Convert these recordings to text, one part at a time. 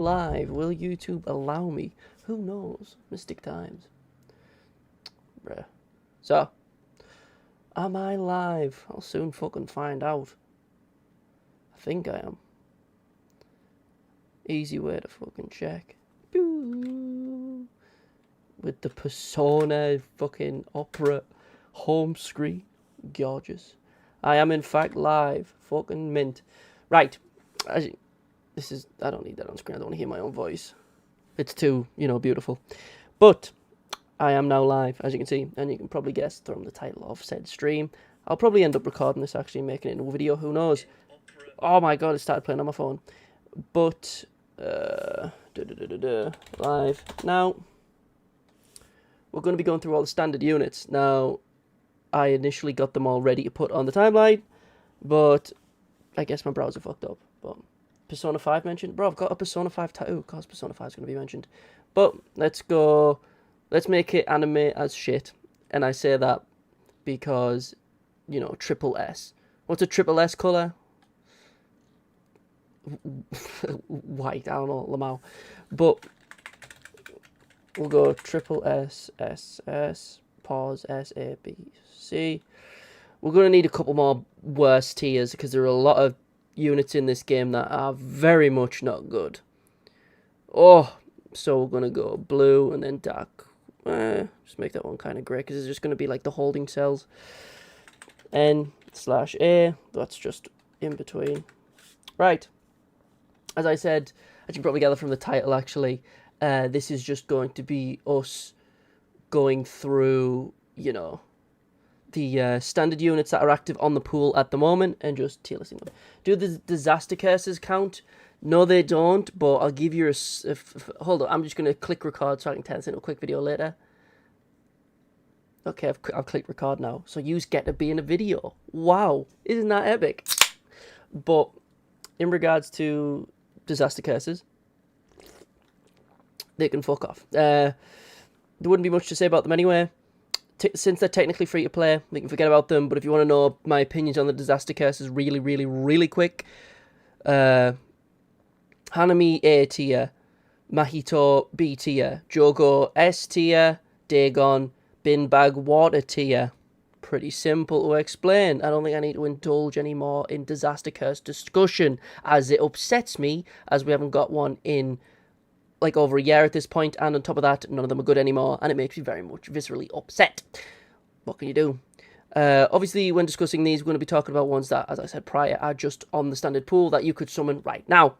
Live. Will YouTube allow me? Who knows? Mystic times. Bruh. So, am I live? I'll soon fucking find out. I think I am. Easy way to fucking check. Boo. With the Persona fucking Opera home screen. Gorgeous. I am in fact live. Fucking mint. Right. I don't need that on screen. I don't want to hear my own voice. It's too, beautiful. But I am now live, as you can see, and you can probably guess from the title of said stream. I'll probably end up recording this, actually, making it into a video. Who knows? Oh my god, it started playing on my phone. But, live. Now, we're going to be going through all the standard units. Now, I initially got them all ready to put on the timeline, but I guess my browser fucked up. But Persona 5 mentioned? Bro, I've got a Persona 5 tattoo. Of course Persona 5 is going to be mentioned. But let's go. Let's make it anime as shit. And I say that because, triple S. What's a triple S colour? White, I don't know, Lamau. But we'll go triple S, S, S, pause, S, A, B, C. We're going to need a couple more worse tiers because there are a lot of units in this game that are very much not good. Oh, so we're going to go blue and then dark. Just make that one kind of grey because it's just going to be like the holding cells. N/A, that's just in between. Right. As I said, as you can probably gather from the title actually, this is just going to be us going through, the standard units that are active on the pool at the moment and just tier listing them. Do the disaster curses count? No, they don't, but I'll give you hold on, I'm just going to click record so I can turn this into a quick video later. Okay, I've clicked record now. So you get to be in a video. Wow, isn't that epic? But in regards to disaster curses, they can fuck off. There wouldn't be much to say about them anyway. Since they're technically free to play, we can forget about them. But if you want to know my opinions on the disaster curses really, really, really quick, Hanami A tier, Mahito B tier, Jogo S tier, Dagon, Bin Bag Water tier. Pretty simple to explain. I don't think I need to indulge anymore in disaster curse discussion, as it upsets me, as we haven't got one in like over a year at this point, and on top of that, none of them are good anymore, and it makes me very much viscerally upset. What can you do? Obviously, when discussing these, we're going to be talking about ones that, as I said prior, are just on the standard pool that you could summon right now.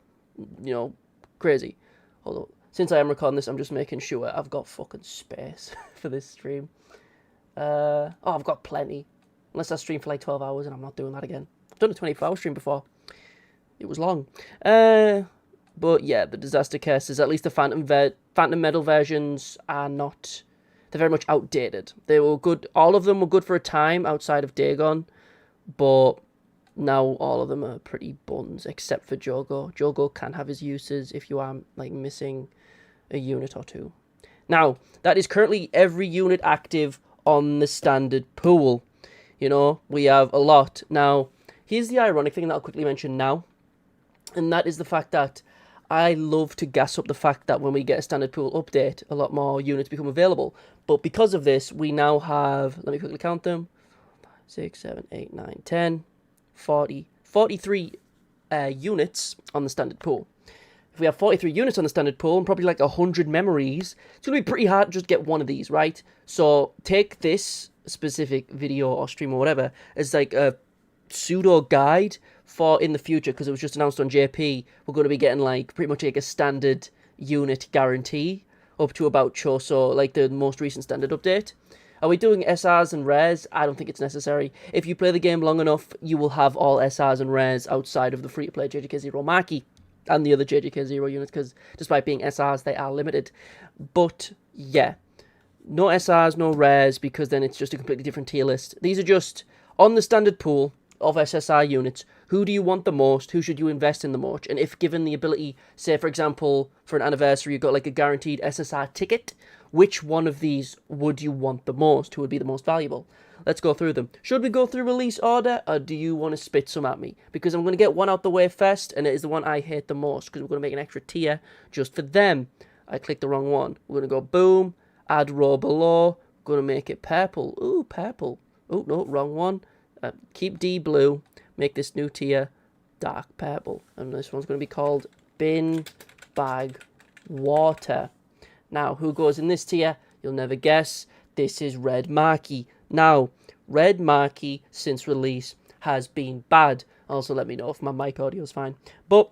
Crazy. Although, since I am recording this, I'm just making sure I've got fucking space for this stream. I've got plenty. Unless I stream for like 12 hours, and I'm not doing that again. I've done a 24-hour stream before. It was long. But yeah, the disaster curses, at least the Phantom Metal versions are not. They're very much outdated. They were good. All of them were good for a time outside of Dagon, but now all of them are pretty buns, except for Jogo. Jogo can have his uses if you are like missing a unit or two. Now, that is currently every unit active on the standard pool. We have a lot. Now, here's the ironic thing that I'll quickly mention now, and that is the fact that I love to gas up the fact that when we get a standard pool update, a lot more units become available. But because of this, we now have, let me quickly count them, 6, 7, 8, 9, 10, 40, 43 units on the standard pool. If we have 43 units on the standard pool and probably like 100 memories, it's going to be pretty hard to just get one of these, right? So take this specific video or stream or whatever as like a pseudo guide for in the future, because it was just announced on JP, we're going to be getting like pretty much like a standard unit guarantee up to about Choso, like the most recent standard update. Are we doing SRs and rares? I don't think it's necessary. If you play the game long enough, you will have all SRs and rares outside of the free-to-play JJK0 Maki and the other JJK0 units, because despite being SRs, they are limited. But yeah, no SRs, no rares, because then it's just a completely different tier list. These are just on the standard pool, of SSR units, who do you want the most? Who should you invest in the most? And if given the ability, say for example, for an anniversary, you got like a guaranteed SSR ticket, which one of these would you want the most? Who would be the most valuable? Let's go through them. Should we go through release order, or do you want to spit some at me? Because I'm going to get one out the way first, and it is the one I hate the most, because we're going to make an extra tier just for them. I clicked the wrong one. We're going to go boom, add row below, going to make it purple. Ooh, purple. Oh, no, wrong one. Keep D blue, make this new tier dark purple. And this one's going to be called bin bag water. Now, who goes in this tier? You'll never guess. This is Red Marquee. Now, Red Marquee, since release, has been bad. Also, let me know if my mic audio is fine. But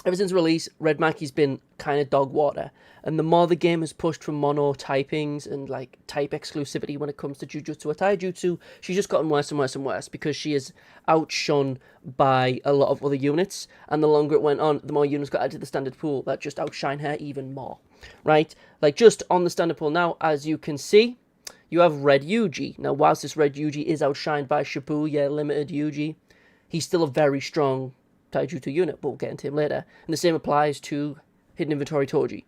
ever since release, Red Marquee's been kind of dog water. And the more the game has pushed from mono typings and like type exclusivity when it comes to Jujutsu or Taijutsu, she's just gotten worse and worse and worse because she is outshone by a lot of other units. And the longer it went on, the more units got added to the standard pool that just outshine her even more. Right? Like just on the standard pool now, as you can see, you have Red Yuji. Now, whilst this Red Yuji is outshined by Shibuya Limited Yuji, he's still a very strong Taijutsu unit, but we'll get into him later. And the same applies to Hidden Inventory Toji.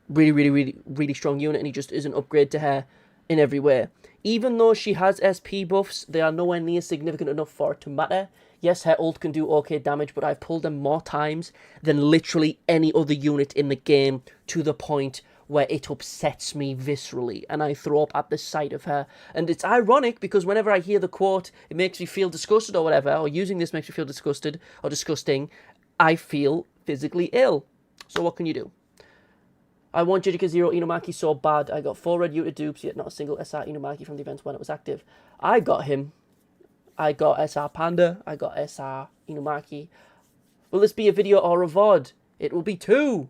Really strong unit, and he just is an upgrade to her in every way. Even though she has SP buffs, they are nowhere near significant enough for it to matter. Yes, her ult can do okay damage, but I've pulled them more times than literally any other unit in the game, to the point where it upsets me viscerally, and I throw up at the sight of her. And it's ironic, because whenever I hear the quote, it makes me feel disgusted or whatever, or using this makes me feel disgusted or disgusting, I feel physically ill. So what can you do? I want Jujutsu Zero Inumaki so bad. I got 4 red Yuta dupes, yet not a single SR Inumaki from the events when it was active. I got him. I got SR Panda. I got SR Inumaki. Will this be a video or a VOD? It will be 2.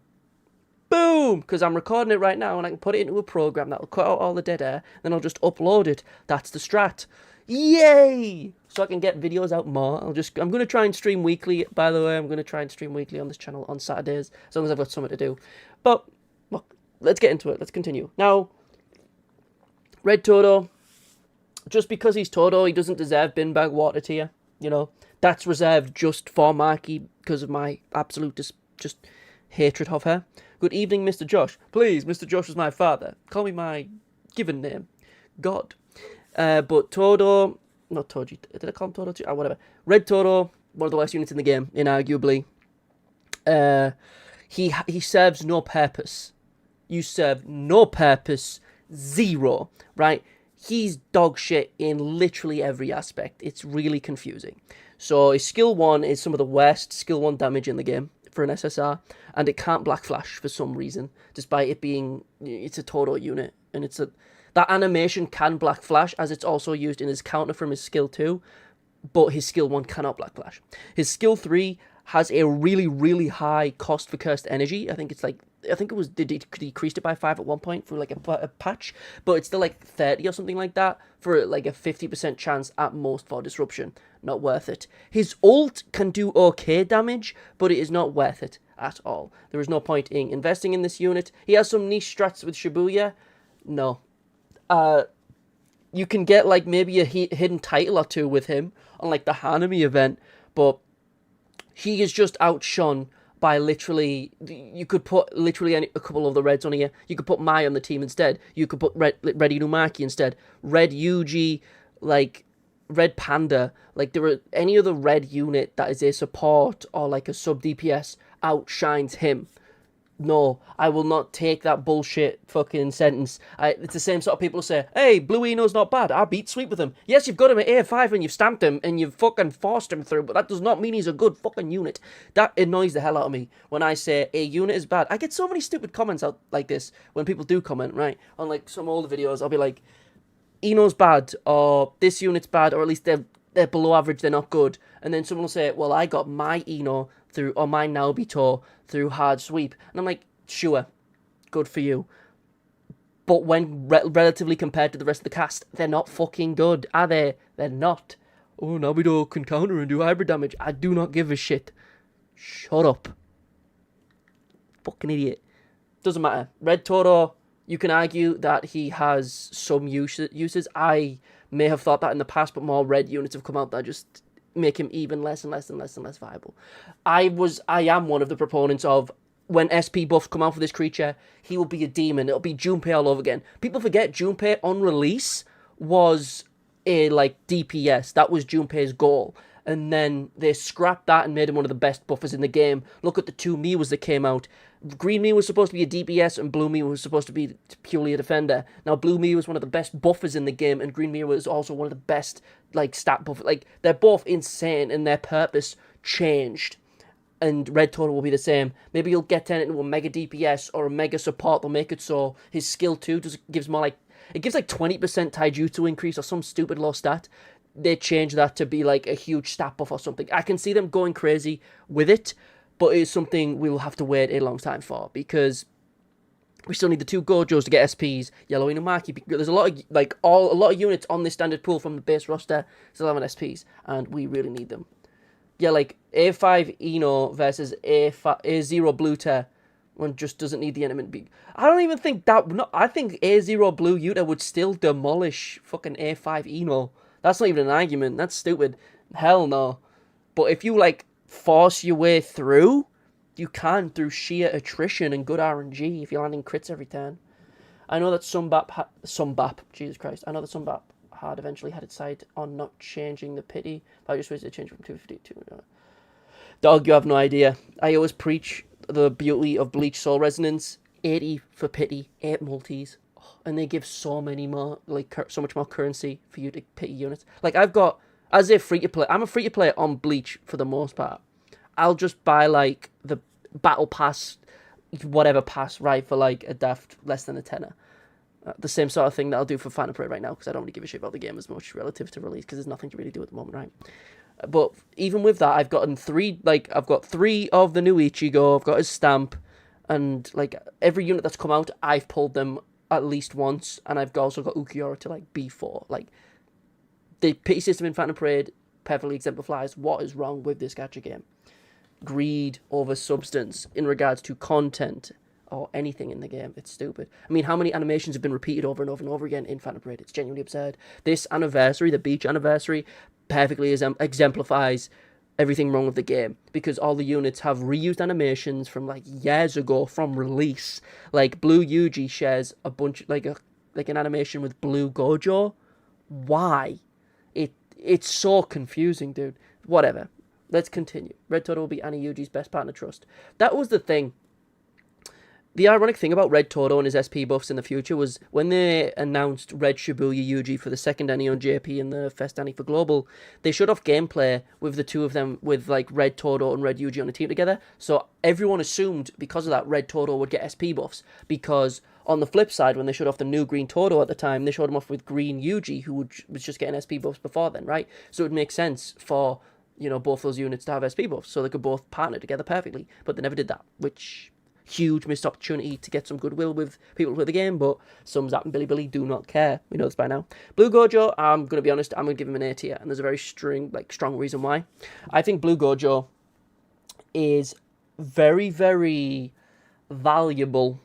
Boom! Because I'm recording it right now and I can put it into a program that will cut out all the dead air, then I'll just upload it. That's the strat. Yay! So I can get videos out more. I'm going to try and stream weekly, by the way. I'm going to try and stream weekly on this channel on Saturdays, as long as I've got something to do. But, look, let's get into it. Let's continue. Now, Red Todo, just because he's Todo, he doesn't deserve bin bag water tier. You know, that's reserved just for Maki because of my absolute just hatred of her. Good evening, Mr. Josh. Please, Mr. Josh is my father. Call me my given name. God. But Todo, not Toji, did I call him Todo too? Whatever. Red Todo, one of the worst units in the game, inarguably. He serves no purpose. You serve no purpose. Zero. Right? He's dog shit in literally every aspect. It's really confusing. So his skill 1 is some of the worst skill 1 damage in the game for an SSR, and it can't Black Flash for some reason, despite it being, it's a Todo unit, and that animation can Black Flash, as it's also used in his counter from his skill 2, but his skill 1 cannot Black Flash. His skill 3 has a really high cost for cursed energy. I think it was decreased it by 5 at one point for like a patch, but it's still like 30 or something like that for like a 50% chance at most for disruption. Not worth it. His ult can do okay damage, but it is not worth it at all. There is no point in investing in this unit. He has some niche strats with Shibuya. No. You can get like maybe a hidden title or 2 with him on like the Hanami event, but he is just outshone by literally, you could put literally a couple of the reds on here. You could put Mai on the team instead. You could put Red Inumaki instead. Red Yuji, like Red Panda. Like there are any other red unit that is a support or like a sub DPS outshines him. No, I will not take that bullshit fucking sentence. It's the same sort of people who say, hey, Blue Eno's not bad, I beat Sweep with him. Yes, you've got him at A5 and you've stamped him and you've fucking forced him through, but that does not mean he's a good fucking unit. That annoys the hell out of me when I say a unit is bad. I get so many stupid comments out like this when people do comment, right? On like some older videos, I'll be like, Eno's bad, or this unit's bad, or at least they're below average, they're not good. And then someone will say, well, I got my Eno through, or my Naobito through hard sweep. And I'm like, sure, good for you. But when relatively compared to the rest of the cast, they're not fucking good, are they? They're not. Oh, Naobito can counter and do hybrid damage. I do not give a shit. Shut up. Fucking idiot. Doesn't matter. Red Toro, you can argue that he has some uses. I may have thought that in the past, but more red units have come out that just make him even less and less and less and less viable. I am one of the proponents of when SP buffs come out for this creature, he will be a demon. It'll be Junpei all over again. People forget Junpei on release was a like DPS. That was Junpei's goal. And then they scrapped that and made him one of the best buffers in the game. Look at the two Miwas that came out. Green Miwa was supposed to be a DPS and Blue Miwa was supposed to be purely a defender. Now Blue Miwa was one of the best buffers in the game and Green Miwa was also one of the best like stat buffers. Like they're both insane and their purpose changed. And Red Total will be the same. Maybe you'll get turn it into a mega DPS or a mega support. They'll make it so his skill 2 gives more like... It gives like 20% taijutsu increase or some stupid low stat. They change that to be like a huge stat buff or something. I can see them going crazy with it, but it's something we will have to wait a long time for because we still need the 2 Gojos to get SPs. Yellow Inumaki. There's a lot of a lot of units on this standard pool from the base roster still have SPs, and we really need them. Yeah, like A5 Eno versus A0 Blue Tear. One just doesn't need the enemy. I don't even think that... No, I think A0 Blue Yuta would still demolish fucking A5 Eno. That's not even an argument. That's stupid. Hell no. But if you, like, force your way through, you can through sheer attrition and good RNG if you're landing crits every turn. I know that Sumbap, Jesus Christ. I know that Sumbap had eventually had its side on not changing the pity. But I just wish they changed from 250 to... Dog, you have no idea. I always preach the beauty of Bleach Soul Resonance. 80 for pity, 8 multis. And they give so many more, like, so much more currency for you to pity units. Like, I've got, as a free-to-play, I'm a free-to-play on Bleach for the most part. I'll just buy, like, the Battle Pass, whatever pass, right, for, like, a daft less than a tenner. The same sort of thing that I'll do for Phantom Parade right now, because I don't really give a shit about the game as much relative to release, because there's nothing to really do at the moment, right? But even with that, I've got 3 of the new Ichigo, I've got his stamp, and, like, every unit that's come out, I've pulled them at least once, and I've also got Ukiura to, like, B4. Like, the pity system in Phantom Parade perfectly exemplifies what is wrong with this gacha game. Greed over substance in regards to content or anything in the game. It's stupid. I mean, how many animations have been repeated over and over and over again in Phantom Parade? It's genuinely absurd. This anniversary, the beach anniversary, perfectly exemplifies everything wrong with the game, because all the units have reused animations from like years ago from release. Like Blue Yuji shares a bunch, like an animation with Blue Gojo. Why? It's so confusing, dude. Whatever. Let's continue. Red Todo will be Annie Yuji's best partner trust. That was the thing. The ironic thing about Red Todo and his SP buffs in the future was when they announced Red Shibuya Yuji for the second Annie on JP and the first Annie for Global, they showed off gameplay with the two of them with like Red Todo and Red Yuji on a team together. So everyone assumed because of that Red Todo would get SP buffs, because on the flip side, when they showed off the new Green Todo at the time, they showed him off with Green Yuji, who was just getting SP buffs before then, right? So it would make sense for, you know, both those units to have SP buffs, so they could both partner together perfectly. But they never did that, which... huge missed opportunity to get some goodwill with people who play the game, but some Zap and Billy do not care. We know this by now. Blue Gojo, I'm going to be honest, I'm going to give him an A tier, and there's a very strong reason why. I think Blue Gojo is very, very valuable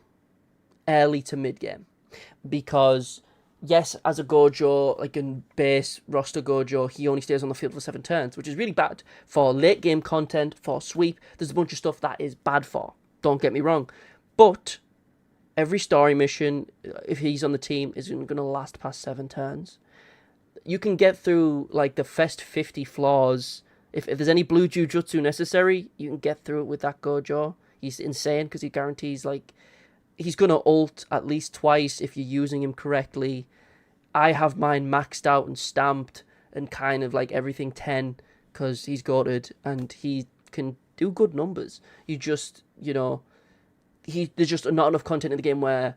early to mid-game, because yes, as a Gojo, like in base roster Gojo, he only stays on the field for 7 turns, which is really bad. For late game content, for sweep, there's a bunch of stuff that is bad for. Don't get me wrong. But every story mission, if he's on the team, isn't going to last past 7 turns. You can get through like the first 50 floors. If there's any blue Jujutsu necessary, you can get through it with that Gojo. He's insane because he guarantees like... he's going to ult at least twice if you're using him correctly. I have mine maxed out and stamped and kind of like everything 10 because he's goated and he can do good numbers. You just, you know, there's just not enough content in the game where,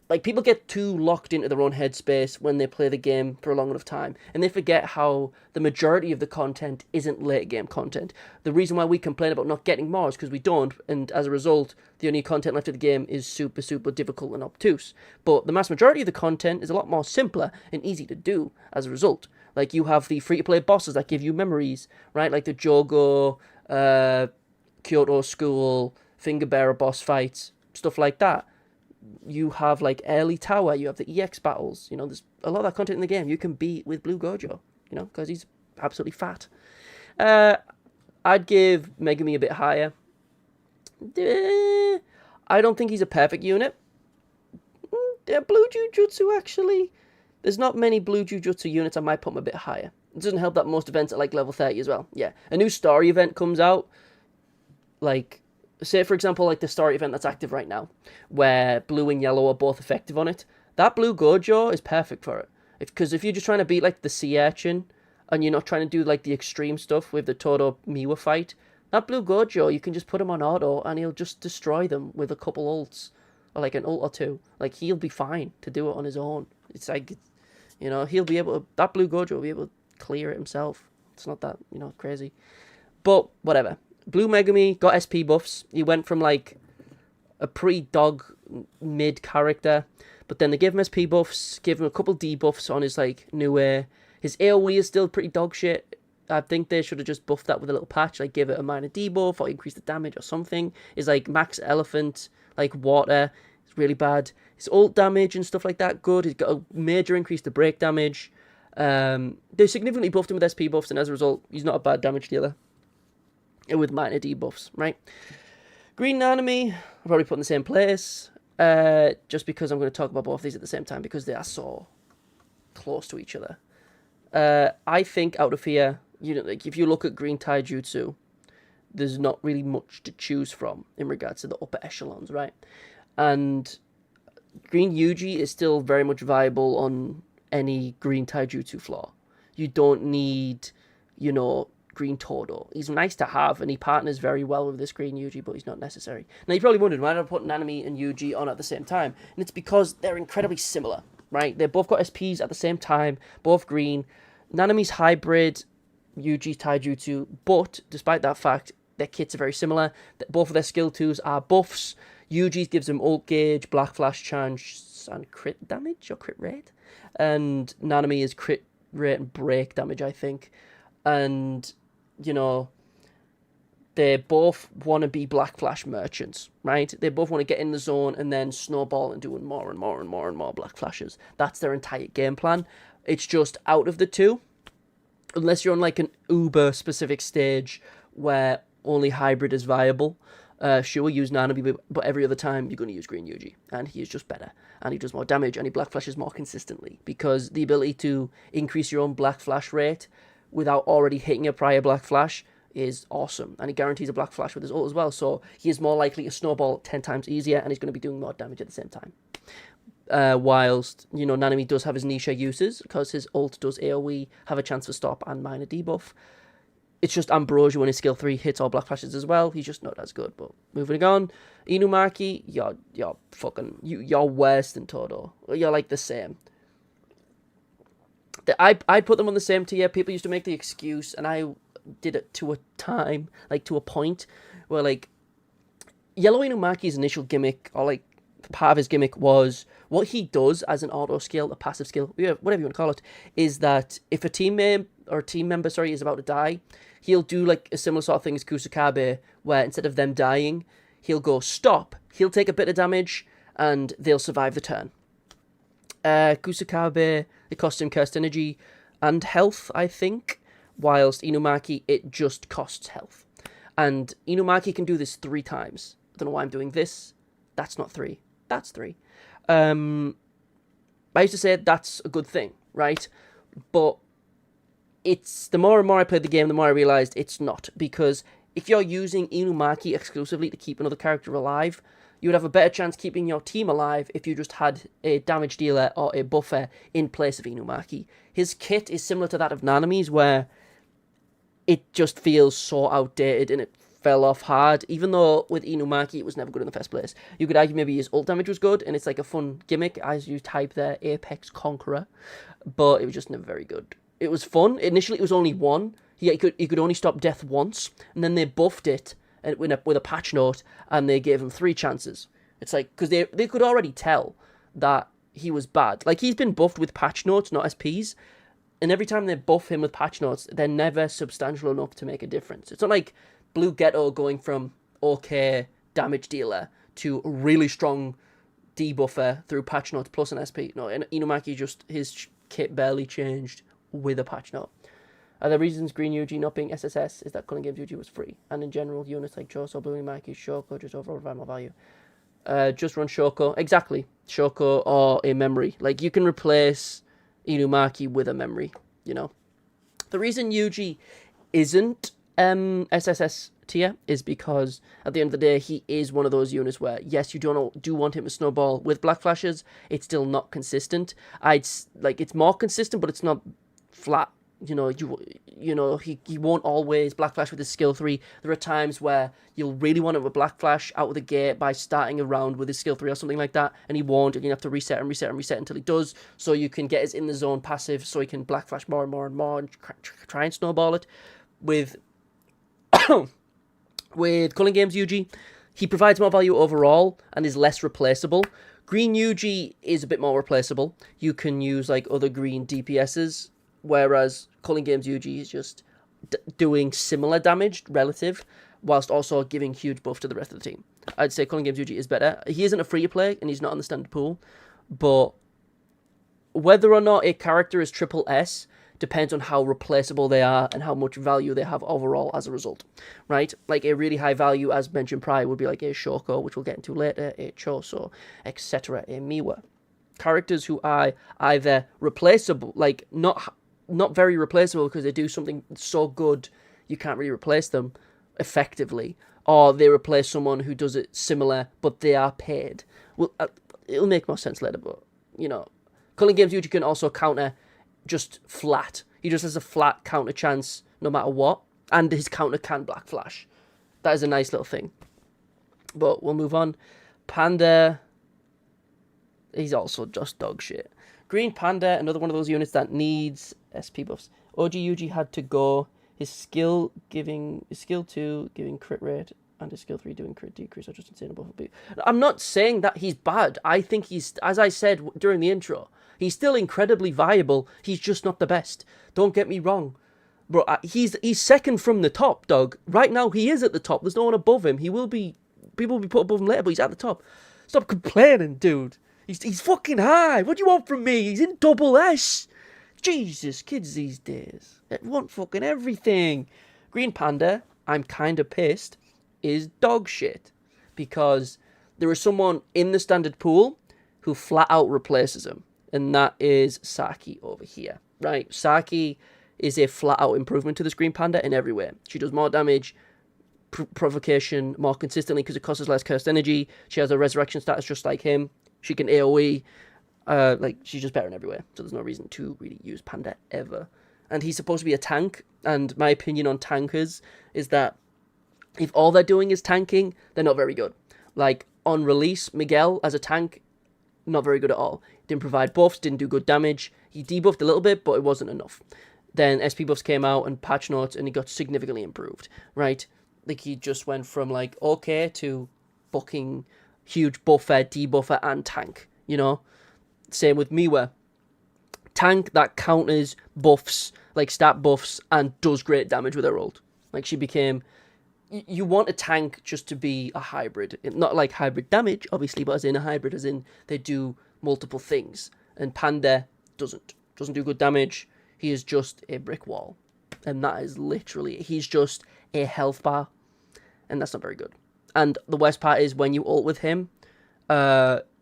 like, people get too locked into their own headspace when they play the game for a long enough time, and they forget how the majority of the content isn't late game content. The reason why we complain about not getting more is because we don't, and as a result, the only content left of the game is super, super difficult and obtuse. But the mass majority of the content is a lot more simpler and easy to do as a result. Like, you have the free-to-play bosses that give you memories, right? Like the Jogo, Kyoto School, Finger Bearer boss fights, stuff like that. You have like early tower, you have the EX battles, you know, there's a lot of that content in the game you can beat with Blue Gojo, you know, because he's absolutely fat. Uh, I'd give Megumi a bit higher. I don't think he's a perfect unit. Blue Jujutsu, actually. There's not many Blue Jujutsu units. I might put him a bit higher. It doesn't help that most events are like level 30 as well. Yeah. A new story event comes out. Like, say, for example, like the story event that's active right now, where blue and yellow are both effective on it. That blue Gojo is perfect for it. Because if you're just trying to beat, like, the sea urchin, and you're not trying to do, like, the extreme stuff with the Todo Miwa fight, that blue Gojo, you can just put him on auto, and he'll just destroy them with a couple ults. Or, like, an ult or two. Like, he'll be fine to do it on his own. It's like, you know, he'll be able to... That blue Gojo will be able to clear it himself. It's not that, you know, crazy. But, whatever. Blue Megumi got SP buffs. He went from, like, a pre-dog mid character, but then they gave him SP buffs, gave him a couple debuffs on his, like, new air. His AoE is still pretty dog shit. I think they should have just buffed that with a little patch, like give it a minor debuff or increase the damage or something. His, like, max elephant, like, water, is really bad. His ult damage and stuff like that, good. He's got a major increase to break damage. They significantly buffed him with SP buffs, and as a result, he's not a bad damage dealer. With minor debuffs, right? Green Nanami, I'll probably put in the same place. Just because I'm going to talk about both of these at the same time because they are so close to each other. I think out of here, you know, like if you look at Green Taijutsu, there's not really much to choose from in regards to the upper echelons, right? And Green Yuji is still very much viable on any Green Taijutsu floor. You don't need, you know, Green Todo. He's nice to have, and he partners very well with this Green Yuji, but he's not necessary. Now, you're probably wondering, why did I put Nanami and Yuji on at the same time? And it's because they're incredibly similar, right? They both got SPs at the same time, both green. Nanami's hybrid, Yuji's Taijutsu, but despite that fact, their kits are very similar. Both of their skill 2s are buffs. Yuji's gives them ult gauge, black flash chance, and crit damage, or crit rate. And Nanami is crit rate and break damage, I think. And, you know, they both want to be black flash merchants, right? They both want to get in the zone and then snowball and doing more and more and more and more black flashes. That's their entire game plan. It's just out of the two, unless you're on like an uber specific stage where only hybrid is viable, sure, use Nanami, but every other time you're going to use Green Yuji, and he is just better, and he does more damage, and he black flashes more consistently, because the ability to increase your own black flash rate without already hitting a prior black flash is awesome, and he guarantees a black flash with his ult as well, so he is more likely to snowball 10 times easier, and he's going to be doing more damage at the same time. Whilst, you know, Nanami does have his niche uses, because his ult does AoE, have a chance for stop and minor debuff. It's just Ambrosio when his skill 3 hits all black flashes as well. He's just not as good. But moving on, Inumaki, you're worse than Todo. You're like the same. I'd put them on the same tier. People used to make the excuse, and I did it to a time, like to a point, where like Yellow Inumaki's initial gimmick, or like part of his gimmick, was what he does as an auto skill, a passive skill, whatever you want to call it, is that if a team member is about to die, he'll do like a similar sort of thing as Kusakabe, where instead of them dying, he'll go stop, he'll take a bit of damage, and they'll survive the turn. Kusakabe, it costs him cursed energy and health, I think, whilst Inumaki, it just costs health. And Inumaki can do this 3 times. I don't know why I'm doing this. That's not 3. That's 3. I used to say that's a good thing, right? But it's the more and more I played the game, the more I realized it's not. Because if you're using Inumaki exclusively to keep another character alive, you would have a better chance keeping your team alive if you just had a damage dealer or a buffer in place of Inumaki. His kit is similar to that of Nanami's, where it just feels so outdated and it fell off hard, even though with Inumaki it was never good in the first place. You could argue maybe his ult damage was good, and it's like a fun gimmick, as you type there, Apex Conqueror, but it was just never very good. It was fun. Initially it was only 1. He could only stop death once, and then they buffed it with a patch note, and they gave him 3 chances. It's like, because they could already tell that he was bad. Like, he's been buffed with patch notes, not SPs, and every time they buff him with patch notes, they're never substantial enough to make a difference. It's not like Blue Ghetto going from okay damage dealer to really strong debuffer through patch notes plus an SP. No, and Inumaki just, his kit barely changed with a patch note. Are the reasons Green Yuji not being SSS is that Culling Games Yuji was free, and in general, units like Choso, Blue Maki, Shoko just overall provide more value. Just run Shoko. Exactly. Shoko or a memory. Like, you can replace Inumaki with a memory, you know. The reason Yuji isn't SSS tier is because at the end of the day, he is one of those units where, yes, you do want him to snowball with Black Flashes. It's still not consistent. It's more consistent, but it's not flat. You know, he won't always Black Flash with his skill 3. There are times where you'll really want him with Black Flash out of the gate by starting a round with his skill 3 or something like that, and he won't, and you have to reset until he does, so you can get his in the zone passive, so he can Black Flash more and more and more and try and snowball it. With Culling Games Yuji, he provides more value overall and is less replaceable. Green Yuji is a bit more replaceable. You can use like other green DPSs, whereas Culling Games Yuji is just doing similar damage relative, whilst also giving huge buff to the rest of the team. I'd say Culling Games Yuji is better. He isn't a free-to-play, and he's not on the standard pool, but whether or not a character is triple S depends on how replaceable they are and how much value they have overall as a result, right? Like a really high value, as mentioned prior, would be like a Shoko, which we'll get into later, a Choso, etc., a Miwa. Characters who are either replaceable, like not very replaceable because they do something so good you can't really replace them effectively, or they replace someone who does it similar but they are paid. Well, it'll make more sense later, but, you know, Culling Games Yuji can also counter just flat. He just has a flat counter chance no matter what, and his counter can Black Flash. That is a nice little thing. But we'll move on. Panda, he's also just dog shit. Green Panda, another one of those units that needs SP buffs. OG Yuji had to go. His skill 2 giving crit rate and his skill 3 doing crit decrease are just insane above. I'm not saying that he's bad. I think he's, as I said during the intro, he's still incredibly viable. He's just not the best. Don't get me wrong. But he's second from the top, dog. Right now, he is at the top. There's no one above him. People will be put above him later, but he's at the top. Stop complaining, dude. He's fucking high. What do you want from me? He's in double S. Jesus, kids these days. They want fucking everything. Green Panda, I'm kind of pissed, is dog shit. Because there is someone in the standard pool who flat out replaces him. And that is Saki over here. Right? Saki is a flat out improvement to this Green Panda in every way. She does more damage, provocation more consistently because it costs less cursed energy. She has a resurrection status just like him. She can AoE. She's just better in every way. So there's no reason to really use Panda ever. And he's supposed to be a tank. And my opinion on tankers is that if all they're doing is tanking, they're not very good. Like, on release, Miguel as a tank, not very good at all. Didn't provide buffs, didn't do good damage. He debuffed a little bit, but it wasn't enough. Then SP buffs came out and patch notes, and he got significantly improved, right? Like, he just went from, like, okay to fucking huge buffer, debuffer, and tank, you know? Same with Miwa. Tank that counters buffs, like stat buffs, and does great damage with her ult. Like, she became... You want a tank just to be a hybrid. Not like hybrid damage, obviously, but as in a hybrid, as in they do multiple things. And Panda doesn't do good damage. He is just a brick wall. And that is literally... He's just a health bar. And that's not very good. And the worst part is when you ult with him,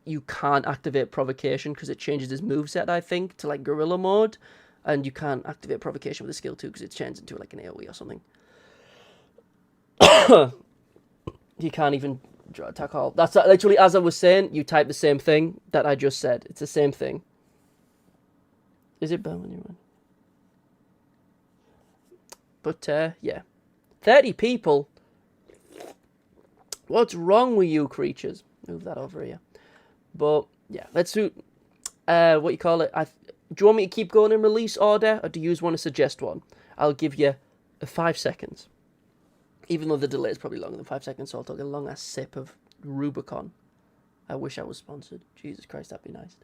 you can't activate provocation because it changes his moveset, I think, to like gorilla mode. And you can't activate provocation with a skill 2 because it changes into like an AoE or something. You can't even draw attack all. That's literally, as I was saying, you type the same thing that I just said. It's the same thing. Is it better when you run? But, yeah. 30 people? What's wrong with you creatures? Move that over here. But, yeah, let's do... what you call it? Do you want me to keep going in release order, or do you want to suggest one? I'll give you 5 seconds. Even though the delay is probably longer than 5 seconds, so I'll take a long-ass sip of Rubicon. I wish I was sponsored. Jesus Christ, that'd be nice.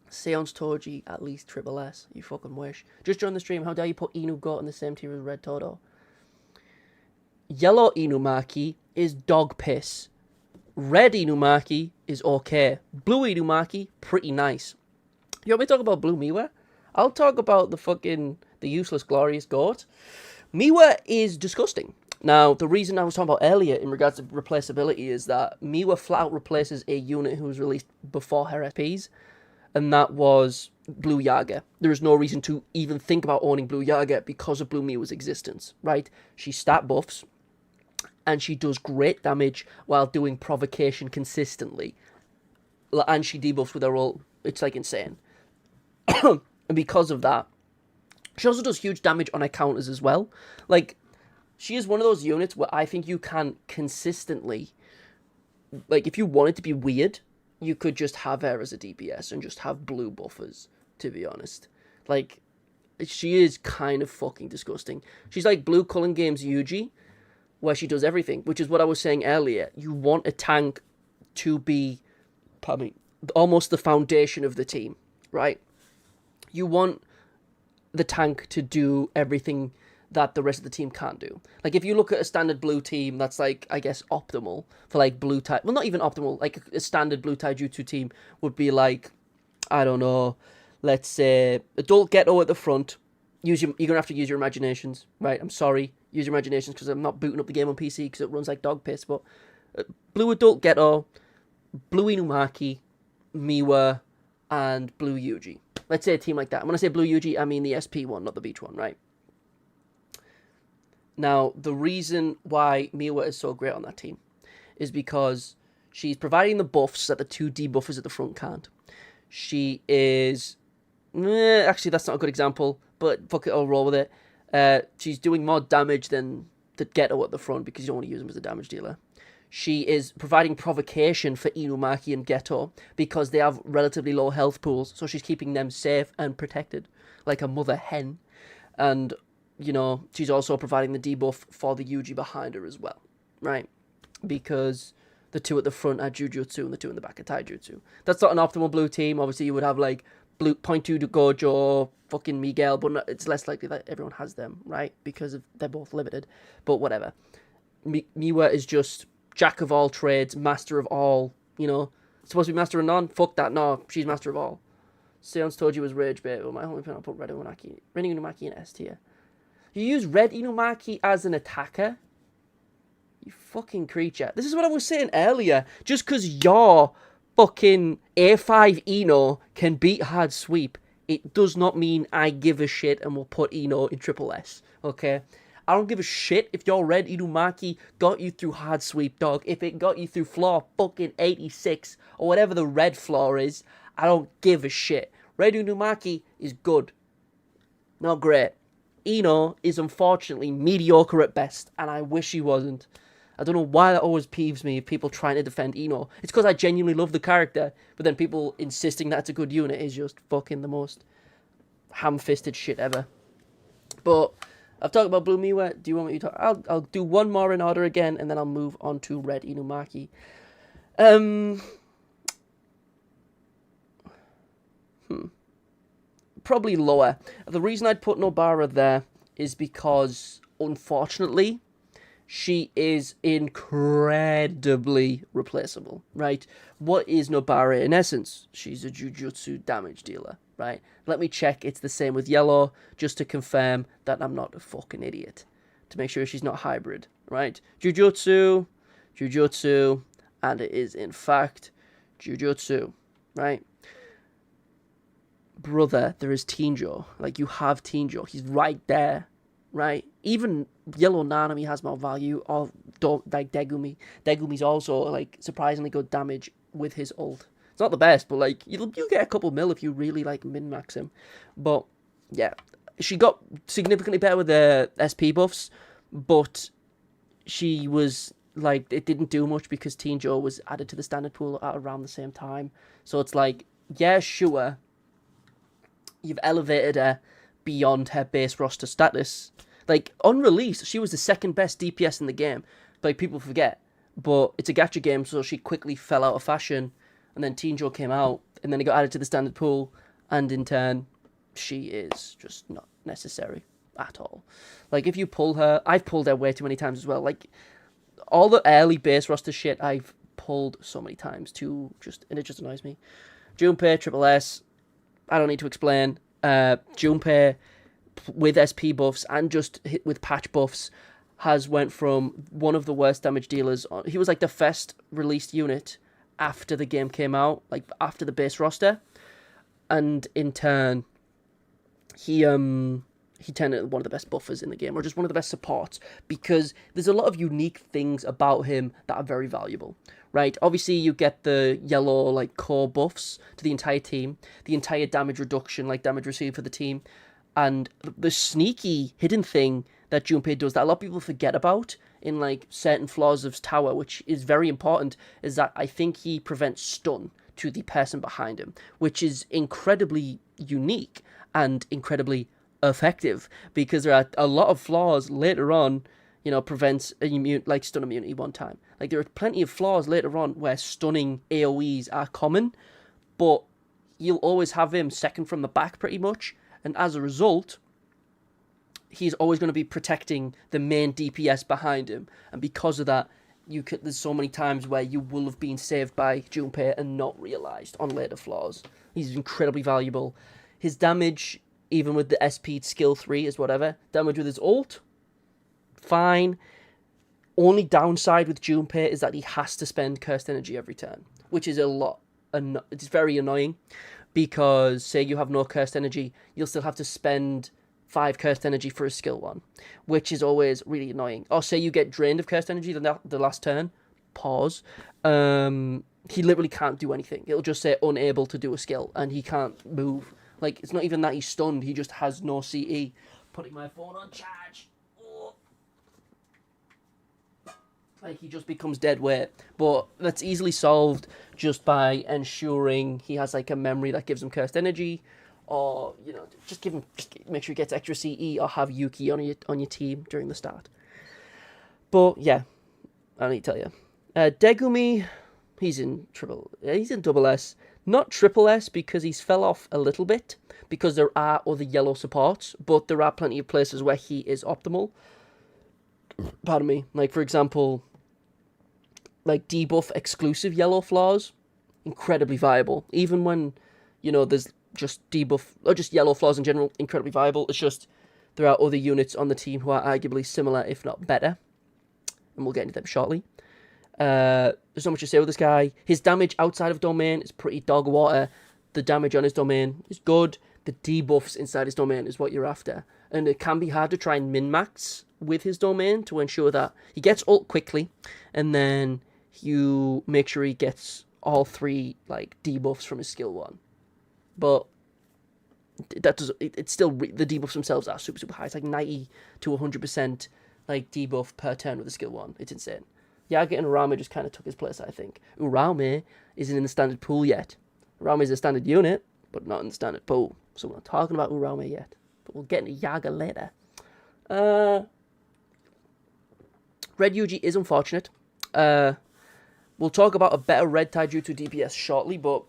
Seance Toji, at least triple S. You fucking wish. Just join the stream. How dare you put Inu Goat in the same tier as Red Todo? Yellow Inumaki is dog piss. Red Inumaki is okay. Blue Inumaki, pretty nice. You want me to talk about Blue Miwa? I'll talk about the useless glorious goat. Miwa is disgusting. Now, the reason I was talking about earlier in regards to replaceability is that Miwa flat out replaces a unit who was released before her SPs, and that was Blue Yaga. There is no reason to even think about owning Blue Yaga because of Blue Miwa's existence, right? She stat buffs, and she does great damage while doing provocation consistently. And she debuffs with her ult. It's like insane. And because of that, she also does huge damage on her counters as well. Like, she is one of those units where I think you can consistently, like, if you wanted to be weird, you could just have her as a DPS and just have blue buffers, to be honest. Like, she is kind of fucking disgusting. She's like Blue Cullen Games Yuji, where she does everything, which is what I was saying earlier. You want a tank to be, pardon me, almost the foundation of the team, right? You want the tank to do everything that the rest of the team can't do. Like, if you look at a standard blue team that's, like, I guess, optimal for, like, blue type... Well, not even optimal. Like, a standard blue taijutsu team would be, like, I don't know, let's say, Adult Ghetto at the front. You're going to have to use your imaginations, right? I'm sorry. Use your imaginations because I'm not booting up the game on PC because it runs like dog piss, but Blue Adult Ghetto, Blue Inumaki, Miwa, and Blue Yuji. Let's say a team like that. And when I say Blue Yuji, I mean the SP one, not the beach one, right? Now, the reason why Miwa is so great on that team is because she's providing the buffs that the two debuffers at the front can't. She is... actually, that's not a good example, but fuck it, I'll roll with it. She's doing more damage than the Ghetto at the front because you don't want to use them as a damage dealer. She is providing provocation for Inumaki and Ghetto because they have relatively low health pools, so she's keeping them safe and protected, like a mother hen. And, you know, she's also providing the debuff for the Yuji behind her as well, right? Because the two at the front are Jujutsu and the two in the back are Taijutsu. That's not an optimal blue team. Obviously, you would have, like, blue point 2 to Gojo, fucking Miguel, but it's less likely that everyone has them, right? Because they're both limited. But whatever. Miwa is just jack of all trades, master of all, you know. Supposed to be master of none? Fuck that, no, she's master of all. Seon's told you was rage bait, but my only pin I'll put Red Inumaki in S tier. You use Red Inumaki as an attacker? You fucking creature. This is what I was saying earlier. Just because your fucking A5 Ino can beat hard sweep, it does not mean I give a shit and will put Ino in triple S, okay? I don't give a shit if your Red Inumaki got you through hard sweep, dog. If it got you through floor fucking 86 or whatever the red floor is, I don't give a shit. Red Inumaki is good. Not great. Ino is unfortunately mediocre at best, and I wish he wasn't. I don't know why that always peeves me, people trying to defend Ino. It's because I genuinely love the character, but then people insisting that it's a good unit is just fucking the most ham-fisted shit ever. But I've talked about Blue Miwa. Do you want me to talk? I'll do one more in order again, and then I'll move on to Red Inumaki. Probably lower. The reason I'd put Nobara there is because, unfortunately, she is incredibly replaceable, right? What is Nobara in essence? She's a Jujutsu damage dealer, right? Let me check it's the same with Yellow, just to confirm that I'm not a fucking idiot. To make sure she's not hybrid, right? Jujutsu, and it is in fact Jujutsu, right? Brother, there is Teenjo. Like, you have Teenjo. He's right there, right? Even Yellow Nanami has more value. Or, like, Degumi. Degumi's also, like, surprisingly good damage with his ult. It's not the best, but, like, you'll get a couple mil if you really, like, min-max him. But, yeah. She got significantly better with the SP buffs, but she was, like, it didn't do much because Teenjo was added to the standard pool at around the same time. So it's like, yeah, sure, you've elevated her beyond her base roster status. Like, on release, she was the second best DPS in the game. Like, people forget. But it's a gacha game, so she quickly fell out of fashion. And then Teenjo came out, and then it got added to the standard pool. And in turn, she is just not necessary at all. Like, if you pull her... I've pulled her way too many times as well. Like, all the early base roster shit I've pulled so many times, too. And it just annoys me. Junpei, Triple S... I don't need to explain. Junpei, with SP buffs and just hit with patch buffs, has went from one of the worst damage dealers. He was like the first released unit after the game came out, like after the base roster, and in turn, he turned into one of the best buffers in the game, or just one of the best supports, because there's a lot of unique things about him that are very valuable, right? Obviously, you get the yellow, like, core buffs to the entire team, the entire damage reduction, like, damage received for the team, and the sneaky hidden thing that Junpei does that a lot of people forget about in, like, certain flaws of tower, which is very important, is that I think he prevents stun to the person behind him, which is incredibly unique and incredibly effective, because there are a lot of flaws later on, prevents like stun immunity one time. Like, there are plenty of flaws later on where stunning AoEs are common, but you'll always have him second from the back pretty much, and as a result, he's always going to be protecting the main DPS behind him, and because of that, there's so many times where you will have been saved by Junpei and not realised on later flaws. He's incredibly valuable. His damage, even with the SP skill 3 is whatever. Damage with his ult, fine. Only downside with Junpei is that he has to spend cursed energy every turn, which is a lot. It's very annoying, because say you have no cursed energy, you'll still have to spend 5 cursed energy for a skill 1, which is always really annoying. Or say you get drained of cursed energy the last turn, pause. He literally can't do anything. It'll just say unable to do a skill, and he can't move. Like, it's not even that he's stunned, he just has no CE. Putting my phone on charge. Oh. Like, he just becomes dead weight. But that's easily solved just by ensuring he has, like, a memory that gives him cursed energy. Or, just make sure he gets extra CE, or have Yuki on your team during the start. But, yeah, I need to tell you. Degumi, he's in double S. Not triple S, because he's fell off a little bit, because there are other yellow supports, but there are plenty of places where he is optimal. Pardon me. Like, for example, like debuff exclusive yellow flaws, incredibly viable. Even when, there's just debuff, or just yellow flaws in general, incredibly viable. It's just there are other units on the team who are arguably similar, if not better, and we'll get into them shortly. There's not much to say with this guy. His damage outside of domain is pretty dog water. The damage on his domain is good. The debuffs inside his domain is what you're after. And it can be hard to try and min-max with his domain to ensure that he gets ult quickly, and then you make sure he gets all 3 like debuffs from his skill 1. But it's still, the debuffs themselves are super, super high. It's like 90 to 100% like debuff per turn with the skill 1. It's insane. Yaga and Urame just kind of took his place, I think. Urame isn't in the standard pool yet. Urame is a standard unit, but not in the standard pool. So we're not talking about Urame yet. But we'll get into Yaga later. Red Yuji is unfortunate. We'll talk about a better Red Taijutsu DPS shortly, but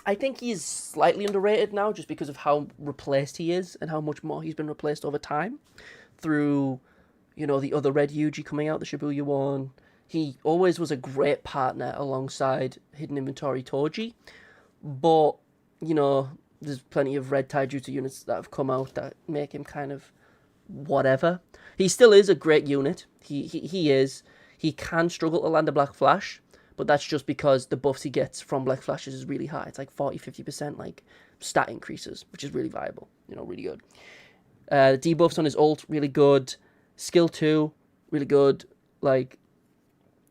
I think he's slightly underrated now, just because of how replaced he is and how much more he's been replaced over time through, the other Red Yuji coming out, the Shibuya one. He always was a great partner alongside Hidden Inventory Toji, but, there's plenty of Red Taijutsu units that have come out that make him kind of whatever. He still is a great unit. He is. He can struggle to land a Black Flash, but that's just because the buffs he gets from Black Flashes is really high. It's like 40-50% like stat increases, which is really viable, really good. Debuffs on his ult, really good. Skill 2, really good. Like,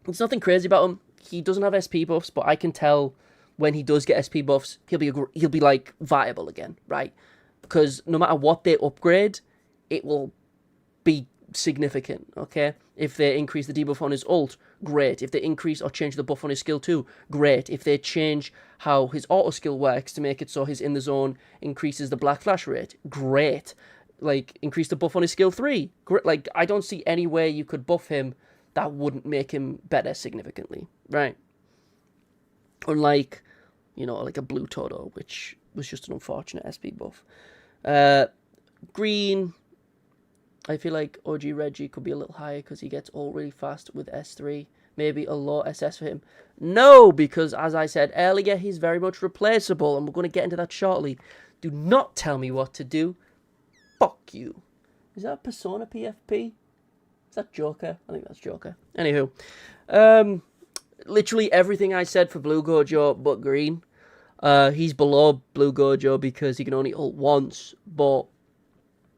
it's nothing crazy about him. He doesn't have SP buffs, but I can tell when he does get SP buffs, he'll be like viable again, right? Because no matter what they upgrade, it will be significant, okay? If they increase the debuff on his ult, great. If they increase or change the buff on his skill 2, great. If they change how his auto skill works to make it so his in the zone increases the Black Flash rate, great. Like, increase the buff on his skill 3, great. Like, I don't see any way you could buff him that wouldn't make him better significantly, right? Unlike, like a Blue Toto, which was just an unfortunate SP buff. Green, I feel like OG Reggie could be a little higher because he gets ult really fast with S3. maybe a low SS for him. No, because as I said earlier, he's very much replaceable, and we're going to get into that shortly. Do not tell me what to do. Fuck you. Is that Persona PFP? Is that Joker? I think that's Joker. Anywho, literally everything I said for Blue Gojo but green. He's below Blue Gojo because he can only ult once, but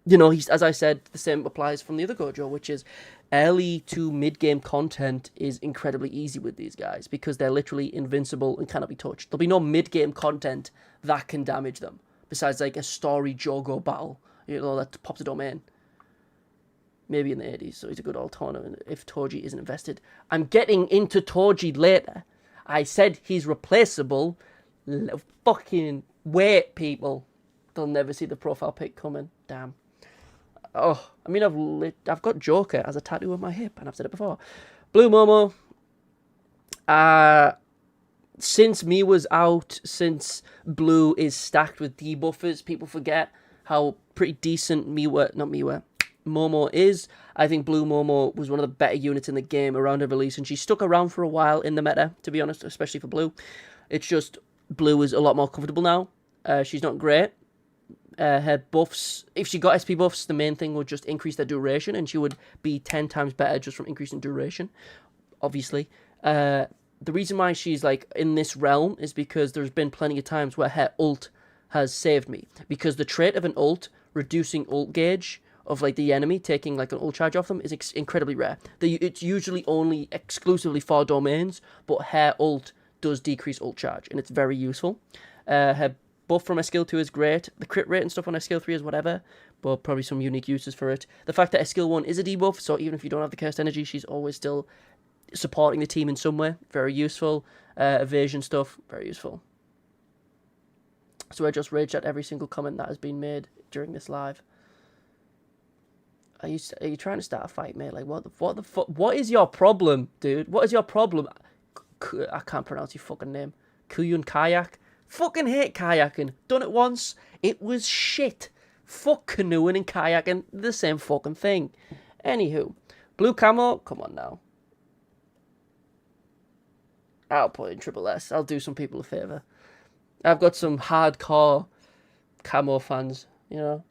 you know, he's, as I said, the same applies from the other Gojo, which is early to mid-game content is incredibly easy with these guys because they're literally invincible and cannot be touched. There'll be no mid-game content that can damage them, besides like a story Jogo battle, you know, that pops a domain. Maybe in the 80s, so he's a good alternative if Toji isn't invested. I'm getting into Toji later. I said he's replaceable. Fucking wait, people. They'll never see the profile pic coming. Damn. Oh, I mean, I've got Joker as a tattoo on my hip, and I've said it before. Blue Momo. Since Miwa's out, since Blue is stacked with debuffers, people forget how pretty decent Momo is. I think Blue Momo was one of the better units in the game around her release, and she stuck around for a while in the meta, to be honest, especially for Blue. It's just Blue is a lot more comfortable now. She's not great. Her buffs, if she got SP buffs, the main thing would just increase their duration, and she would be 10 times better just from increasing duration, obviously. The reason why she's like in this realm is because there's been plenty of times where her ult has saved me. Because the trait of an ult, reducing ult gauge of like the enemy, taking like an ult charge off them, is incredibly rare. It's usually only exclusively for domains, but her ult does decrease ult charge, and it's very useful. Her buff from her skill 2 is great. The crit rate and stuff on her skill 3 is whatever, but probably some unique uses for it. The fact that her skill 1 is a debuff, so even if you don't have the cursed energy, she's always still supporting the team in some way. Very useful. Evasion stuff, very useful. So I just raged at every single comment that has been made during this live. Are you trying to start a fight, mate? Like, what the fuck? What is your problem, dude? What is your problem? I can't pronounce your fucking name. Kuyun Kayak? Fucking hate kayaking. Done it once. It was shit. Fuck canoeing and kayaking. The same fucking thing. Anywho. Blue Camo. Come on now. I'll put in Triple S. I'll do some people a favour. I've got some hardcore Camo fans, you know.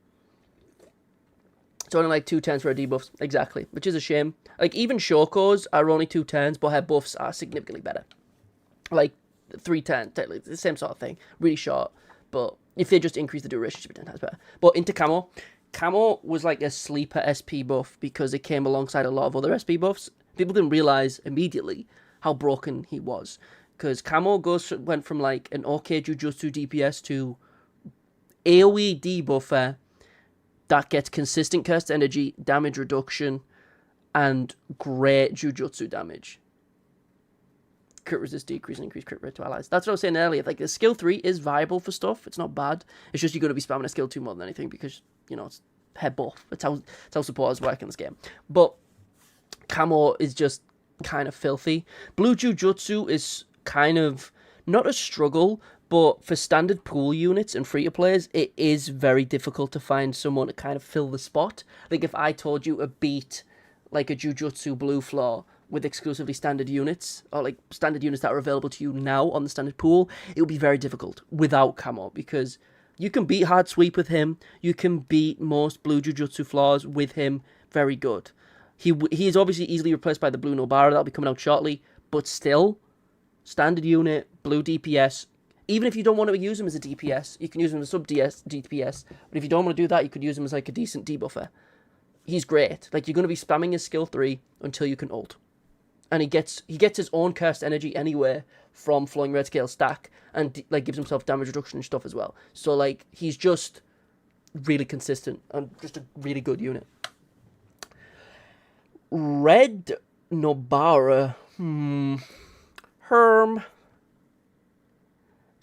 It's only like 2 turns for her debuffs. Exactly. Which is a shame. Like, even Shoko's are only 2 turns, but her buffs are significantly better. Like, 3 turns. It's the same sort of thing. Really short. But if they just increase the duration, it should be 10 times better. But into Camo. Camo was like a sleeper SP buff because it came alongside a lot of other SP buffs. People didn't realise immediately how broken he was. Because Camo went from like an okay Jujutsu DPS to AoE debuffer that gets consistent cursed energy, damage reduction, and great Jujutsu damage. Crit resist decrease and increase crit rate to allies. That's what I was saying earlier. Like, the skill 3 is viable for stuff. It's not bad. It's just you're going to be spamming a skill 2 more than anything because, you know, it's head buff. It's how supporters work in this game. But Camo is just kind of filthy. Blue Jujutsu is kind of not a struggle, but for standard pool units and free-to-players, it is very difficult to find someone to kind of fill the spot. Like, if I told you to beat, like, a Jujutsu Blue floor with exclusively standard units, or, like, standard units that are available to you now on the standard pool, it would be very difficult without Camo, because you can beat Hard Sweep with him, you can beat most Blue Jujutsu floors with him, very good. He is obviously easily replaced by the Blue Nobara, that'll be coming out shortly, but still, standard unit, Blue DPS. Even if you don't want to use him as a DPS, you can use him as a sub-DPS. But if you don't want to do that, you could use him as like a decent debuffer. He's great. Like, you're going to be spamming his skill 3 until you can ult. And he gets his own cursed energy anyway from Flowing Red Scale stack. And, like, gives himself damage reduction and stuff as well. So, like, he's just really consistent. And just a really good unit. Red Nobara. Herm.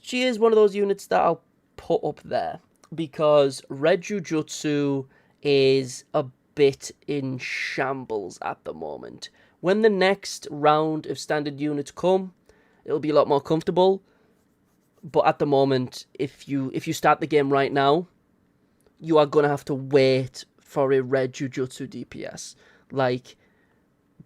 She is one of those units that I'll put up there, because Red Jujutsu is a bit in shambles at the moment. When the next round of standard units come, it'll be a lot more comfortable. But at the moment, if you start the game right now, you are going to have to wait for a Red Jujutsu DPS. Like,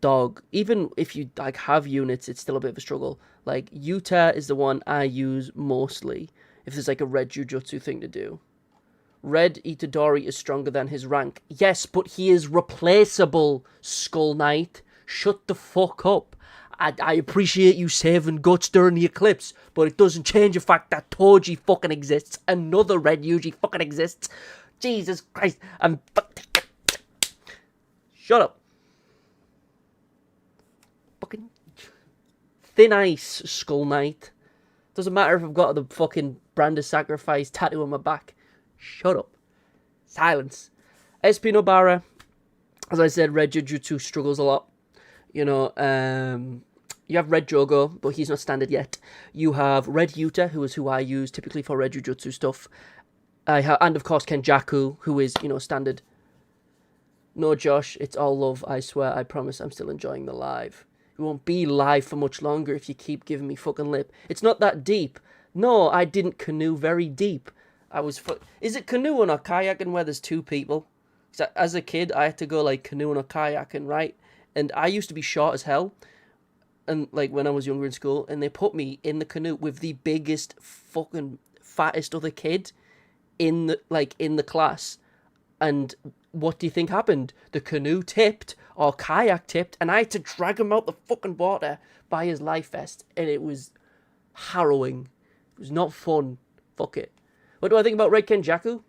dog. Even if you like have units, it's still a bit of a struggle. Like Yuta is the one I use mostly if there's like a red Jujutsu thing to do. Red Itadori is stronger than his rank. Yes, but he is replaceable, Skull Knight. Shut the fuck up. I appreciate you saving guts during the eclipse, but it doesn't change the fact that Toji fucking exists. Another Red Yuji fucking exists. Jesus Christ. Shut up. Fucking thin ice, Skull Knight. Doesn't matter if I've got the fucking brand of sacrifice tattoo on my back. Shut up. Silence. SP Nobara, as I said, Red Jujutsu struggles a lot. You know, you have Red Jogo, but he's not standard yet. You have Red Yuta, who is who I use typically for Red Jujutsu stuff. And of course Kenjaku, who is, you know, standard. No, Josh, it's all love, I swear, I promise I'm still enjoying the live. It won't be live for much longer if you keep giving me fucking lip. It's not that deep. No, I didn't canoe very deep. Is it canoeing or kayaking where there's two people? As a kid, I had to go like canoeing or kayaking, right? And I used to be short as hell, and like when I was younger in school, and they put me in the canoe with the biggest fucking fattest other kid in the class. And what do you think happened? The canoe tipped or kayak tipped, and I had to drag him out the fucking water by his life vest, and it was harrowing. It was not fun. Fuck it. What do I think about Red Kenjaku?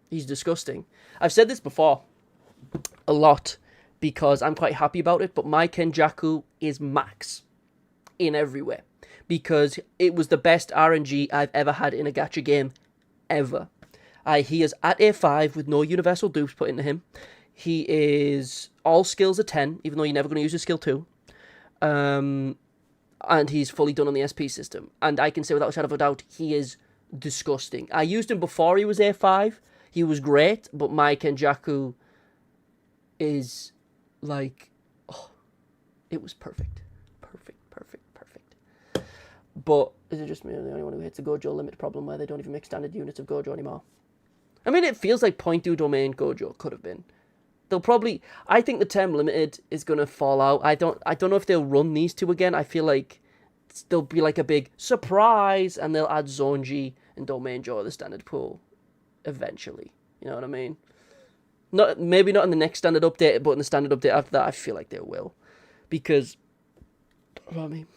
He's disgusting. I've said this before a lot because I'm quite happy about it, but my Kenjaku is max in every way because it was the best RNG I've ever had in a gacha game ever. He is at A5 with no universal dupes put into him. He is all skills are 10, even though you're never going to use his skill 2. And he's fully done on the SP system. And I can say without a shadow of a doubt, he is disgusting. I used him before he was A5. He was great, but my Kenjaku is like, oh, it was perfect. Perfect. But is it just me, the only one who hits the Gojo limit problem where they don't even make standard units of Gojo anymore? I mean, it feels like 0.2 domain Gojo could have been. They'll probably, I think the term limited is going to fall out. I don't know if they'll run these two again. I feel like there'll be like a big surprise and they'll add Zonji and Domain Jo to the standard pool eventually. You know what I mean? Maybe not in the next standard update, but in the standard update after that, I feel like they will. Because, I mean,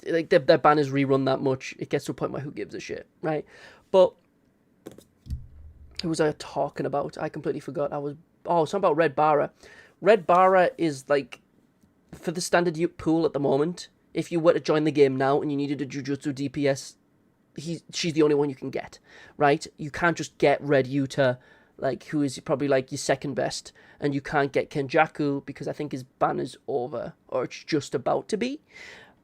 like their banners rerun that much, it gets to a point where who gives a shit, right? But who was I talking about? I completely forgot. Something about Red Bara. Red Bara is like, for the standard pool at the moment, if you were to join the game now and you needed a Jujutsu DPS, she's the only one you can get, right? You can't just get Red Yuta, like, who is probably like your second best, and you can't get Kenjaku because I think his ban is over, or it's just about to be.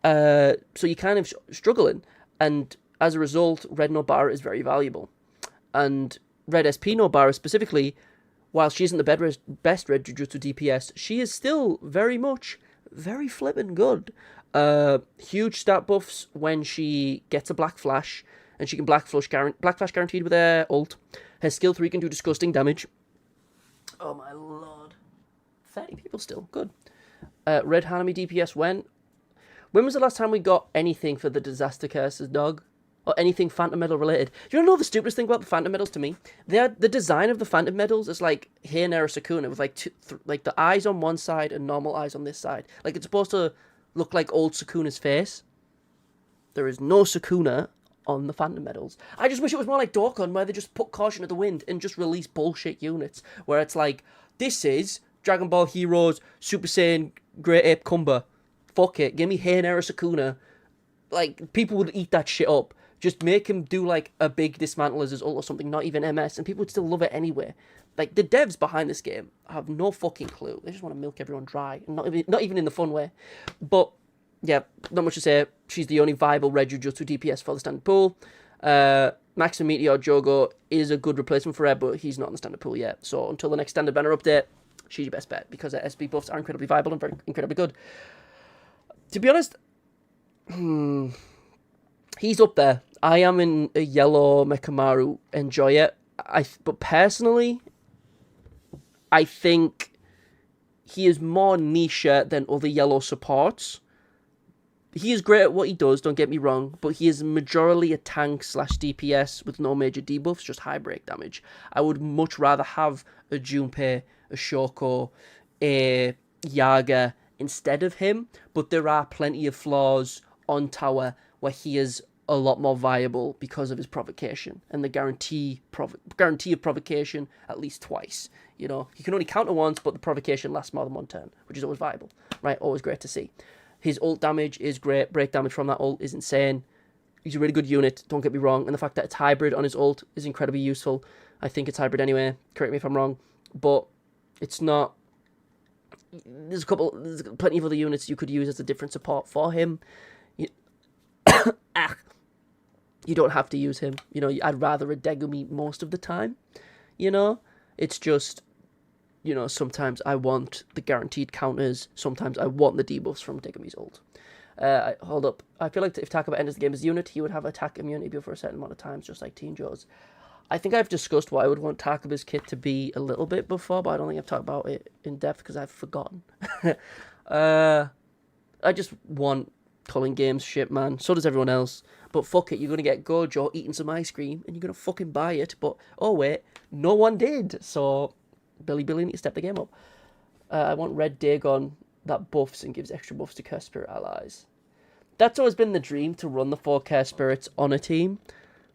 So you're kind of struggling, and as a result, Red Nobara is very valuable. And Red SP Nobara specifically, while she isn't the best Red Jujutsu DPS, she is still very flippin' good. Huge stat buffs when she gets a Black Flash, and she can Black Flash guaranteed with her ult. Her skill 3 can do disgusting damage. Oh my lord. 30 people still, good. Red Hanami DPS when was the last time we got anything for the Disaster Curses, dog? Or anything Phantom Medal related? Do you want to know the stupidest thing about the Phantom Medals to me? The design of the Phantom Medals is like Heianera Sukuna with like like the eyes on one side and normal eyes on this side. Like it's supposed to look like old Sukuna's face. There is no Sukuna on the Phantom Medals. I just wish it was more like Dokkan, where they just put caution to the wind and just release bullshit units. Where it's like, this is Dragon Ball Heroes Super Saiyan Great Ape Kumba. Fuck it, give me Heianera Sukuna. Like, people would eat that shit up. Just make him do, like, a big dismantle as his ult or something, not even MS, and people would still love it anyway. Like, the devs behind this game have no fucking clue. They just want to milk everyone dry, and not even in the fun way. But, yeah, not much to say. She's the only viable Red Jujutsu DPS for the standard pool. Maximum Meteor Jogo is a good replacement for her, but he's not in the standard pool yet. So, until the next standard banner update, she's your best bet, because her SB buffs are incredibly viable and very incredibly good. To be honest, he's up there. I am in a yellow Mekamaru. Enjoy it. But personally, I think he is more niche than other yellow supports. He is great at what he does, don't get me wrong, but he is majorly a tank slash DPS with no major debuffs, just high break damage. I would much rather have a Junpei, a Shoko, a Yaga instead of him, but there are plenty of flaws on tower where he is a lot more viable because of his provocation and the guarantee of provocation at least twice. You know, he can only counter once, but the provocation lasts more than one turn, which is always viable, right? Always great to see. His ult damage is great. Break damage from that ult is insane. He's a really good unit, don't get me wrong. And the fact that it's hybrid on his ult is incredibly useful. I think it's hybrid anyway. Correct me if I'm wrong. But it's not... There's plenty of other units you could use as a different support for him. You don't have to use him. You know, I'd rather a Degumi most of the time. You know? It's just... You know, sometimes I want the guaranteed counters. Sometimes I want the debuffs from Degumi's ult. Hold up. I feel like if Takaba enters the game as a unit, he would have attack immunity for a certain amount of times, just like Teen Joe's. I think I've discussed what I would want Takaba's kit to be a little bit before, but I don't think I've talked about it in depth because I've forgotten. I just want Culling Games shit, man. So does everyone else. But fuck it, you're going to get Gojo eating some ice cream, and you're going to fucking buy it. But, oh wait, no one did. So... Billy need to step the game up. I want Red Dagon that buffs and gives extra buffs to Curse Spirit allies. That's always been the dream, to run the 4 Curse Spirits on a team.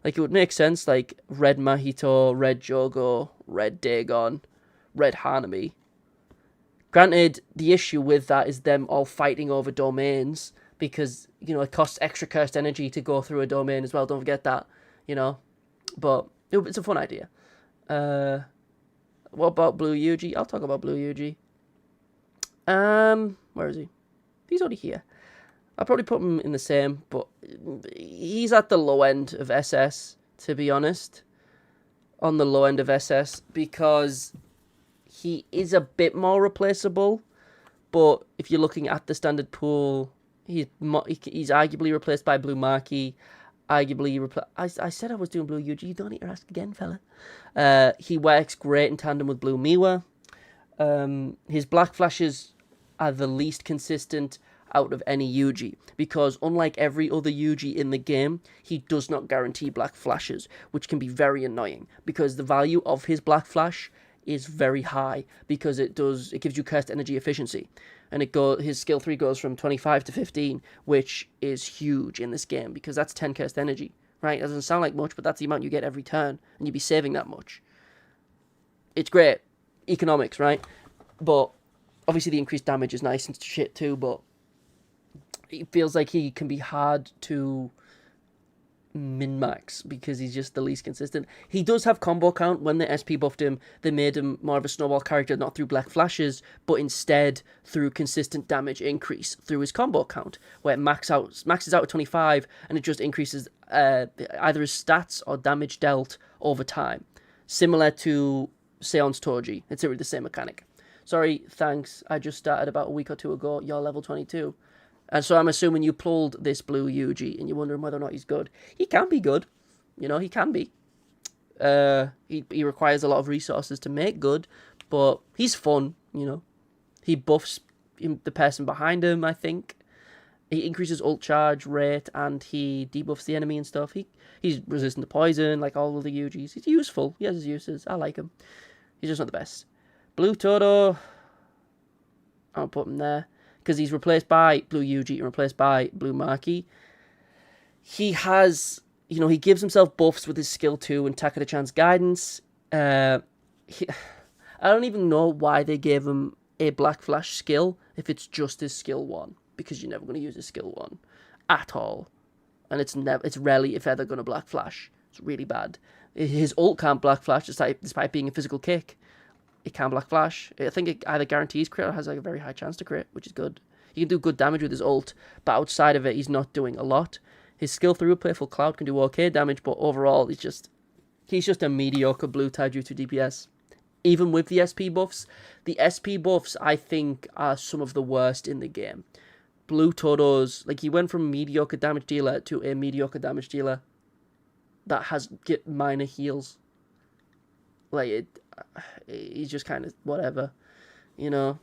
Like, it would make sense, like, Red Mahito, Red Jogo, Red Dagon, Red Hanami. Granted, the issue with that is them all fighting over domains, because, you know, it costs extra cursed energy to go through a domain as well, don't forget that, you know. But it's a fun idea. What about Blue Yuji? I'll talk about Blue Yuji. Where is he? He's already here. I'll probably put him in the same, but he's at the low end of SS, to be honest. On the low end of SS, because he is a bit more replaceable. But if you're looking at the standard pool, he's arguably replaced by Blue Maki. I said I was doing Blue Yuji. You don't need to ask again, fella. He works great in tandem with Blue Miwa. His Black Flashes are the least consistent out of any Yuji, because unlike every other Yuji in the game, he does not guarantee Black Flashes, which can be very annoying, because the value of his Black Flash is very high, because it gives you cursed energy efficiency. And his skill 3 goes from 25 to 15, which is huge in this game, because that's 10 cursed energy, right? It doesn't sound like much, but that's the amount you get every turn, and you'd be saving that much. It's great. Economics, right? But obviously the increased damage is nice and shit too, but it feels like he can be hard to min-max because he's just the least consistent. He does have combo count. When the SP buffed him, they made him more of a snowball character, not through Black Flashes, but instead through consistent damage increase through his combo count, where it maxes out at 25, and it just increases either his stats or damage dealt over time. Similar to Seon's Toji. It's really the same mechanic. Sorry, thanks. I just started about a week or two ago. You're level 22. And so I'm assuming you pulled this Blue Yuji and you're wondering whether or not he's good. He can be good. You know, he can be. He requires a lot of resources to make good, but he's fun, you know. He buffs the person behind him, I think. He increases ult charge rate and he debuffs the enemy and stuff. He's resistant to poison, like all of the Yujis. He's useful. He has his uses. I like him. He's just not the best. Blue Todo, I'll put him there, because he's replaced by Blue Yuji and replaced by Blue Maki. He has, you know, he gives himself buffs with his skill 2 and Takada-chan's guidance. I don't even know why they gave him a Black Flash skill if it's just his skill 1, because you're never going to use his skill 1 at all. And it's rarely, if ever, going to Black Flash. It's really bad. His ult can't Black Flash despite being a physical kick. It can Black Flash. I think it either guarantees crit or has like a very high chance to crit, which is good. He can do good damage with his ult, but outside of it, he's not doing a lot. His skill 3 with Playful Cloud can do okay damage, but overall, he's just a mediocre blue Taijutsu DPS. Even with the SP buffs. The SP buffs, I think, are some of the worst in the game. Blue Todo's, like, he went from mediocre damage dealer to a mediocre damage dealer that has minor heals. Like, he's just kind of whatever, you know.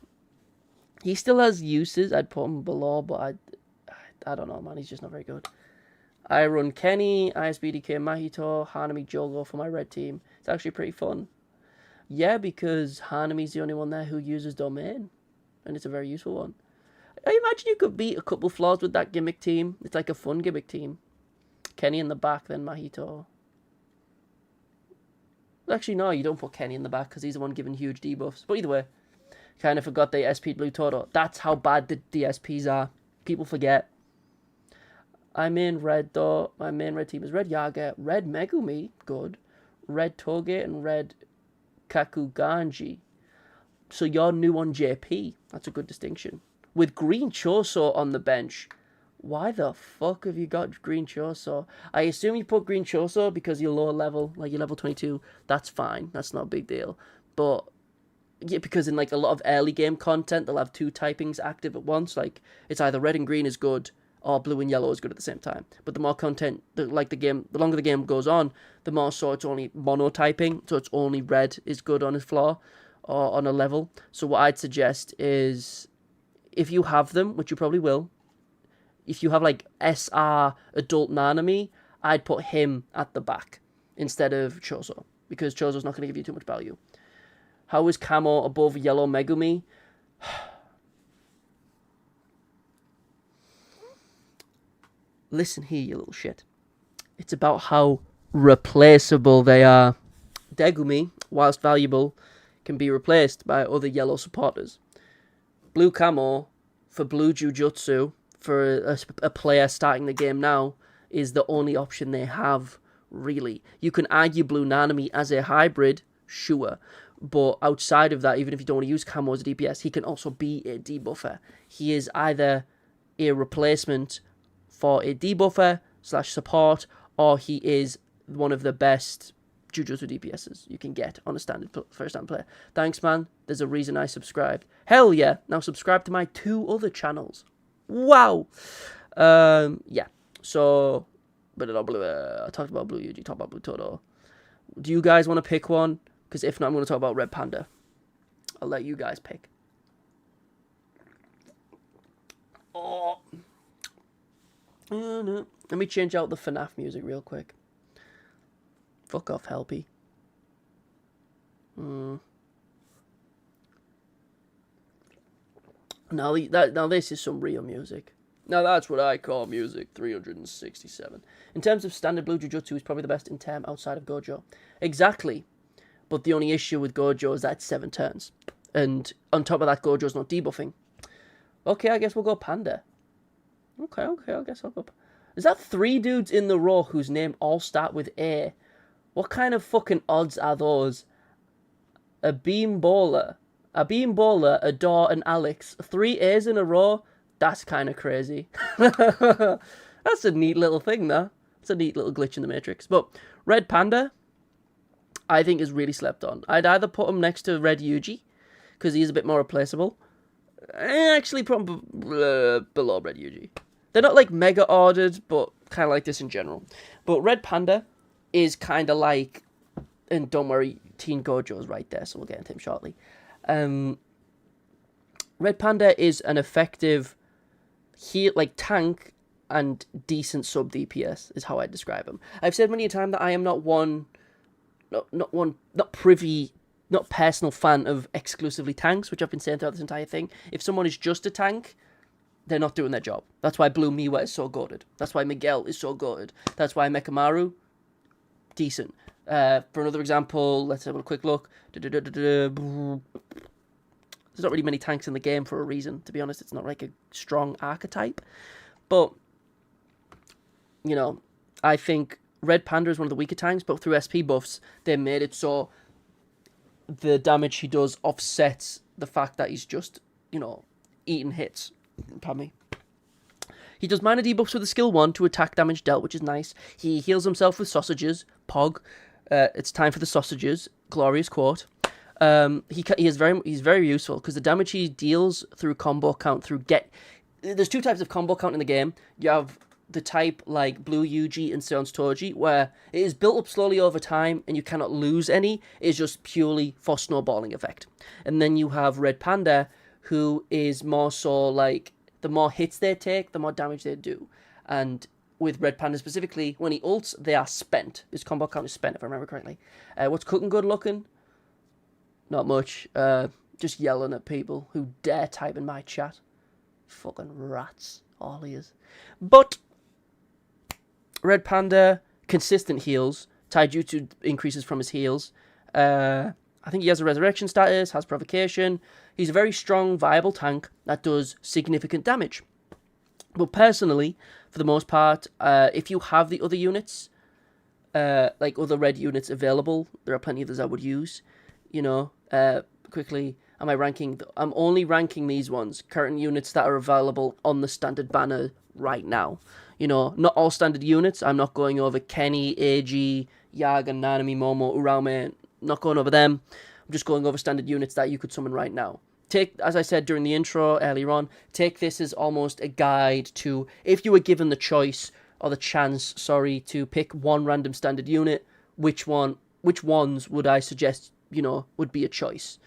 He still has uses. I'd put him below, but I don't know, man. He's just not very good. I run Kenny, ISBDK Mahito, Hanami Jogo for my red team. It's actually pretty fun. Yeah, because Hanami's the only one there who uses Domain, and it's a very useful one. I imagine you could beat a couple flaws with that gimmick team. It's like a fun gimmick team. Kenny in the back, then Mahito. Actually, no, you don't put Kenny in the back because he's the one giving huge debuffs. But either way, kind of forgot they SP Blue Toto. That's how bad the DSPs are. People forget. I'm in red though. My main red team is red Yaga, red Megumi, good, red Toge, and red Kakuganji. So you're new on JP. That's a good distinction. With green Choso on the bench. Why the fuck have you got green Choso? I assume you put green Choso because you're lower level, like you're level 22. That's fine. That's not a big deal. But yeah, because in like a lot of early game content, they'll have two typings active at once. Like it's either red and green is good, or blue and yellow is good at the same time. But the more content, the longer the game goes on, the more so it's only monotyping. So it's only red is good on a floor or on a level. So what I'd suggest is, if you have them, which you probably will, if you have like SR Adult Nanami, I'd put him at the back instead of Choso, because Choso's not going to give you too much value. How is Camo above Yellow Megumi? Listen here, you little shit. It's about how replaceable they are. Degumi, whilst valuable, can be replaced by other yellow supporters. Blue Camo for Blue Jujutsu, for a player starting the game now, is the only option they have, really. You can argue Blue Nanami as a hybrid, sure, but outside of that, even if you don't want to use Camo as a DPS, he can also be a debuffer. He is either a replacement for a debuffer / support, or he is one of the best Jujutsu DPSs you can get on a standard first-time player. Thanks, man. There's a reason I subscribed. Hell yeah. Now subscribe to my 2 other channels. Wow. Yeah. So, I talked about Blue Yuji, talked about Blue Toto. Do you guys want to pick one? Because if not, I'm going to talk about Red Panda. I'll let you guys pick. Oh. Let me change out the FNAF music real quick. Fuck off, Helpy. Now this is some real music. Now that's what I call music. 367. In terms of standard Blue Jujutsu, is probably the best in term outside of Gojo. Exactly. But the only issue with Gojo is that it's 7 turns. And on top of that, Gojo's not debuffing. Okay, I guess we'll go Panda. Okay, I guess I'll go. Is that 3 dudes in the row whose name all start with A? What kind of fucking odds are those? A Beam Bowler, Adore, and Alex. 3 A's in a row? That's kind of crazy. That's a neat little thing, though. It's a neat little glitch in the Matrix. But Red Panda, I think, is really slept on. I'd either put him next to Red Yuji, because he's a bit more replaceable. Actually, put him below Red Yuji. They're not like mega ordered, but kind of like this in general. But Red Panda is kind of like, and don't worry, Teen Gojo's right there, so we'll get into him shortly. Red Panda is an effective tank and decent sub DPS is how I describe him. I've said many a time that I am not personal fan of exclusively tanks, which I've been saying throughout this entire thing. If someone is just a tank, they're not doing their job. That's why Blue Miwa is so goated. That's why Miguel is so goated. That's why Mekamaru, decent. For another example, let's have a quick look. There's not really many tanks in the game for a reason, to be honest. It's not like a strong archetype. But, you know, I think Red Panda is one of the weaker tanks, but through SP buffs, they made it so the damage he does offsets the fact that he's just, eating hits. Pardon me. He does minor debuffs with a skill 1 to attack damage dealt, which is nice. He heals himself with sausages. Pog. It's time for the sausages. Glorious quote. He's very useful because the damage he deals through combo count There's 2 types of combo count in the game. You have the type like Blue Yuji and Seon's Toji, where it is built up slowly over time and you cannot lose any. It's just purely for snowballing effect. And then you have Red Panda, who is more so like the more hits they take, the more damage they do. And with Red Panda specifically, when he ults, they are spent. His combo count is spent, if I remember correctly. What's cooking good looking? Not much. Just yelling at people who dare type in my chat. Fucking rats. All he is. But Red Panda, consistent heals. Taijutsu increases from his heals. I think he has a resurrection status, has provocation. He's a very strong, viable tank that does significant damage. But personally, for the most part, if you have the other units, like other red units available, there are plenty of others I would use. You know, quickly, am I ranking? I'm only ranking these ones, current units that are available on the standard banner right now. You know, not all standard units. I'm not going over Kenny, AG, Yaga, Nanami, Momo, Uraume. Not going over them. I'm just going over standard units that you could summon right now. Take, as I said during the intro earlier on, take this as almost a guide to, if you were given the choice, or the chance, sorry, to pick one random standard unit, which ones would I suggest, you know, would be a choice?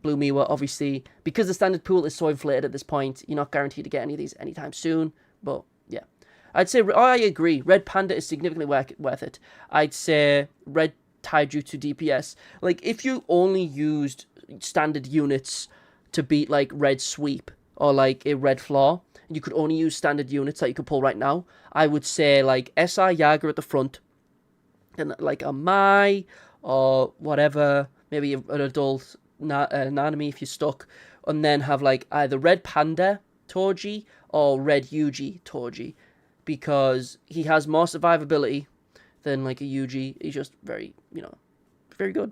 Blue Miwa, obviously, because the standard pool is so inflated at this point, you're not guaranteed to get any of these anytime soon, but yeah. I'd say, I agree, Red Panda is significantly worth it. I'd say Red Taijutsu DPS, like, if you only used standard units to beat, like, Red Sweep, or, like, a Red Flaw, and you could only use standard units that you could pull right now, I would say, like, SI Yaga at the front, and, like, a Mai, or whatever, maybe an adult Nanami if you're stuck, and then have, like, either Red Panda Toji, or Red Yuji Toji, because he has more survivability than, like, a Yuji. He's just very, you know, very good.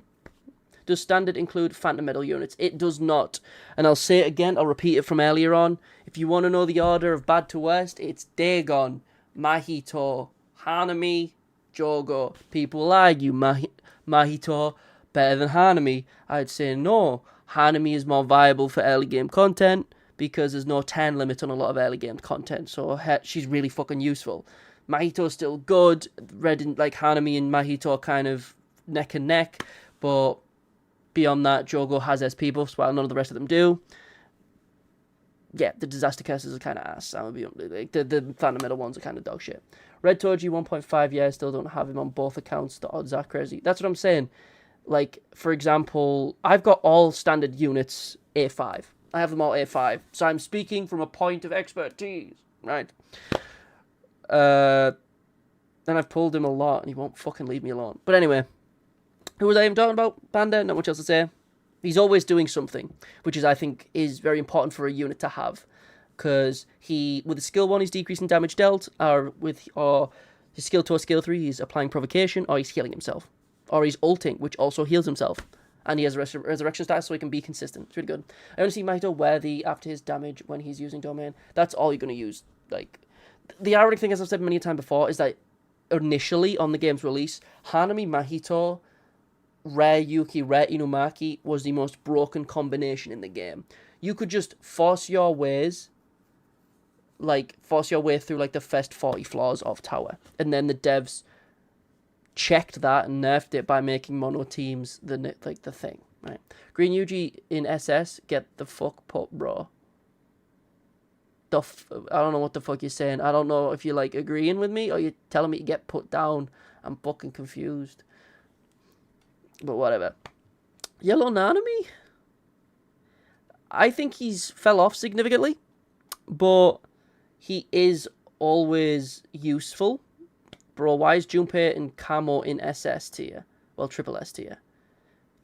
Does standard include Phantom Metal units? It does not. And I'll say it again, I'll repeat it from earlier on. If you want to know the order of bad to worst, it's Dagon, Mahito, Hanami, Jogo. People will argue Mahito better than Hanami. I'd say no. Hanami is more viable for early game content because there's no turn limit on a lot of early game content. So she's really fucking useful. Mahito's still good. Like Hanami and Mahito are kind of neck and neck. But beyond that, Jogo has SP buffs while none of the rest of them do. Yeah, the Disaster Curses are kind of ass. I'm gonna be like, the Phantom Metal ones are kind of dog shit. Red Toji, 1.5 years, still don't have him on both accounts. The odds are crazy. That's what I'm saying. Like, for example, I've got all standard units A5. I have them all A5. So I'm speaking from a point of expertise, right? Then I've pulled him a lot, and he won't fucking leave me alone. But anyway, who was I even talking about? Panda, not much else to say. He's always doing something, which is, I think, is very important for a unit to have. Because with the skill 1, he's decreasing damage dealt, or his skill 2 or skill 3, he's applying provocation, or he's healing himself. Or he's ulting, which also heals himself. And he has a resurrection status, so he can be consistent. It's really good. I only see Mahito worthy after his damage when he's using Domain. That's all you're going to use. Like, the ironic thing, as I've said many times before, is that initially, on the game's release, Hanami, Mahito, Rare Yuki, Rare Inumaki was the most broken combination in the game. You could just force your way through, like, the first 40 floors of Tower. And then the devs checked that and nerfed it by making mono teams the thing, right? Green Yuji in SS, get the fuck put, bro. I don't know what the fuck you're saying. I don't know if you're, like, agreeing with me or you're telling me to get put down. I'm fucking confused. But whatever. Yellow Nanami? I think he's fell off significantly, but he is always useful. Bro, why is Junpei and Kamo in SS tier? Well, triple S tier.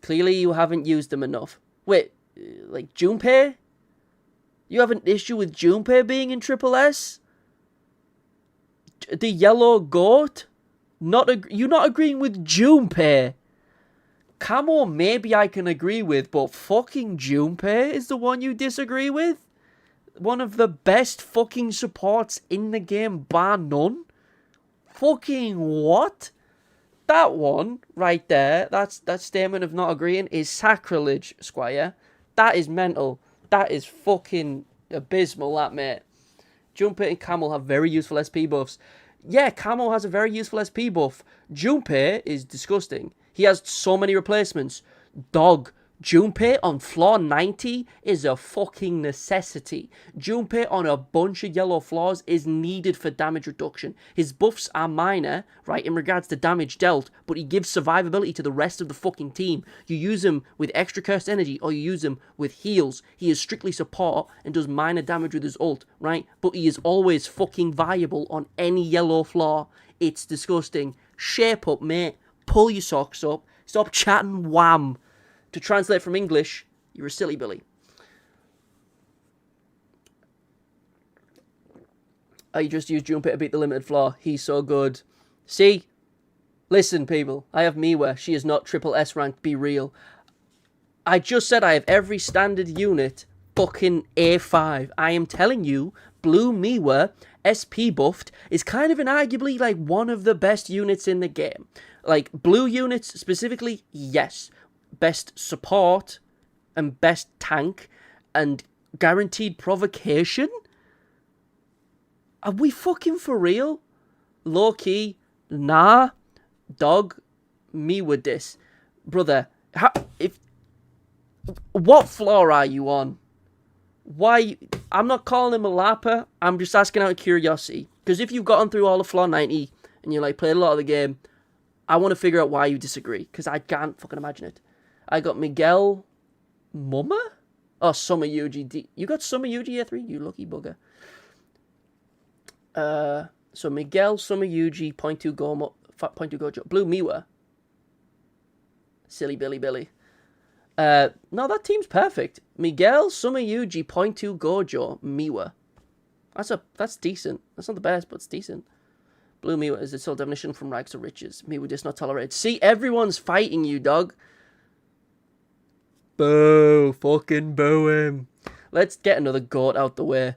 Clearly you haven't used them enough. Wait, like Junpei? You have an issue with Junpei being in triple S? The yellow goat? You're not agreeing with Junpei? Kamo maybe I can agree with, but fucking Junpei is the one you disagree with? One of the best fucking supports in the game, bar none? Fucking what? That one right there, that statement of not agreeing is sacrilege, Squire. That is mental. That is fucking abysmal, that, mate. Junpei and Camel have very useful SP buffs. Yeah, Camel has a very useful SP buff. Junpei is disgusting. He has so many replacements. Dog, Junpei on floor 90 is a fucking necessity. Junpei on a bunch of yellow floors is needed for damage reduction. His buffs are minor, right, in regards to damage dealt, but he gives survivability to the rest of the fucking team. You use him with extra cursed energy or you use him with heals. He is strictly support and does minor damage with his ult, right? But he is always fucking viable on any yellow floor. It's disgusting. Shape up, mate. Pull your socks up. Stop chatting wham. To translate from English, you're a silly Billy. I just used Junpei to beat the limited floor. He's so good. See? Listen, people. I have Miwa. She is not triple S ranked. Be real. I just said I have every standard unit fucking A5. I am telling you, Blue Miwa, SP buffed, is kind of inarguably like one of the best units in the game. Like, blue units specifically, yes. Best support and best tank and guaranteed provocation? Are we fucking for real? Low key, nah, dog, me with this. Brother, what floor are you on? Why? I'm not calling him a lapper, I'm just asking out of curiosity. Because if you've gotten through all of floor 90 and you like played a lot of the game, I want to figure out why you disagree. Because I can't fucking imagine it. I got Miguel Mumma? Oh, Summer Yuji. You got Summer Yuji A3? You lucky bugger. So Miguel, Summer Yuji, 0.2 Gojo. Blue Miwa. Silly Billy. No, that team's perfect. Miguel, Summer Yuji, 0.2 Gojo, Miwa. That's decent. That's not the best, but it's decent. Blue Miwa is its sole definition from rags to riches. Miwa does not tolerate. See, everyone's fighting you, dog. Boo. Fucking boo him. Let's get another goat out the way.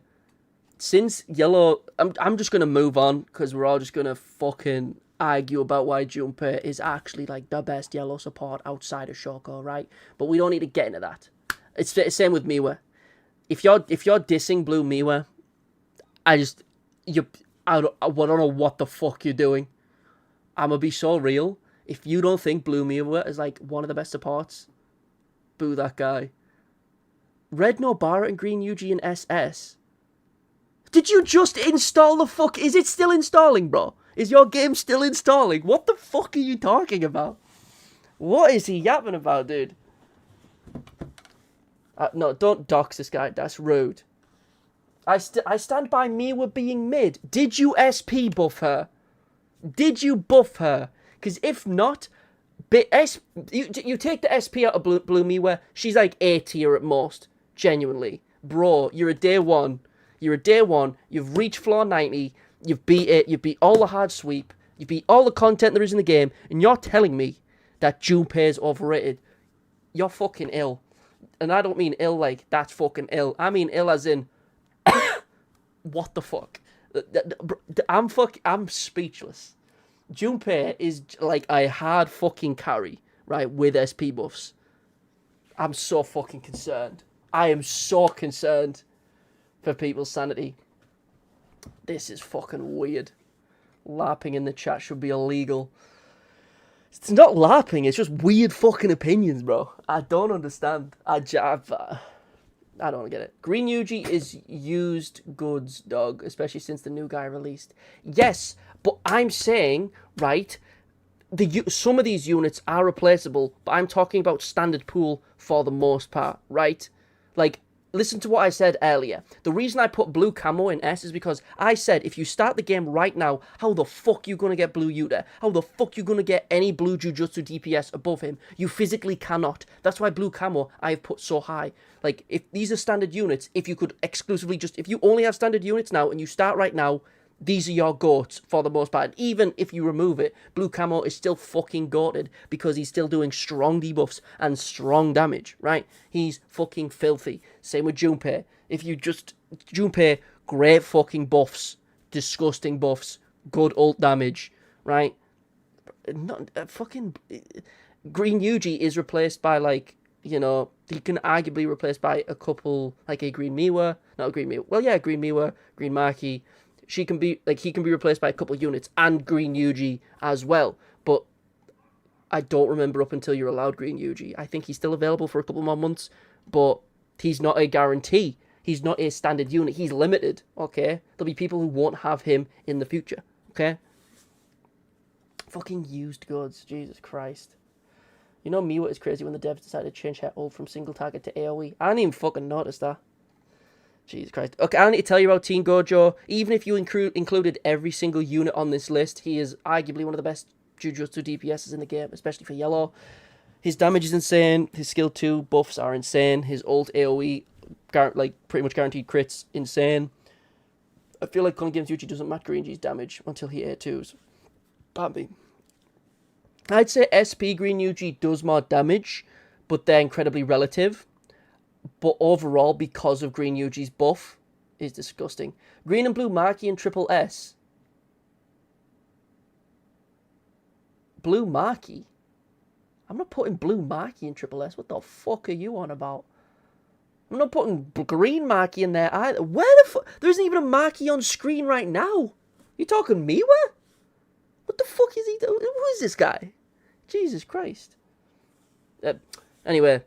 Since yellow... I'm just going to move on, because we're all just going to fucking argue about why Junpei is actually, like, the best yellow support outside of Shoko, right? But we don't need to get into that. It's the same with Miwa. If you're dissing Blue Miwa, I don't know what the fuck you're doing. I'm going to be so real. If you don't think Blue Miwa is, like, one of the best supports... Boo that guy. Red Nobara and Green Yuji and SS. Did you just install the fuck? Is it still installing, bro? Is your game still installing? What the fuck are you talking about? What is he yapping about, dude? No, don't dox this guy. That's rude. I stand by Miwa being mid. Did you SP buff her? Did you buff her? Because if not... You take the SP out of Blue Miwa, she's like A tier at most. Genuinely. Bro, you're a day one. You've reached floor 90. You've beat it. You've beat all the hard sweep. You beat all the content there is in the game. And you're telling me that Junpei is overrated. You're fucking ill. And I don't mean ill like that's fucking ill. I mean ill as in... what the fuck? I'm speechless. Junpei is like a hard fucking carry, right, with SP buffs. I'm so fucking concerned. I am so concerned for people's sanity. This is fucking weird. LARPing in the chat should be illegal. It's not LARPing, it's just weird fucking opinions, bro. I don't understand. I don't get it. Green Yuji is used goods, dog, especially since the new guy released. Yes, but I'm saying, right, some of these units are replaceable, but I'm talking about standard pool for the most part, right? Like, listen to what I said earlier. The reason I put blue camo in S is because I said if you start the game right now, how the fuck you gonna get blue Yuta? How the fuck you gonna get any blue Jujutsu DPS above him? You physically cannot. That's why blue camo I have put so high. Like, if these are standard units, if you could exclusively if you only have standard units now and you start right now, these are your goats for the most part. And even if you remove it, blue camo is still fucking goated because he's still doing strong debuffs and strong damage, right? He's fucking filthy. Same with Junpei. Junpei, great fucking buffs, disgusting buffs, good ult damage, right? Not fucking Green Yuji is replaced by, like, you know, he can arguably replaced by a couple, like a Green Miwa, not a Green Miwa. Well, yeah, Green Miwa, Green Maki. He can be replaced by a couple of units and Green Yuji as well. But I don't remember up until you're allowed Green Yuji. I think he's still available for a couple more months, but he's not a guarantee. He's not a standard unit. He's limited, okay? There'll be people who won't have him in the future, okay? Fucking used goods, Jesus Christ. You know Miwa is crazy when the devs decided to change her ult from single target to AoE. I didn't even fucking notice that. Jesus Christ. Okay, I don't need to tell you about Teen Gojo. Even if you included every single unit on this list, he is arguably one of the best Jujutsu DPSs in the game, especially for yellow. His damage is insane. His skill 2 buffs are insane. His ult AoE, pretty much guaranteed crits, insane. I feel like calling games Yuji doesn't match Green G's damage until he A2s. Pardon me. I'd say SP Green Yuji does more damage, but they're incredibly relative. But overall, because of Green Yuji's buff, is disgusting. Green and Blue Maki and Triple S. Blue Maki? I'm not putting Blue Maki in Triple S. What the fuck are you on about? I'm not putting Green Maki in there either. Where the fuck? There isn't even a Maki on screen right now. You talking Miwa? What the fuck is he doing? Who is this guy? Jesus Christ. Anyway,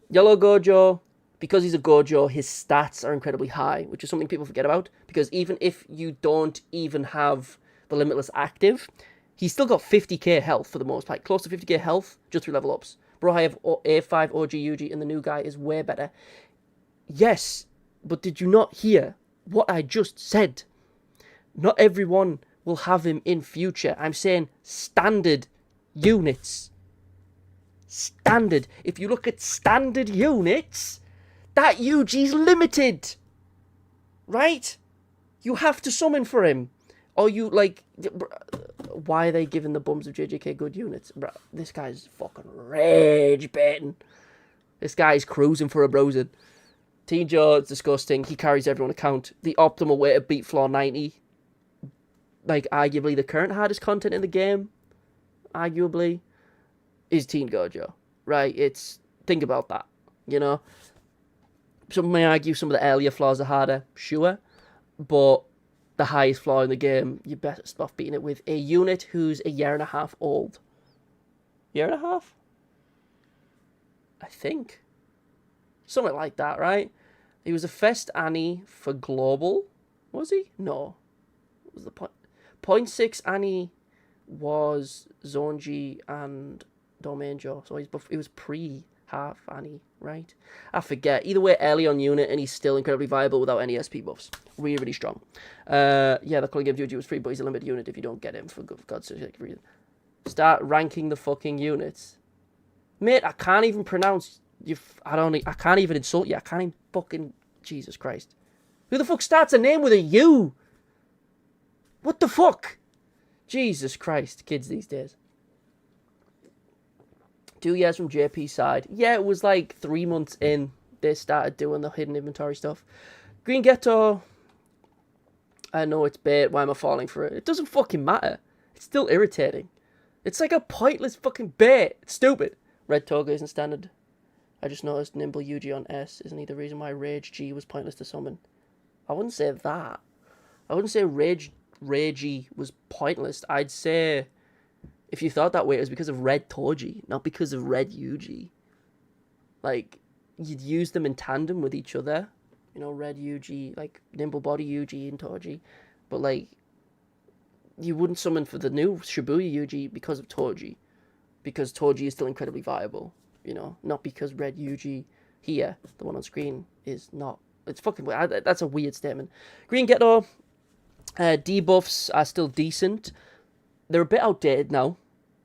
Yellow Gojo, because he's a Gojo, his stats are incredibly high, which is something people forget about. Because even if you don't even have the Limitless active, he's still got 50k health for the most part. Close to 50k health just through level ups. Bro, I have A5 OG Yuji, and the new guy is way better. Yes, but did you not hear what I just said? Not everyone will have him in future. I'm saying standard units. Standard. If you look at standard units, that Yuji's limited. Right? You have to summon for him. Or you, like... Why are they giving the bums of JJK good units? Bro, this guy's fucking rage baiting. This guy's cruising for a browsing. Teen Joe is disgusting. He carries everyone account. The optimal way to beat floor 90. Like, arguably the current hardest content in the game. Arguably. Is Teen Gojo. Right? It's... Think about that. You know? Some may argue some of the earlier floors are harder. Sure. But the highest floor in the game, you're best off beating it with a unit who's a year and a half old. Year and a half? I think. Something like that, right? He was a Fest Annie for Global. Was he? No. What was the point? 0.6 Annie was Zonji and Domainjo. So he was pre-half Annie, right? I forget. Either way, early on unit, and he's still incredibly viable without any SP buffs. Really, really strong. Yeah, the calling game Juju was free, but he's a limited unit if you don't get him, for God's sake. Start ranking the fucking units. Mate, I can't even pronounce... I can't even insult you. I can't even fucking... Jesus Christ. Who the fuck starts a name with a U? What the fuck? Jesus Christ. Kids these days. 2 years from JP's side. Yeah, it was like 3 months in. They started doing the hidden inventory stuff. Green Ghetto. I know it's bait. Why am I falling for it? It doesn't fucking matter. It's still irritating. It's like a pointless fucking bait. It's stupid. Red Toga isn't standard. I just noticed Nimble Yuji on S isn't he the reason why Rage G was pointless to summon. I wouldn't say that. I wouldn't say Rage G was pointless. I'd say if you thought that way, it was because of Red Toji, not because of Red Yuji. Like, you'd use them in tandem with each other. You know, Red Yuji, like Nimble Body Yuji and Toji. But, like, you wouldn't summon for the new Shibuya Yuji because of Toji. Because Toji is still incredibly viable. You know, not because Red Yuji here, the one on screen, is not. It's fucking weird. That's a weird statement. Green Ghetto, debuffs are still decent. They're a bit outdated now.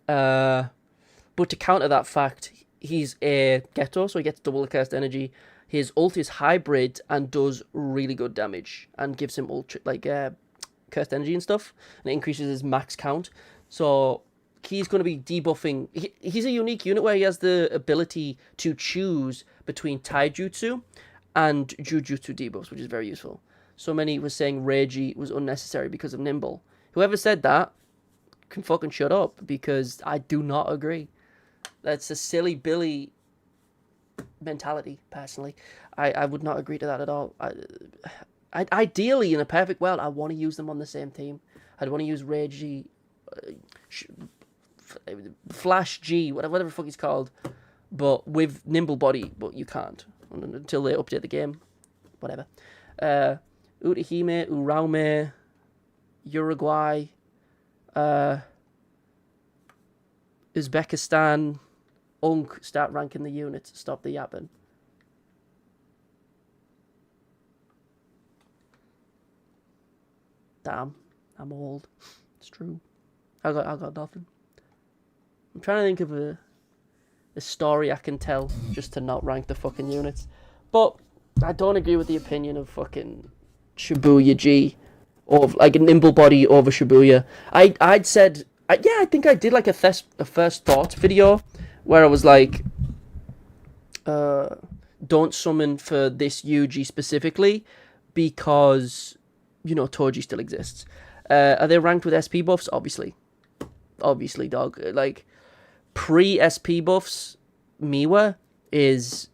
But to counter that fact, he's a Ghetto, so he gets double the cursed energy. His ult is hybrid and does really good damage. And gives him ultra, like, cursed energy and stuff. And it increases his max count. So he's going to be debuffing. He's a unique unit where he has the ability to choose between Taijutsu and Jujutsu debuffs, which is very useful. So many were saying Reiji was unnecessary because of Nimble. Whoever said that can fucking shut up, because I do not agree. That's a silly Billy mentality, personally. I would not agree to that at all. Ideally, in a perfect world, I want to use them on the same team. I'd want to use Reiji... Flash G, whatever the fuck he's called, but with nimble body, but you can't until they update the game. Whatever. Utahime, Uraume, Uruguay, Uzbekistan, start ranking the units. Stop the yapping. Damn, I'm old. It's true. I got nothing. I'm trying to think of a story I can tell just to not rank the fucking units. But I don't agree with the opinion of fucking Shibuya G, or like a nimble body over Shibuya. I think I did like a first thoughts video where I was like, don't summon for this Yuji specifically because, you know, Toji still exists. Are they ranked with SP buffs? Obviously, dog. Like, pre-SP buffs, Miwa is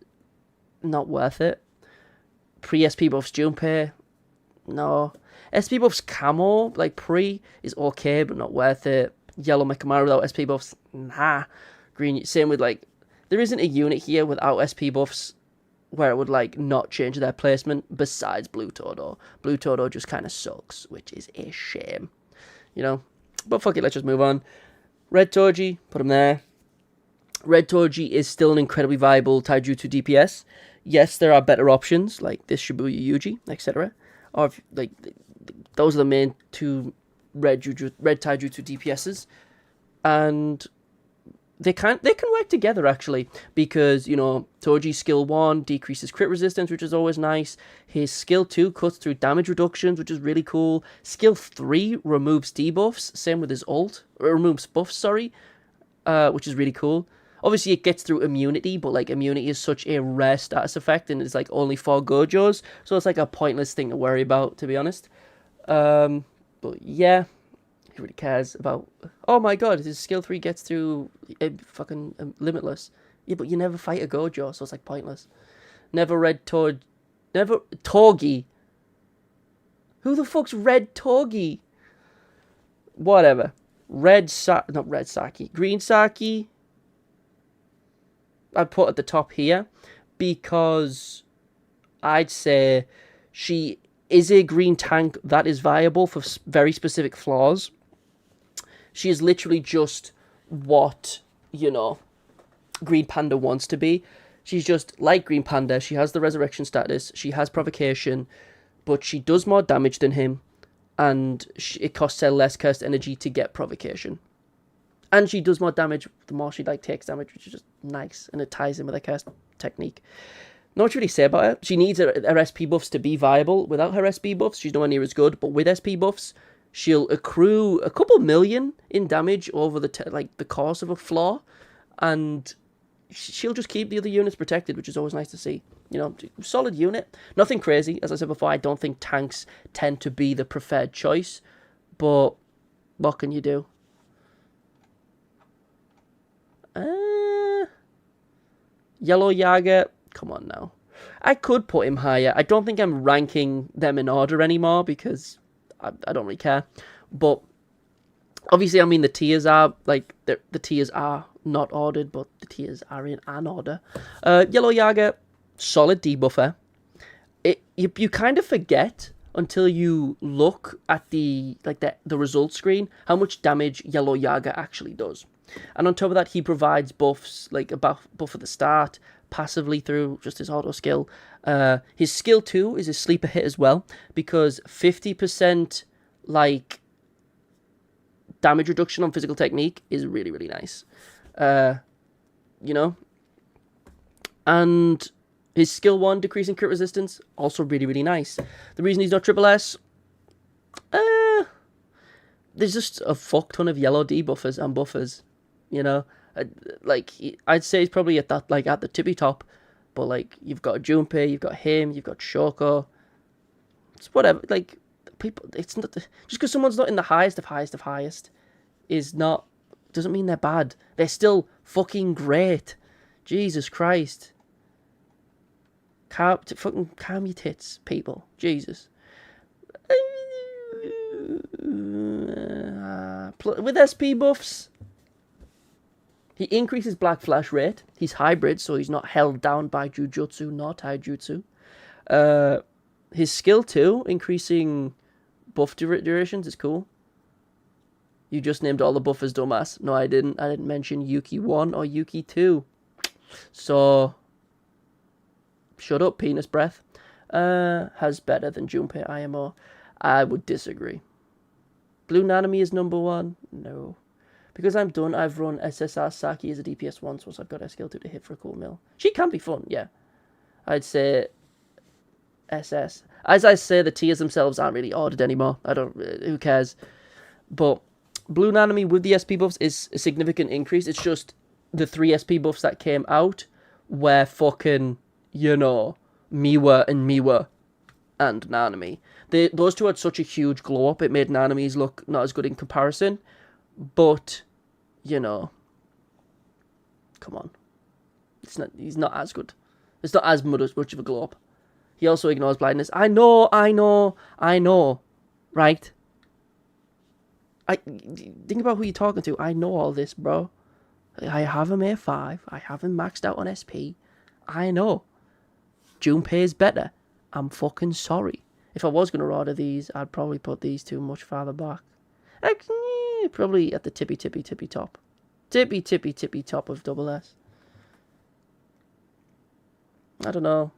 not worth it. Pre-SP buffs, Junpei, no. SP buffs, Camo, like, pre, is okay, but not worth it. Yellow Mekamaru without SP buffs, nah. Green, same with, like, there isn't a unit here without SP buffs where it would, like, not change their placement besides Blue Todo. Blue Todo just kind of sucks, which is a shame, you know? But fuck it, let's just move on. Red Toji, put him there. Red Toji is still an incredibly viable Taijutsu DPS. Yes, there are better options, like this Shibuya Yuji, etc. Or, if, like, those are the main two red Taijutsu DPSs. And they can work together, actually, because, you know, Toji's skill 1 decreases crit resistance, which is always nice. His skill 2 cuts through damage reductions, which is really cool. Skill 3 removes debuffs, same with his ult, or removes buffs, sorry, which is really cool. Obviously, it gets through immunity, but, like, immunity is such a rare status effect, and it's, like, only for Gojos, so it's, like, a pointless thing to worry about, to be honest. But, yeah, who really cares about... Oh, my God, his skill 3 gets through fucking Limitless. Yeah, but you never fight a Gojo, so it's, like, pointless. Never Torgi. Who the fuck's Red Torgi? Whatever. Green Saki... I'd put at the top here because I'd say she is a green tank that is viable for very specific flaws. She is literally just what, you know, Green Panda wants to be. She's just like Green Panda. She has the resurrection status. She has provocation, but she does more damage than him, and it costs her less cursed energy to get provocation. And she does more damage the more she, like, takes damage, which is just nice. And it ties in with her cast technique. Not much really say about her. She needs her SP buffs to be viable. Without her SP buffs, she's nowhere near as good. But with SP buffs, she'll accrue a couple million in damage over the course of a floor. And she'll just keep the other units protected, which is always nice to see. You know, solid unit. Nothing crazy. As I said before, I don't think tanks tend to be the preferred choice. But what can you do? Yellow Yaga, come on now. I could put him higher. I don't think I'm ranking them in order anymore because I don't really care. But obviously, I mean, the tiers are, like, the tiers are not ordered, but the tiers are in an order. Yellow Yaga, solid debuffer. You kind of forget until you look at the result screen how much damage Yellow Yaga actually does. And on top of that, he provides buffs, like a buff at the start, passively through just his auto skill. His skill 2 is his sleeper hit as well, because 50% like damage reduction on physical technique is really, really nice. You know? And his skill 1, decreasing crit resistance, also really, really nice. The reason he's not triple S, there's just a fuck ton of yellow debuffers and buffers. You know, like, I'd say he's probably at that, like, at the tippy top, but, like, you've got Junpei, you've got him, you've got Shoko. It's whatever. Like, people, it's not just because someone's not in the highest of highest is not doesn't mean they're bad. They're still fucking great. Jesus Christ. Fucking calm your tits, people. Jesus. With SP buffs, He increases Black Flash rate. He's hybrid, so he's not held down by Jujutsu nor Taijutsu. His skill 2, increasing buff durations, is cool. You just named all the buffers, dumbass. No, I didn't. I didn't mention Yuki 1 or Yuki 2. So, shut up, penis breath. Has better than Junpei IMO. I would disagree. Blue Nanami is number 1? No. Because I'm done, I've run SSR Saki as a DPS once I've got a skill 2 to hit for a cool mill. She can be fun, yeah. I'd say SS. As I say, the tiers themselves aren't really ordered anymore. Who cares? But Blue Nanami with the SP buffs is a significant increase. It's just the 3 SP buffs that came out were fucking, Miwa and Nanami. Those two had such a huge glow up, it made Nanami's look not as good in comparison. But, come on. He's not as good. It's not as much of a glow up. He also ignores blindness. I know. Right? Think about who you're talking to. I know all this, bro. I have him A5. I have him maxed out on SP. I know. Junpei is better. I'm fucking sorry. If I was going to order these, I'd probably put these two much farther back. Probably at the tippy top. Tippy top of double S. I don't know.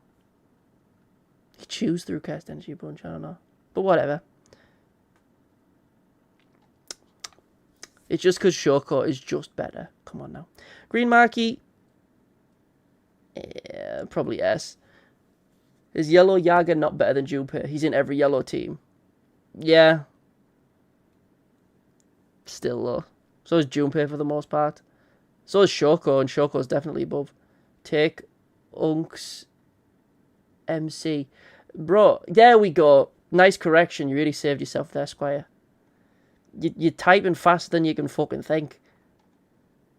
You choose through cast energy bunch, I don't know. But whatever. It's just because Shoko is just better. Come on now. Green Marky. Yeah, probably S. Is Yellow Yaga not better than Junpei? He's in every yellow team. Yeah. Still though. So is Junpei for the most part. So is Shoko, and Shoko's definitely above. Take Unks MC. Bro, there we go. Nice correction. You really saved yourself there, Squire. You're typing faster than you can fucking think.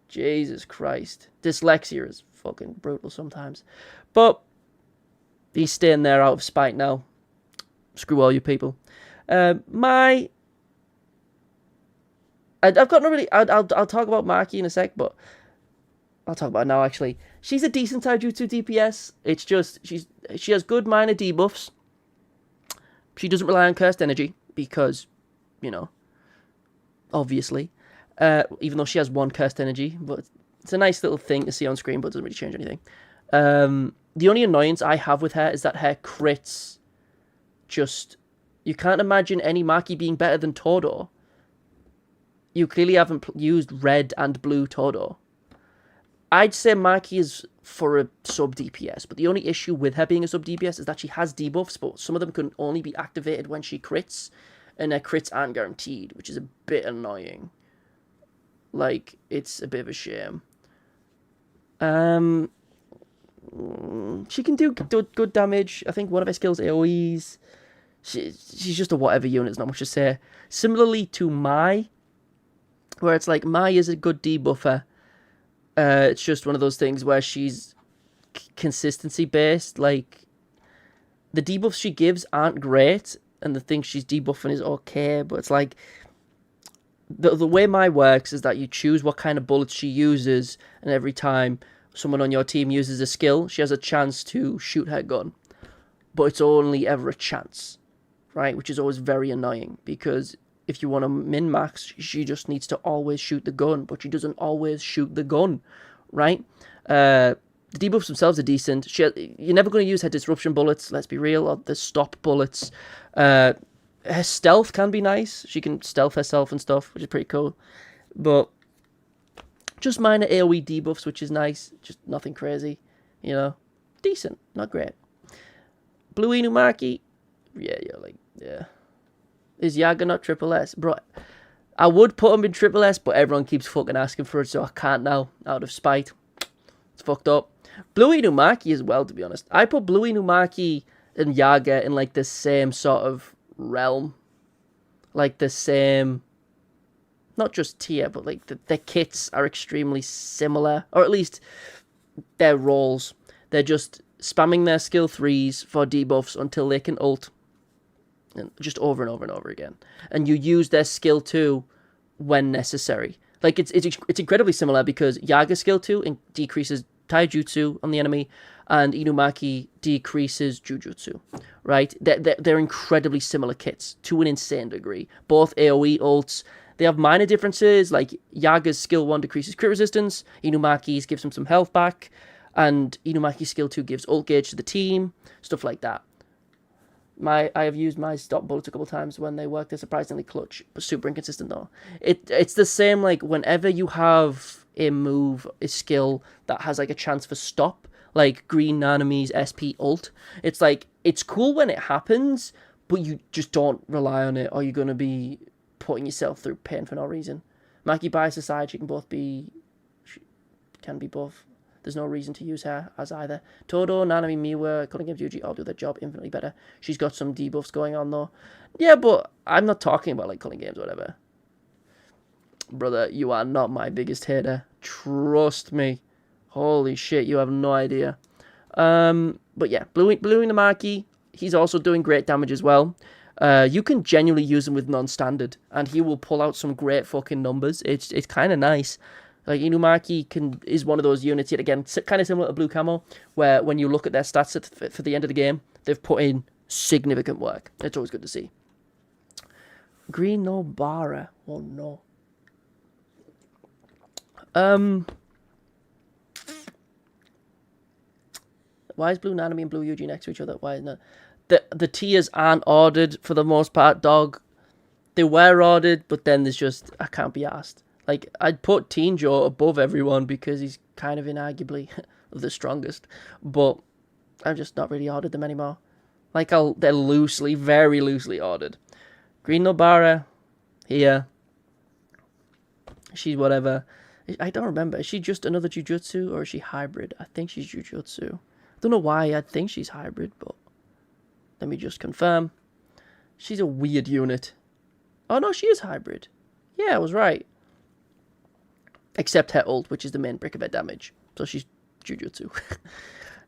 Jesus Christ. Dyslexia is fucking brutal sometimes. But he's staying there out of spite now. Screw all you people. I've got no really. I'll talk about Maki in a sec, but I'll talk about it now. Actually, she's a decent Taijutsu DPS. It's just she has good minor debuffs. She doesn't rely on cursed energy because, obviously, even though she has 1 cursed energy, but it's a nice little thing to see on screen, but it doesn't really change anything. The only annoyance I have with her is that her crits just... You can't imagine any Maki being better than Todo. You clearly haven't used red and blue Todo. I'd say Maki is for a sub-DPS, but the only issue with her being a sub-DPS is that she has debuffs, but some of them can only be activated when she crits, and her crits aren't guaranteed, which is a bit annoying. Like, it's a bit of a shame. She can do good damage. I think one of her skills AoEs. She's just a whatever unit, there's not much to say. Similarly to Mai, where it's like, Mai is a good debuffer. It's just one of those things where she's consistency based. Like, the debuffs she gives aren't great, and the things she's debuffing is okay, but it's like, the way Mai works is that you choose what kind of bullets she uses, and every time someone on your team uses a skill, she has a chance to shoot her gun. But it's only ever a chance, right? Which is always very annoying, because if you want to min-max, she just needs to always shoot the gun, but she doesn't always shoot the gun, right? The debuffs themselves are decent. You're never going to use her disruption bullets, let's be real, or the stop bullets. Her stealth can be nice. She can stealth herself and stuff, which is pretty cool. But just minor AoE debuffs, which is nice. Just nothing crazy, Decent, not great. Blue Inumaki, yeah. Is Yaga not triple S? Bro, I would put him in triple S, but everyone keeps fucking asking for it, so I can't now, out of spite. It's fucked up. Blue Inumaki as well, to be honest. I put Blue Inumaki and Yaga in, the same sort of realm. The same... Not just tier, but, their kits are extremely similar. Or at least, their roles. They're just spamming their skill 3s for debuffs until they can ult. And just over and over and over again. And you use their skill 2 when necessary. Like, it's incredibly similar because Yaga's skill 2 decreases taijutsu on the enemy, and Inumaki decreases jujutsu, right? They're incredibly similar kits to an insane degree. Both AoE ults. They have minor differences, like Yaga's skill 1 decreases crit resistance, Inumaki's gives him some health back, and Inumaki's skill 2 gives ult gauge to the team, stuff like that. I have used my stop bullets a couple times when they work. They're surprisingly clutch, but super inconsistent though. It's the same, like, whenever you have a move, a skill that has like a chance for stop, like Green Nanami's SP ult, it's like, it's cool when it happens, but you just don't rely on it, or you're going to be putting yourself through pain for no reason. Maki bias aside, she can be both. There's no reason to use her as either. Todo, Nanami, Miwa, Cunning Games, Yuji all do their job infinitely better. She's got some debuffs going on though. Yeah, but I'm not talking about like Cunning Games or whatever. Brother, you are not my biggest hater. Trust me. Holy shit, you have no idea. But yeah, Blue Inumaki, he's also doing great damage as well. You can genuinely use him with non-standard, and he will pull out some great fucking numbers. It's kind of nice. Like, Inumaki is one of those units, yet again, kind of similar to Blue Camo, where when you look at their stats for the end of the game, they've put in significant work. It's always good to see. Green Nobara. Oh, no. Why is Blue Nanami and Blue Yuji next to each other? Why isn't it? The tiers aren't ordered for the most part, dog. They were ordered, but then there's just, I can't be asked. Like, I'd put Teenjo above everyone because he's kind of inarguably the strongest. But I've just not really ordered them anymore. Like, they're loosely, very loosely ordered. Green Nobara, here. She's whatever. I don't remember. Is she just another Jujutsu, or is she hybrid? I think she's Jujutsu. I don't know why I think she's hybrid, but let me just confirm. She's a weird unit. Oh, no, she is hybrid. Yeah, I was right. Except her ult, which is the main brick of her damage. So she's Jujutsu.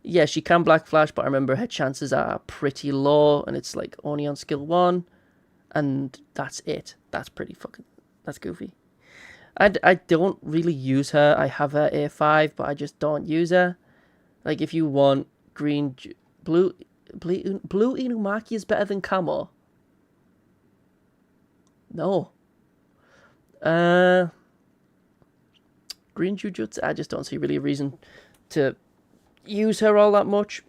Yeah, she can Black Flash, but I remember her chances are pretty low, and it's like only on skill 1. And that's it. That's pretty fucking... That's goofy. I don't really use her. I have her A5, but I just don't use her. Like, if you want Blue Inumaki is better than Camo. No. Green Jujutsu, I just don't see really a reason to use her all that much.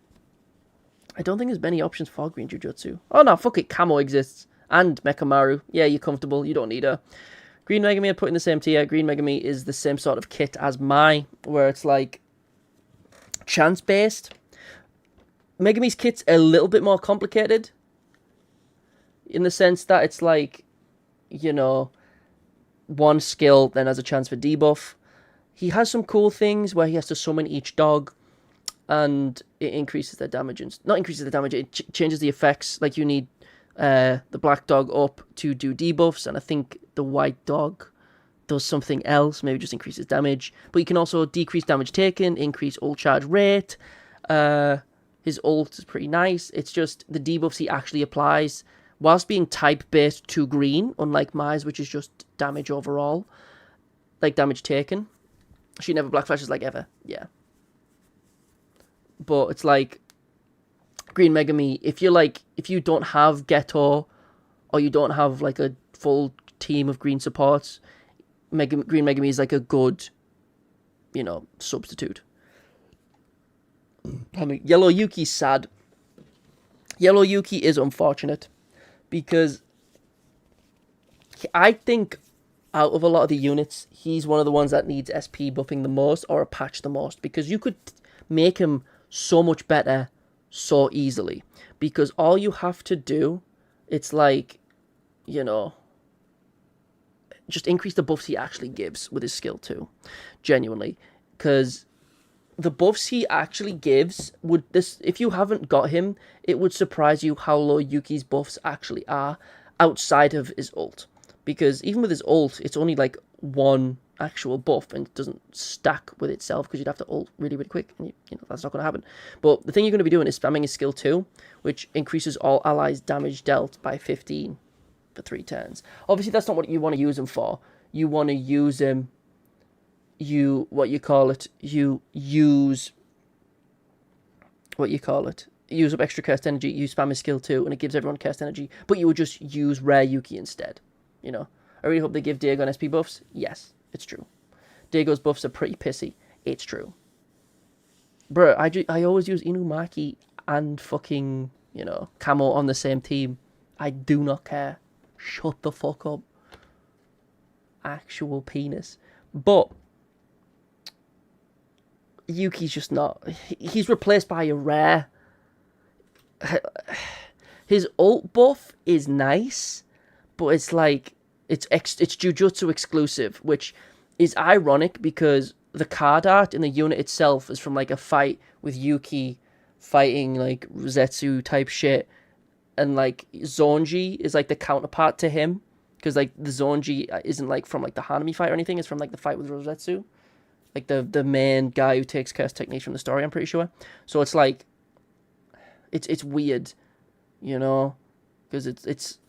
I don't think there's many options for Green Jujutsu. Oh no, fuck it, Camo exists. And Mekamaru. Yeah, you're comfortable, you don't need her. Green Megami I'd put in the same tier. Green Megami is the same sort of kit as Mai, where it's like chance-based. Megami's kit's a little bit more complicated, in the sense that it's like, you know, one skill then has a chance for debuff. He has some cool things where he has to summon each dog, and it increases their damage. Not increases the damage, it changes the effects. Like, you need the black dog up to do debuffs, and I think the white dog does something else, maybe just increases damage. But you can also decrease damage taken, increase ult charge rate. His ult is pretty nice. It's just the debuffs he actually applies, whilst being type-based to green, unlike Mai's, which is just damage overall, like damage taken. She never black flashes, like, ever. Yeah. But it's like Green Megami, if you don't have Geto, or you don't have like a full team of green supports, Green Megami is like a good, you know, substitute. I mean, Yellow Yuki's sad. Yellow Yuki is unfortunate, because I think out of a lot of the units, he's one of the ones that needs SP buffing the most, or a patch the most, because you could make him so much better so easily, because all you have to do, it's like, you know, just increase the buffs he actually gives with his skill 2, genuinely, because the buffs he actually gives if you haven't got him, it would surprise you how low Yuki's buffs actually are outside of his ult, because even with his ult, it's only like one actual buff, and it doesn't stack with itself, because you'd have to ult really, really quick, and you know that's not going to happen. But the thing you're going to be doing is spamming his skill 2, which increases all allies' damage dealt by 15 for 3 turns. Obviously, that's not what you want to use him for. You want to use him you use use up extra cursed energy, you spam his skill too, and it gives everyone cursed energy, but you would just use rare Yuki instead, you know. I really hope they give Diego and SP buffs. Yes, it's true. Diego's buffs are pretty pissy. It's true. Bro, I always use Inumaki and fucking, you know, Camo on the same team. I do not care. Shut the fuck up. Actual penis. But Yuki's just not. He's replaced by a rare. His ult buff is nice, but it's like it's Jujutsu exclusive, which is ironic because the card art in the unit itself is from like a fight with Yuki fighting like Zetsu type shit, and like Zonji is like the counterpart to him because like the Zonji isn't like from like the Hanami fight or anything. It's from like the fight with Rosetsu, like the main guy who takes cursed techniques from the story. I'm pretty sure. So it's like it's weird, you know, because it's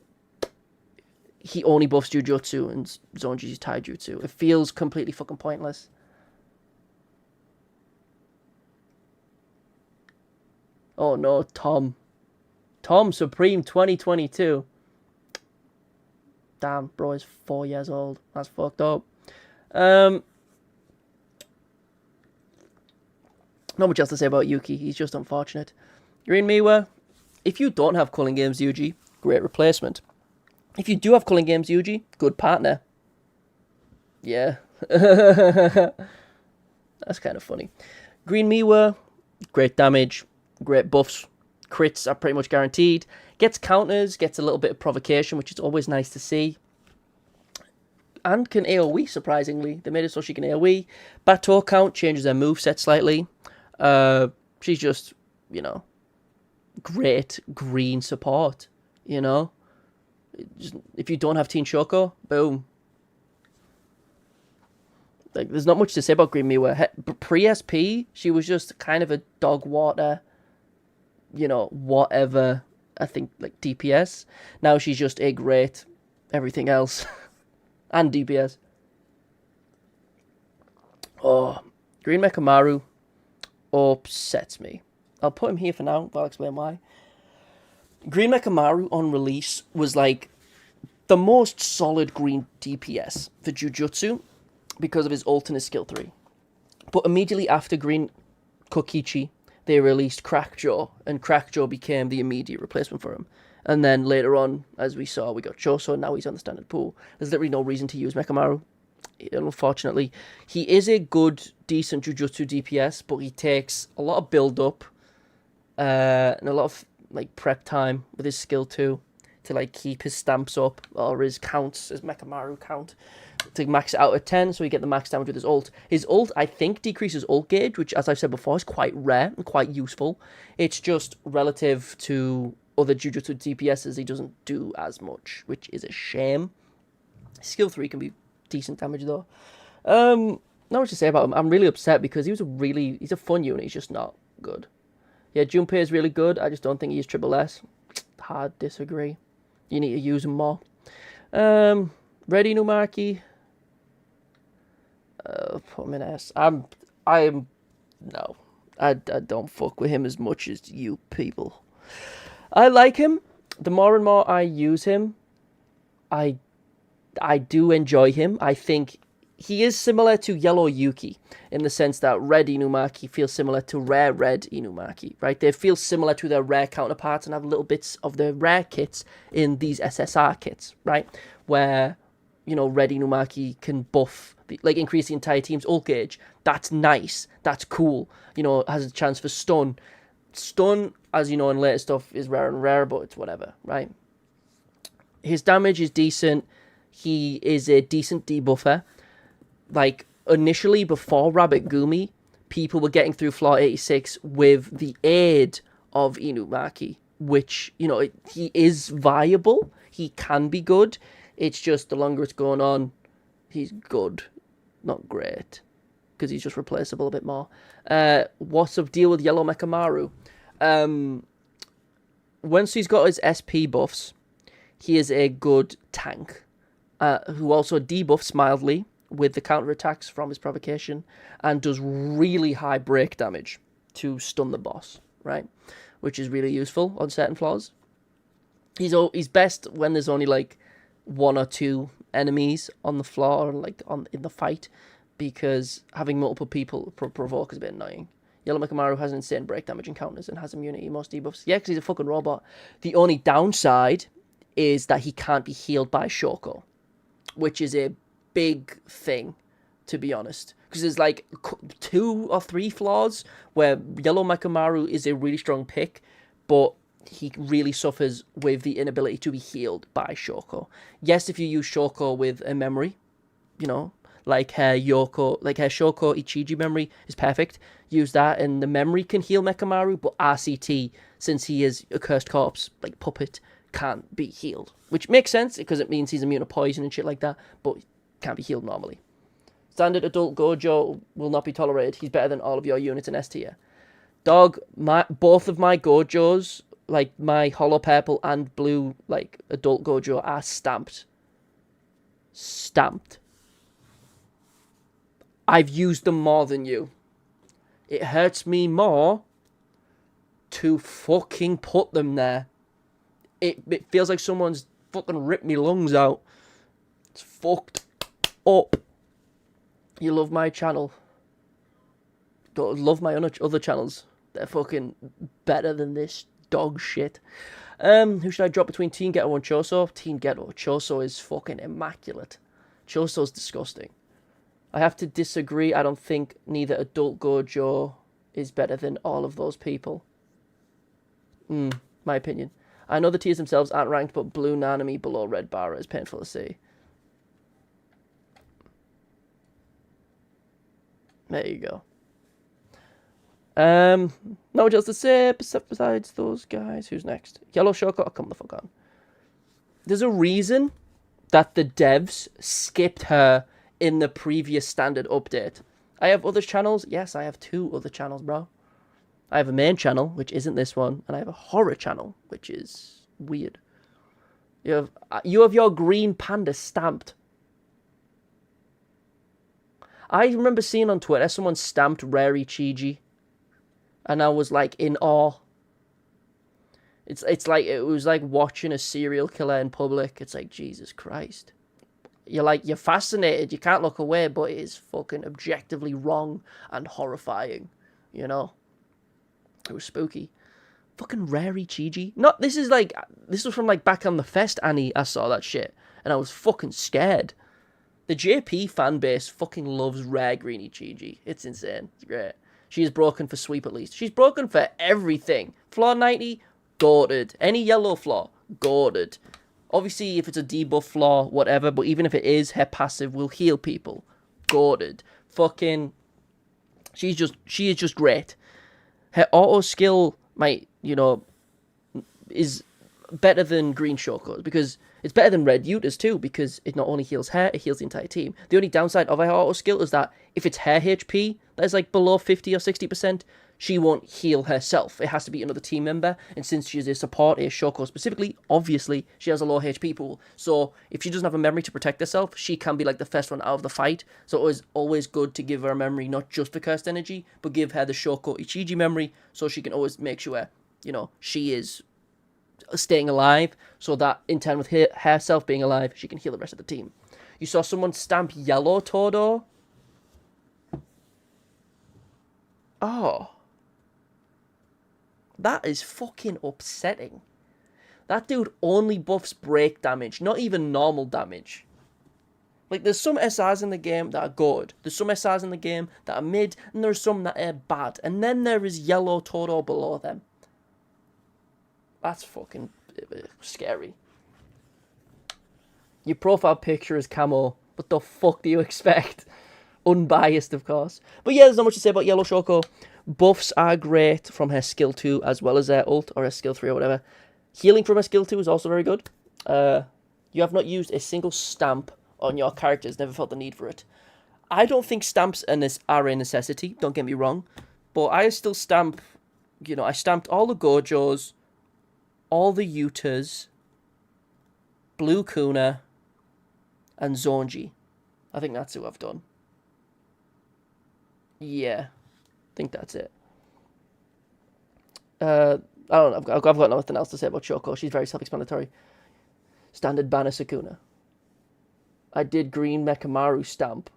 he only buffs Jujutsu and Zonji's Taijutsu. It feels completely fucking pointless. Oh no, Tom Supreme 2022. Damn, bro is 4 years old. That's fucked up. Not much else to say about Yuki. He's just unfortunate. Green Miwa, if you don't have Culling Games Yuji, great replacement. If you do have Culling Games Yuji, good partner. Yeah. That's kind of funny. Green Miwa, great damage, great buffs. Crits are pretty much guaranteed. Gets counters, gets a little bit of provocation, which is always nice to see. And can AoE, surprisingly. They made it so she can AoE. Bateau count changes her moveset slightly. She's just, you know, great green support, you know. Just, if you don't have Teen Shoko, boom. Like, there's not much to say about Green Miwa. Pre-SP, she was just kind of a dog water, you know, whatever, I think, like, DPS. Now she's just a great everything else. And DPS. Oh, Green Mechamaru upsets me. I'll put him here for now, but I'll explain why. Green Mechamaru on release was like the most solid green DPS for Jujutsu because of his ult and his skill 3. But immediately after Green Kokichi, they released Crackjaw, and Crackjaw became the immediate replacement for him. And then later on, as we saw, we got Choso, and now he's on the standard pool. There's literally no reason to use Mechamaru. Unfortunately, he is a good, decent Jujutsu DPS, but he takes a lot of build-up and a lot of like prep time with his skill 2 to like keep his stamps up, or his counts, his Mechamaru count, to max it out at 10, so he get the max damage with his ult. His ult, I think, decreases ult gauge, which, as I've said before, is quite rare and quite useful. It's just relative to other Jujutsu DPSs, he doesn't do as much, which is a shame. Skill 3 can be decent damage, though. Not much to say about him. I'm really upset because he's a fun unit, he's just not good. Yeah, Junpei is really good, I just don't think he's triple S. Hard disagree. You need to use him more. Red Inumaki. Put him in S. I don't fuck with him as much as you people. I like him. The more and more I use him, I do enjoy him. I think he is similar to Yellow Yuki in the sense that Red Inumaki feels similar to Rare Red Inumaki, right? They feel similar to their rare counterparts and have little bits of their rare kits in these SSR kits, right? Where, you know, Red Inumaki can buff, like increase the entire team's ult gauge. That's nice. That's cool. You know, has a chance for stun. Stun, as you know in later stuff, is rare and rare, but it's whatever, right? His damage is decent. He is a decent debuffer. Like, initially, before Rabbit Gumi, people were getting through Floor 86 with the aid of Inumaki, which, you know, he is viable. He can be good. It's just the longer it's going on, he's good. Not great. Because he's just replaceable a bit more. What's the deal with Yellow Mechamaru? Once he's got his SP buffs, he is a good tank. Who also debuffs mildly with the counterattacks from his provocation, and does really high break damage to stun the boss, right? Which is really useful on certain floors. He's best when there's only like one or two enemies on the floor, like in the fight, because having multiple people provoke is a bit annoying. Yellow Mechamaru has insane break damage encounters and has immunity to most debuffs. Yeah, because he's a fucking robot. The only downside is that he can't be healed by Shoko, which is a big thing, to be honest. Because there's like 2 or 3 flaws where Yellow Mechamaru is a really strong pick, but he really suffers with the inability to be healed by Shoko. Yes, if you use Shoko with a memory, you know, like her Shoko Ichiji memory is perfect. Use that, and the memory can heal Mechamaru, but RCT, since he is a cursed corpse, like puppet, can't be healed. Which makes sense, because it means he's immune to poison and shit like that, but can't be healed normally. Standard adult Gojo will not be tolerated. He's better than all of your units in S tier. Dog, both of my Gojos, like my Hollow Purple and Blue, like adult Gojo, are stamped. Stamped. I've used them more than you. It hurts me more to fucking put them there. It feels like someone's fucking ripped me lungs out. It's fucked up. You love my channel. Don't love my other channels. They're fucking better than this dog shit. Who should I drop between Teen Ghetto and Choso? Teen Ghetto. Choso is fucking immaculate. Choso's disgusting. I have to disagree. I don't think neither Adult Gojo is better than all of those people. My opinion. I know the tiers themselves aren't ranked, but Blue Nanami below Red Bara is painful to see. There you go. Not much else to say besides those guys. Who's next? Yellow Shoko? Oh, come the fuck on. There's a reason that the devs skipped her in the previous standard update. I have other channels. Yes, I have 2 other channels, bro. I have a main channel, which isn't this one, and I have a horror channel, which is weird. You have your green panda stamped. I remember seeing on Twitter someone stamped Rare Ichiji, and I was like in awe. It's like it was like watching a serial killer in public. It's like, Jesus Christ. You're fascinated, you can't look away, but it is fucking objectively wrong and horrifying, you know? It was spooky. Fucking Rare Ichiji. This was from like back on the Fest Annie, I saw that shit, and I was fucking scared. The JP fan base fucking loves Rare Green Ichiji. It's insane. It's great. She is broken for sweep at least. She's broken for everything. Floor 90, goated. Any yellow floor, goated. Obviously, if it's a debuff flaw, whatever, but even if it is, her passive will heal people. Goated. Fucking... She is just great. Her auto skill is better than Green Shoko's, because it's better than Red Yuta's too, because it not only heals her, it heals the entire team. The only downside of her auto skill is that if it's her HP that is like below 50 or 60%, she won't heal herself. It has to be another team member, and since she's a support, a Shoko specifically, obviously, she has a low HP pool. So if she doesn't have a memory to protect herself, she can be like the first one out of the fight. So it is always good to give her a memory, not just for cursed energy, but give her the Shoko Ichiji memory, so she can always make sure, she is staying alive, so that in turn with herself being alive, she can heal the rest of the team. You saw someone stamp yellow Todo? Oh. That is fucking upsetting. That dude only buffs break damage, not even normal damage. Like, there's some SRs in the game that are good. There's some SRs in the game that are mid, and there's some that are bad. And then there is yellow Todo below them. That's fucking scary. Your profile picture is camo. What the fuck do you expect? Unbiased, of course. But yeah, there's not much to say about Yellow Shoko. Buffs are great from her skill 2 as well as her ult, or her skill 3 or whatever. Healing from her skill 2 is also very good. You have not used a single stamp on your characters, never felt the need for it. I don't think stamps are a necessity, don't get me wrong. But I still stamp, I stamped all the Gojos, all the Yutas, Blue Kuna, and Zonji. I think that's who I've done. Yeah, I think that's it. I don't know. I've got nothing else to say about Shoko. She's very self-explanatory. Standard banner Sukuna. I did Green Mechamaru stamp.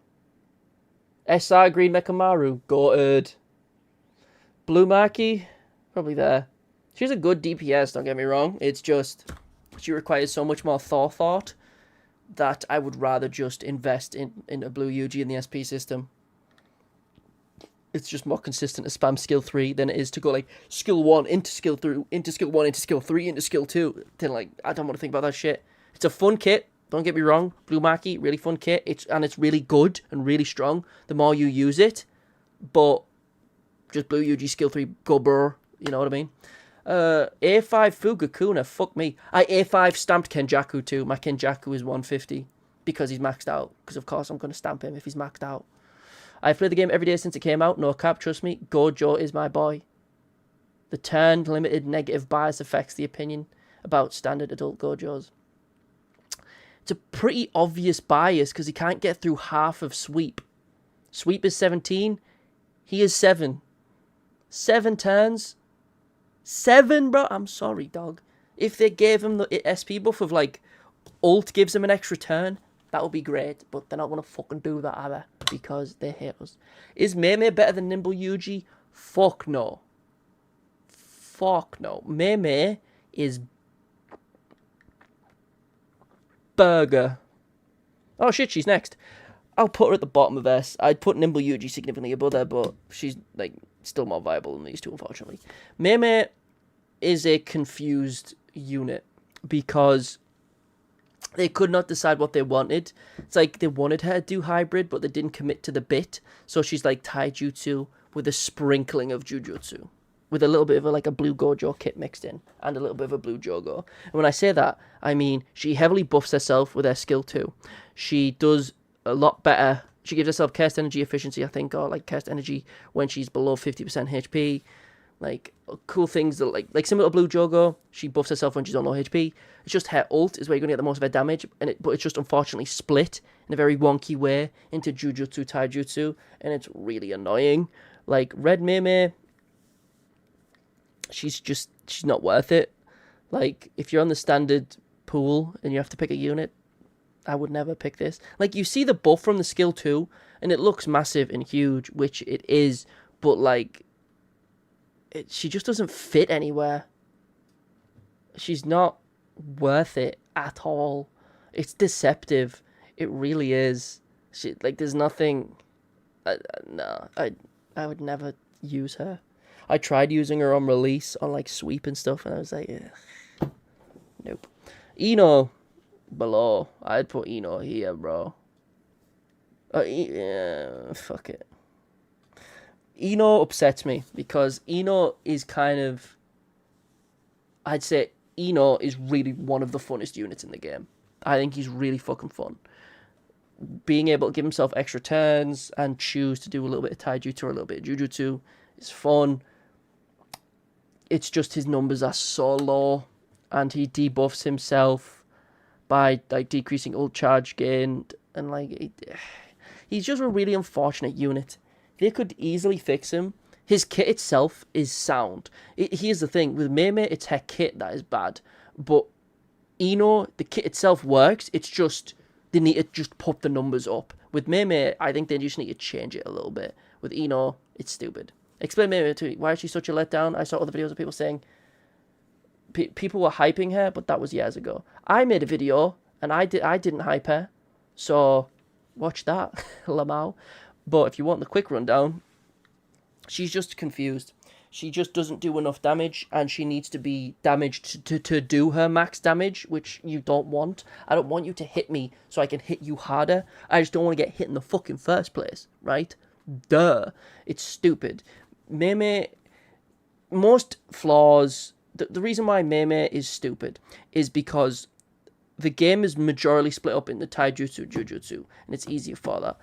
SR Green Mechamaru. Goated. Blue Maki. Probably there. She's a good DPS, don't get me wrong. It's just she requires so much more thought that I would rather just invest in a blue Yuji in the SP system. It's just more consistent to spam skill 3 than it is to go like skill 1 into skill 3, into skill 1, into skill 3, into skill 2. Then like, I don't want to think about that shit. It's a fun kit, don't get me wrong. Blue Maki, really fun kit. It's really good and really strong the more you use it. But just blue Yuji skill 3, go burr, you know what I mean? A5 Fugakuna, fuck me. I A5 stamped Kenjaku too. My Kenjaku is 150 because he's maxed out. Because of course I'm going to stamp him if he's maxed out. I've played the game every day since it came out. No cap, trust me. Gojo is my boy. The turned limited negative bias affects the opinion about standard adult Gojos. It's a pretty obvious bias because he can't get through half of Sweep. Sweep is 17. He is 7. 7 turns. 7, bro. I'm sorry, dog. If they gave him the SP buff of like ult gives him an extra turn, that would be great. But they're not going to fucking do that either because they hate us. Is Meme better than Nimble Yuji? Fuck no. Fuck no. Meme is burger. Oh shit, she's next. I'll put her at the bottom of S. I'd put Nimble Yuji significantly above her, but she's like still more viable than these two, unfortunately. Meme is a confused unit because they could not decide what they wanted. It's like they wanted her to do hybrid, but they didn't commit to the bit. So she's like taijutsu with a sprinkling of jujutsu, with a little bit of a blue Gojo kit mixed in, and a little bit of a blue Jogo. And when I say that, I mean she heavily buffs herself with her skill 2. She does a lot better. She gives herself cast energy efficiency, I think, or like cast energy when she's below 50% HP. Like cool things that like similar to Blue Jogo, she buffs herself when she's on low HP. It's just her ult is where you're gonna get the most of her damage, but it's just unfortunately split in a very wonky way into Jujutsu Taijutsu, and it's really annoying. Like Red Meme, she's not worth it. Like if you're on the standard pool and you have to pick a unit, I would never pick this. Like you see the buff from the skill 2, and it looks massive and huge, which it is, but like she just doesn't fit anywhere. She's not worth it at all. It's deceptive. It really is. There's nothing. No, I would never use her. I tried using her on release on like Sweep and stuff, and I was like, ugh. Nope. Ino below. I'd put Ino here, bro. Yeah, fuck it. Ino upsets me because Ino is kind of, I'd say Ino is really one of the funnest units in the game. I think he's really fucking fun. Being able to give himself extra turns and choose to do a little bit of taijutsu or a little bit of jujutsu is fun. It's just his numbers are so low, and he debuffs himself by like decreasing ult charge gain, and like he's just a really unfortunate unit. They could easily fix him. His kit itself is sound. Here's the thing. With Meme, it's her kit that is bad. But Ino, the kit itself works. It's just, they need to just pop the numbers up. With Meme, I think they just need to change it a little bit. With Ino, it's stupid. Explain Meme to me. Why is she such a letdown? I saw other videos of people saying people were hyping her, but that was years ago. I made a video, and I didn't hype her. So, watch that, Lamau. But if you want the quick rundown, she's just confused. She just doesn't do enough damage, and she needs to be damaged to do her max damage, which you don't want. I don't want you to hit me so I can hit you harder. I just don't want to get hit in the fucking first place, right? Duh. It's stupid. Meme, most flaws, the reason why Meme is stupid is because the game is majorly split up into taijutsu, jujutsu, and it's easier for that.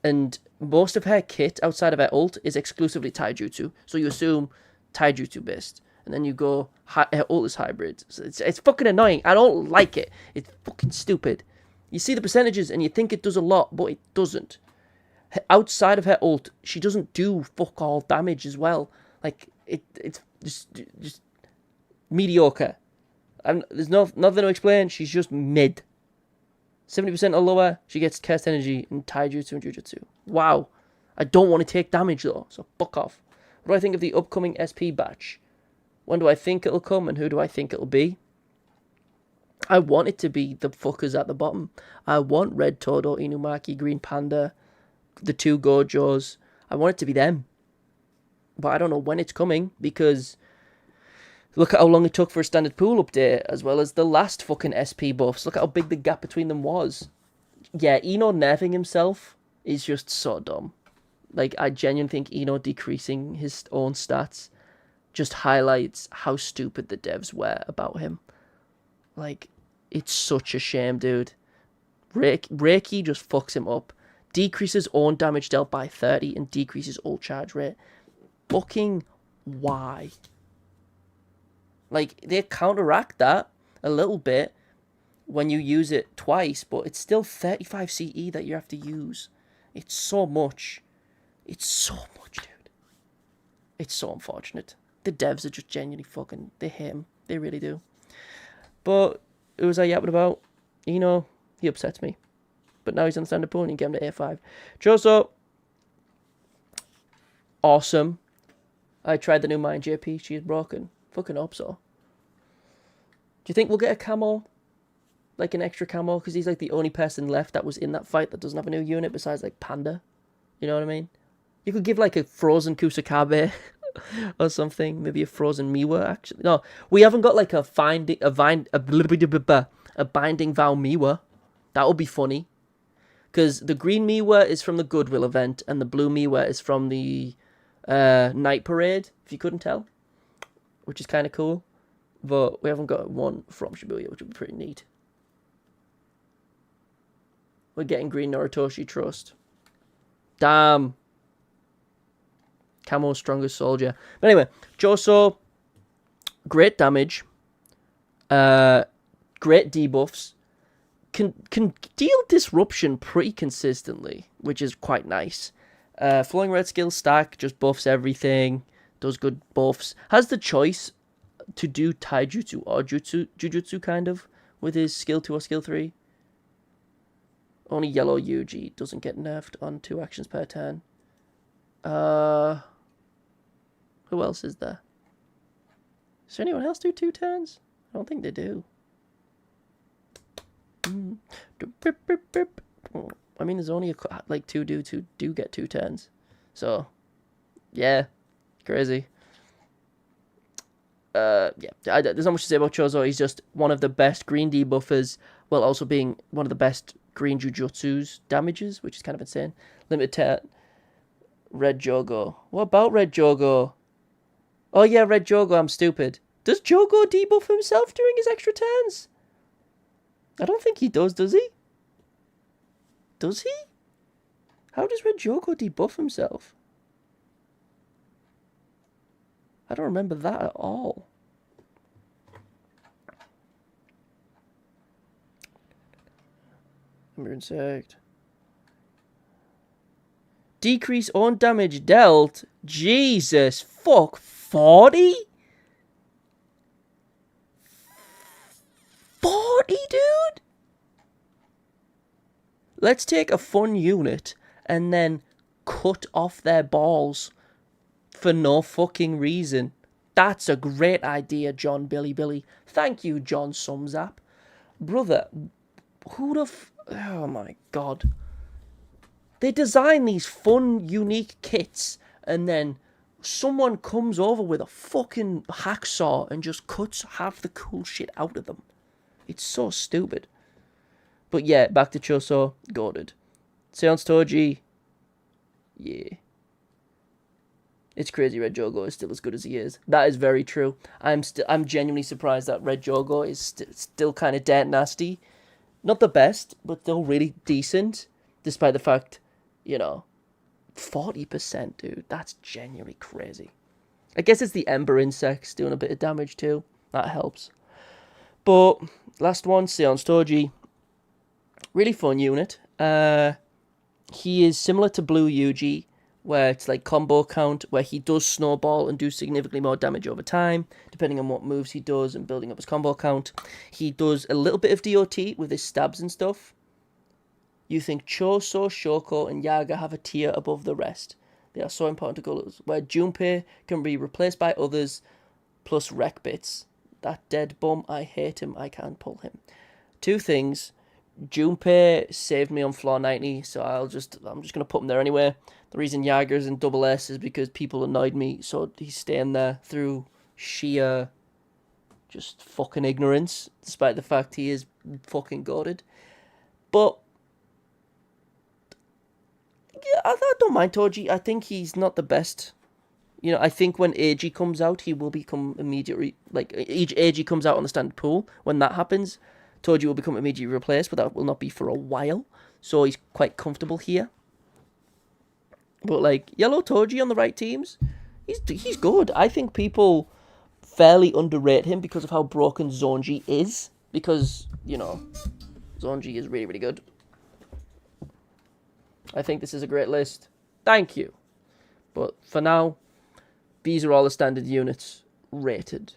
And most of her kit outside of her ult is exclusively taijutsu. So you assume taijutsu based. And then you go, her ult is hybrid. So it's fucking annoying. I don't like it. It's fucking stupid. You see the percentages and you think it does a lot, but it doesn't. Outside of her ult, she doesn't do fuck all damage as well. Like, it's just mediocre. And there's nothing to explain. She's just mid. 70% or lower, she gets Cursed Energy in Taijutsu and Jujutsu. Wow. I don't want to take damage though, so fuck off. What do I think of the upcoming SP batch? When do I think it'll come and who do I think it'll be? I want it to be the fuckers at the bottom. I want Red Todo, Inumaki, Green Panda, the 2 Gojos. I want it to be them. But I don't know when it's coming because look at how long it took for a standard pool update as well as the last fucking SP buffs. Look at how big the gap between them was. Yeah, Ino nerfing himself is just so dumb. Like, I genuinely think Ino decreasing his own stats just highlights how stupid the devs were about him. Like, it's such a shame, dude. Reiki just fucks him up. Decreases own damage dealt by 30 and decreases ult charge rate. Fucking why? Like, they counteract that a little bit when you use it twice, but it's still 35 CE that you have to use. It's so much. It's so much, dude. It's so unfortunate. The devs are just genuinely fucking... They hate him. They really do. But who was I yapping about? You know, he upsets me. But now he's on the standard pool and you get him to A5. Joso. Awesome. I tried the new Mine JP. She is broken. Fucking hope so. Do you think we'll get a camo? Like an extra camo? Because he's like the only person left that was in that fight that doesn't have a new unit besides like Panda. You know what I mean? You could give like a frozen Kusakabe or something. Maybe a frozen Miwa, actually. No, we haven't got like a binding vow Miwa. That would be funny. Because the green Miwa is from the Goodwill event and the blue Miwa is from the Night Parade, if you couldn't tell. Which is kind of cool. But we haven't got one from Shibuya, which would be pretty neat. We're getting green Noritoshi Trust. Damn. Camo's strongest soldier. But anyway, Joso, great damage. Great debuffs. Can deal disruption pretty consistently, which is quite nice. Flowing red skill stack just buffs everything. Does good buffs. Has the choice to do taijutsu or jujutsu kind of with his skill 2 or skill 3. Only yellow Yuji doesn't get nerfed on 2 actions per turn. Who else is there? Does anyone else do 2 turns? I don't think they do. I mean, there's only like 2 dudes who do get 2 turns. So, yeah, crazy. Yeah, there's not much to say about Chozo. He's just one of the best green debuffers, while also being one of the best green Jujutsu's damages, which is kind of insane. Limited Tet, Red Jogo. What about Red Jogo? Oh yeah, Red Jogo, I'm stupid. Does Jogo debuff himself during his extra turns? I don't think he does he? Does he? How does Red Jogo debuff himself? I don't remember that at all. Ember Insect. Decrease on damage dealt. Jesus fuck. 40? 40, dude? Let's take a fun unit and then cut off their balls for no fucking reason. That's a great idea, John Billy. Thank you, John Sumsap. Brother, who the oh my god. They design these fun, unique kits and then someone comes over with a fucking hacksaw and just cuts half the cool shit out of them. It's so stupid. But yeah, back to Choso, goated. Seance Toji, yeah. It's crazy Red Jogo is still as good as he is. That is very true. I'm genuinely surprised that Red Jogo is still kind of dead nasty. Not the best, but still really decent. Despite the fact, you know, 40%, dude. That's genuinely crazy. I guess it's the Ember Insects doing a bit of damage too. That helps. But last one, Seance Toji. Really fun unit. He is similar to Blue Yuji, where it's like combo count, where he does snowball and do significantly more damage over time, depending on what moves he does and building up his combo count. He does a little bit of DOT with his stabs and stuff. You think Choso, Shoko, and Yaga have a tier above the rest. They are so important to Gullus, where Junpei can be replaced by others, plus wreck bits. That dead bum, I hate him, I can't pull him. Two things. Junpei saved me on floor 90, so I'm just gonna put him there anyway. The reason Jager's in double S is because people annoyed me, so he's staying there through sheer just fucking ignorance, despite the fact he is fucking goated. But yeah, I don't mind Toji. I think he's not the best. You know, I think when AG comes out, he will become immediately, like, each AG comes out on the standard pool. When that happens, Toji will become immediately replaced, but that will not be for a while. So he's quite comfortable here. But, like, Yellow Toji on the right teams, he's good. I think people fairly underrate him because of how broken Zonji is. Because, you know, Zonji is really, really good. I think this is a great list. Thank you. But for now, these are all the standard units rated.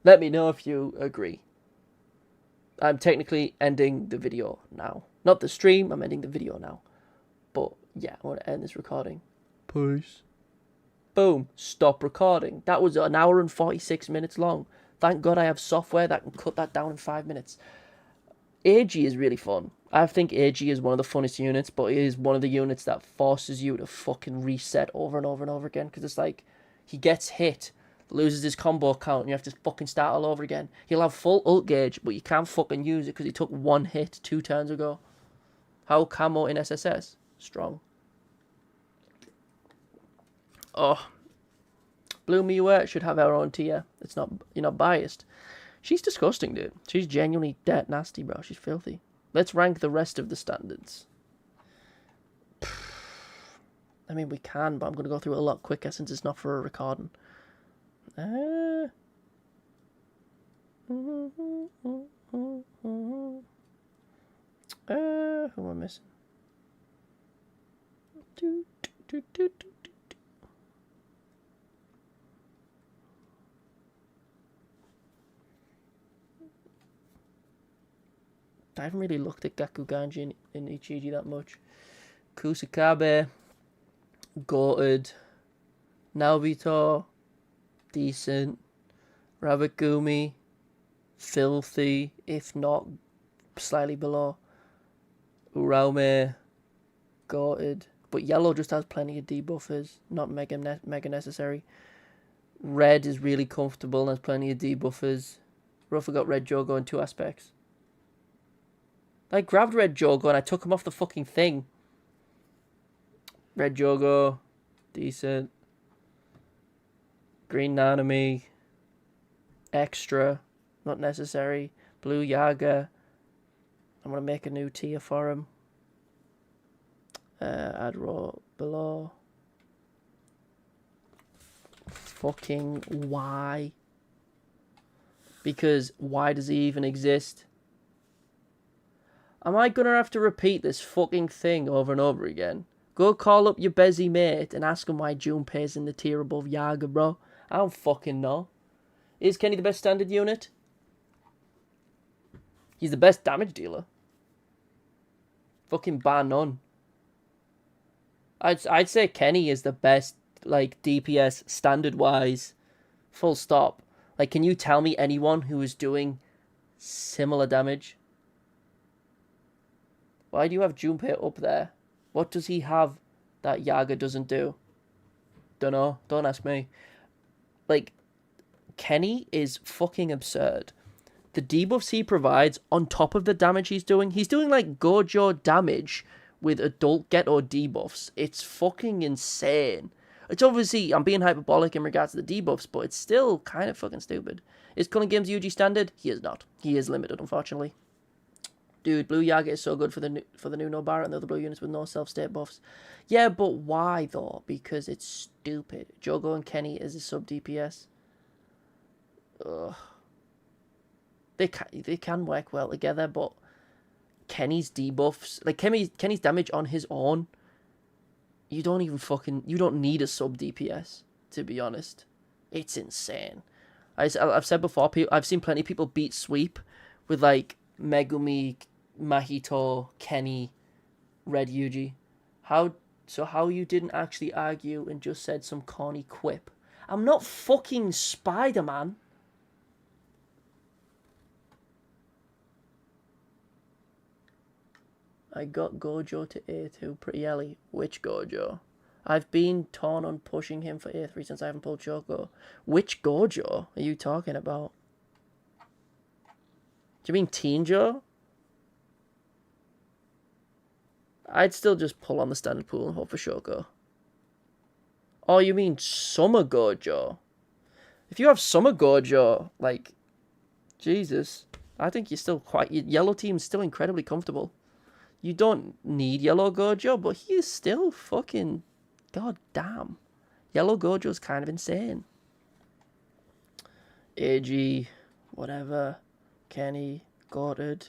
Let me know if you agree. I'm technically ending the video now. Not the stream, I'm ending the video now. But yeah, I want to end this recording. Peace. Boom. Stop recording. That was an hour and 46 minutes long. Thank God I have software that can cut that down in 5 minutes. AG is really fun. I think AG is one of the funnest units, but it is one of the units that forces you to fucking reset over and over and over again. Because it's like, he gets hit, loses his combo count, and you have to fucking start all over again. He'll have full ult gauge, but you can't fucking use it because he took one hit 2 turns ago. How camo in SSS? Strong. Oh. Blue Miwa should have her own tier. It's not, you're not biased. She's disgusting, dude. She's genuinely dead nasty, bro. She's filthy. Let's rank the rest of the standards. I mean, we can, but I'm going to go through it a lot quicker since it's not for a recording. Who am I missing? I haven't really looked at Gakuganji in Ichiji that much. Kusakabe, goated. Naobito, decent. Rabagumi, filthy, if not slightly below. Uraume, goated. But yellow just has plenty of debuffers, not mega necessary. Red is really comfortable and has plenty of debuffers. Rough got Red Jogo in 2 aspects. I grabbed Red Jogo and I took him off the fucking thing. Red Jogo, decent. Green Nanami, extra, not necessary. Blue Yaga, I'm going to make a new tier for him. Add raw below. Fucking why? Because why does he even exist? Am I going to have to repeat this fucking thing over and over again? Go call up your busy mate and ask him why Junpei's in the tier above Yaga, bro. I don't fucking know. Is Kenny the best standard unit? He's the best damage dealer. Fucking bar none. I'd say Kenny is the best, like, DPS standard-wise. Full stop. Like, can you tell me anyone who is doing similar damage? Why do you have Junpei up there? What does he have that Yaga doesn't do? Dunno. Don't ask me. Like, Kenny is fucking absurd. The debuffs he provides on top of the damage he's doing like Gojo damage with adult Geto debuffs. It's fucking insane. It's obviously, I'm being hyperbolic in regards to the debuffs, but it's still kind of fucking stupid. Is Culling Games UG standard? He is not. He is limited, unfortunately. Dude, Blue Yaga is so good for the new Nobara and the other blue units with no self-state buffs. Yeah, but why, though? Because it's stupid. Jogo and Kenny is a sub-DPS. Ugh. They can work well together, but Kenny's debuffs, like Kenny's damage on his own, you don't need a sub DPS, to be honest. It's insane. I've said before, I've seen plenty of people beat sweep with like Megumi, Mahito, Kenny, Red Yuji. How you didn't actually argue and just said some corny quip? I'm not fucking Spider-Man. I got Gojo to A2 pretty early. Which Gojo? I've been torn on pushing him for A3 since I haven't pulled Choco. Which Gojo are you talking about? Do you mean Teen Joe? I'd still just pull on the standard pool and hope for Shoko. Oh, you mean Summer Gojo? If you have Summer Gojo, like, Jesus, I think you're still your yellow team's still incredibly comfortable. You don't need Yellow Gojo, but he is still fucking, god damn. Yellow Gojo's kind of insane. AG, whatever, Kenny, Goddard.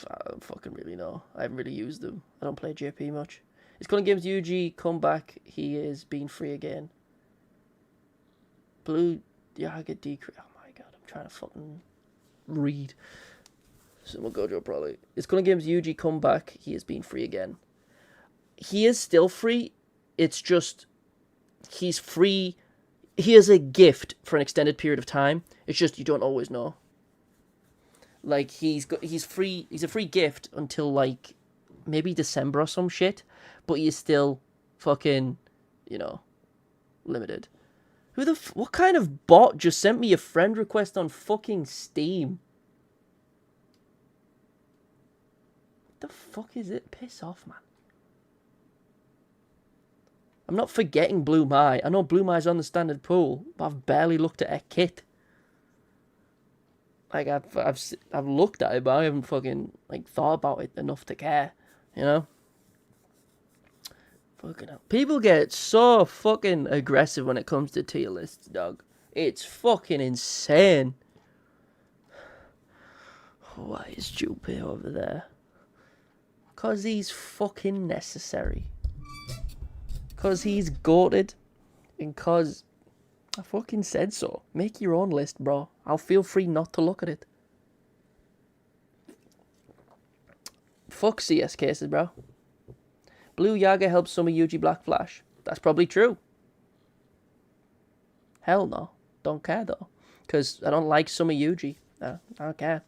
I don't fucking really know. I haven't really used them. I don't play JP much. It's calling games UG, come back, he is being free again. Blue Yaga decrease. Oh my god, I'm trying to fucking read. Summer Gojo probably. It's calling games UG, come back, he is being free again. He is still free. It's just he's free. He is a gift for an extended period of time. It's just you don't always know. Like he's free. He's a free gift until like maybe December or some shit. But he is still fucking, limited. What kind of bot just sent me a friend request on fucking Steam? What the fuck is it? Piss off, man. I'm not forgetting Blue Mai. I know Blue Mai's on the standard pool, but I've barely looked at her kit. Like I've looked at it, but I haven't fucking thought about it enough to care. Fucking hell. People get so fucking aggressive when it comes to tier lists, dog. It's fucking insane. Why is Jupe over there? Cause he's fucking necessary. Cause he's goated. And cause I fucking said so. Make your own list, bro. I'll feel free not to look at it. Fuck CS cases, bro. Blue Yaga helps Summer Yuji Black Flash. That's probably true. Hell no. Don't care though. Because I don't like Summer Yuji. I don't care.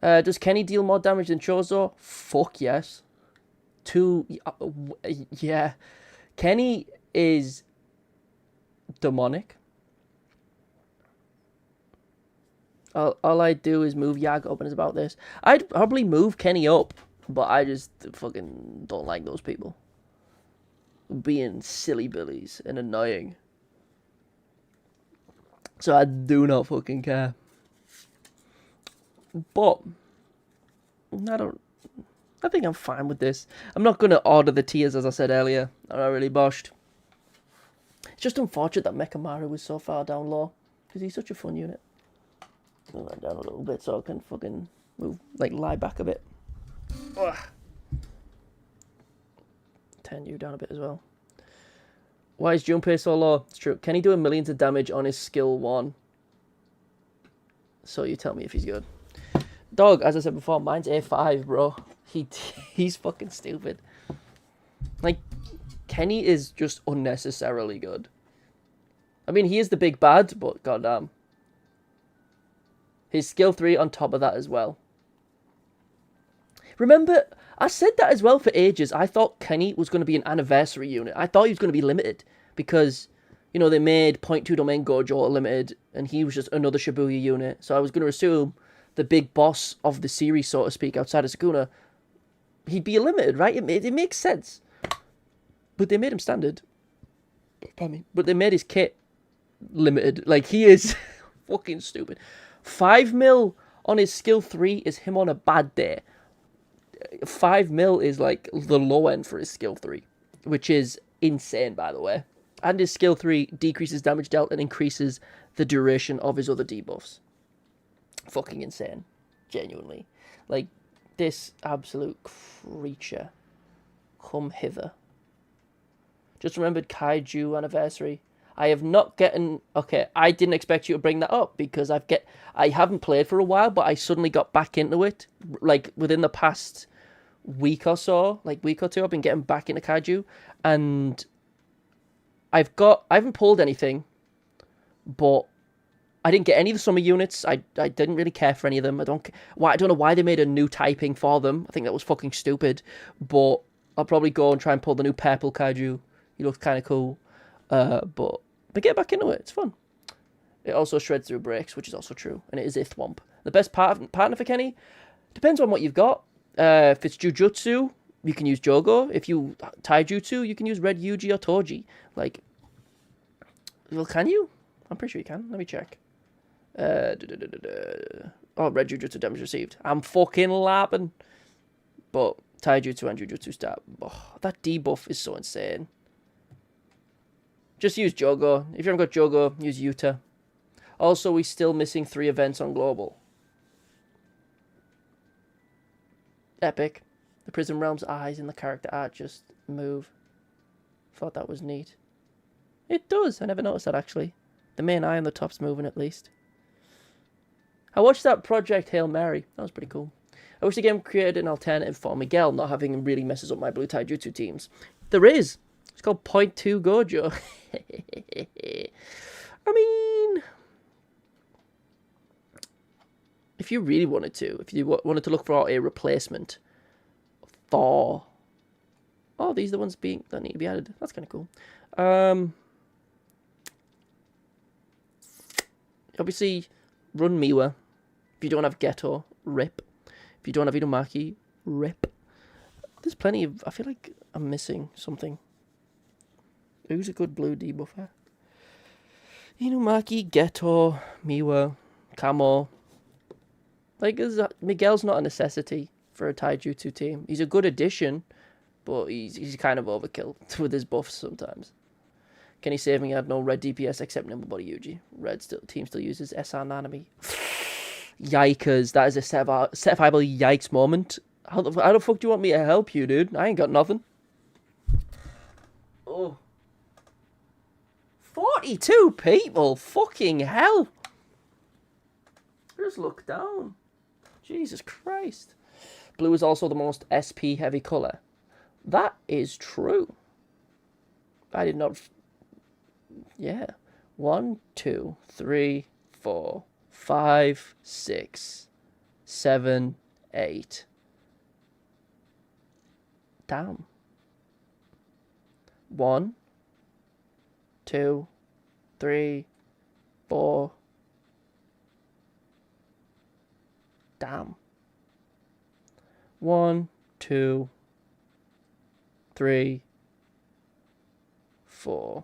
Does Kenny deal more damage than Chozo? Fuck yes. Yeah. Kenny is demonic. All I do is move Yaga up, and it's about this. I'd probably move Kenny up, but I just fucking don't like those people. Being silly billies and annoying. So I do not fucking care. But I think I'm fine with this. I'm not going to order the tiers, as I said earlier. I'm not really boshed. It's just unfortunate that Mechamaru was so far down low, because he's such a fun unit. Move that down a little bit so I can fucking move, lie back a bit. Ugh. Turn you down a bit as well. Why is Junpei so low? It's true. Can he do millions of damage on his skill 1? So you tell me if he's good. Dog, as I said before, mine's A5, bro. He's fucking stupid. Kenny is just unnecessarily good. I mean, he is the big bad, but goddamn. His skill 3 on top of that as well. Remember, I said that as well for ages. I thought Kenny was going to be an anniversary unit. I thought he was going to be limited because, they made 0.2 domain Gojo limited and he was just another Shibuya unit. So I was going to assume the big boss of the series, so to speak, outside of Sukuna, he'd be a limited, right? It makes sense. But they made him standard. Pardon me. But they made his kit limited. He is fucking stupid. 5 mil on his skill 3 is him on a bad day. 5 mil is the low end for his skill 3, which is insane, by the way. And his skill 3 decreases damage dealt and increases the duration of his other debuffs. Fucking insane. Genuinely. This absolute creature. Come hither. Just remembered Kaiju anniversary. I have not gotten... Okay, I didn't expect you to bring that up because I haven't played for a while, but I suddenly got back into it. Like, within the past week or so, like week or two, I've been getting back into Kaiju. And I haven't pulled anything, but I didn't get any of the summer units. I didn't really care for any of them. I don't know why they made a new typing for them. I think that was fucking stupid. But I'll probably go and try and pull the new purple Kaiju. He looks kind of cool. But get back into it. It's fun. It also shreds through breaks, which is also true. And it is Ithwomp. The best partner for Kenny? Depends on what you've got. If it's Jujutsu, you can use Jogo. If you Taijutsu, you can use Red Yuji or Toji. Like, well, can you? I'm pretty sure you can. Let me check. Oh, Red Jujutsu damage received. I'm fucking lapping. But Taijutsu and Jujutsu stat. Oh, that debuff is so insane. Just use Jogo. If you haven't got Jogo, use Yuta. Also, we're still missing 3 events on Global. Epic. The Prism Realm's eyes in the character art just move. Thought that was neat. It does. I never noticed that, actually. The main eye on the top's moving, at least. I watched that Project Hail Mary. That was pretty cool. I wish the game created an alternative for Miguel, not having him really messes up my blue Taijutsu teams. There is. It's called Point 2 Gojo. I mean, if you really wanted to, if you wanted to look for a replacement for... Oh, these are the ones that need to be added. That's kind of cool. Obviously, run Miwa. If you don't have Geto, rip. If you don't have Inumaki, rip. There's plenty of... I feel like I'm missing something. Who's a good blue debuffer? Inumaki, Geto, Miwa, Kamo. Like, Miguel's not a necessity for a Taijutsu team. He's a good addition, but he's kind of overkill with his buffs sometimes. Can he save me? I have no red DPS except Nimble Body Yuji. Red team still uses SR Nanami. Yikers, that is a certifiable yikes moment. How the fuck do you want me to help you, dude? I ain't got nothing. Oh. 42 people? Fucking hell. Just look down. Jesus Christ. Blue is also the most SP heavy colour. That is true. I did not... Yeah. 1, 2, 3, 4, 5, 6, 7, 8. Damn. 1, 2, 3, 4. Damn. 1, 2, 3, 4.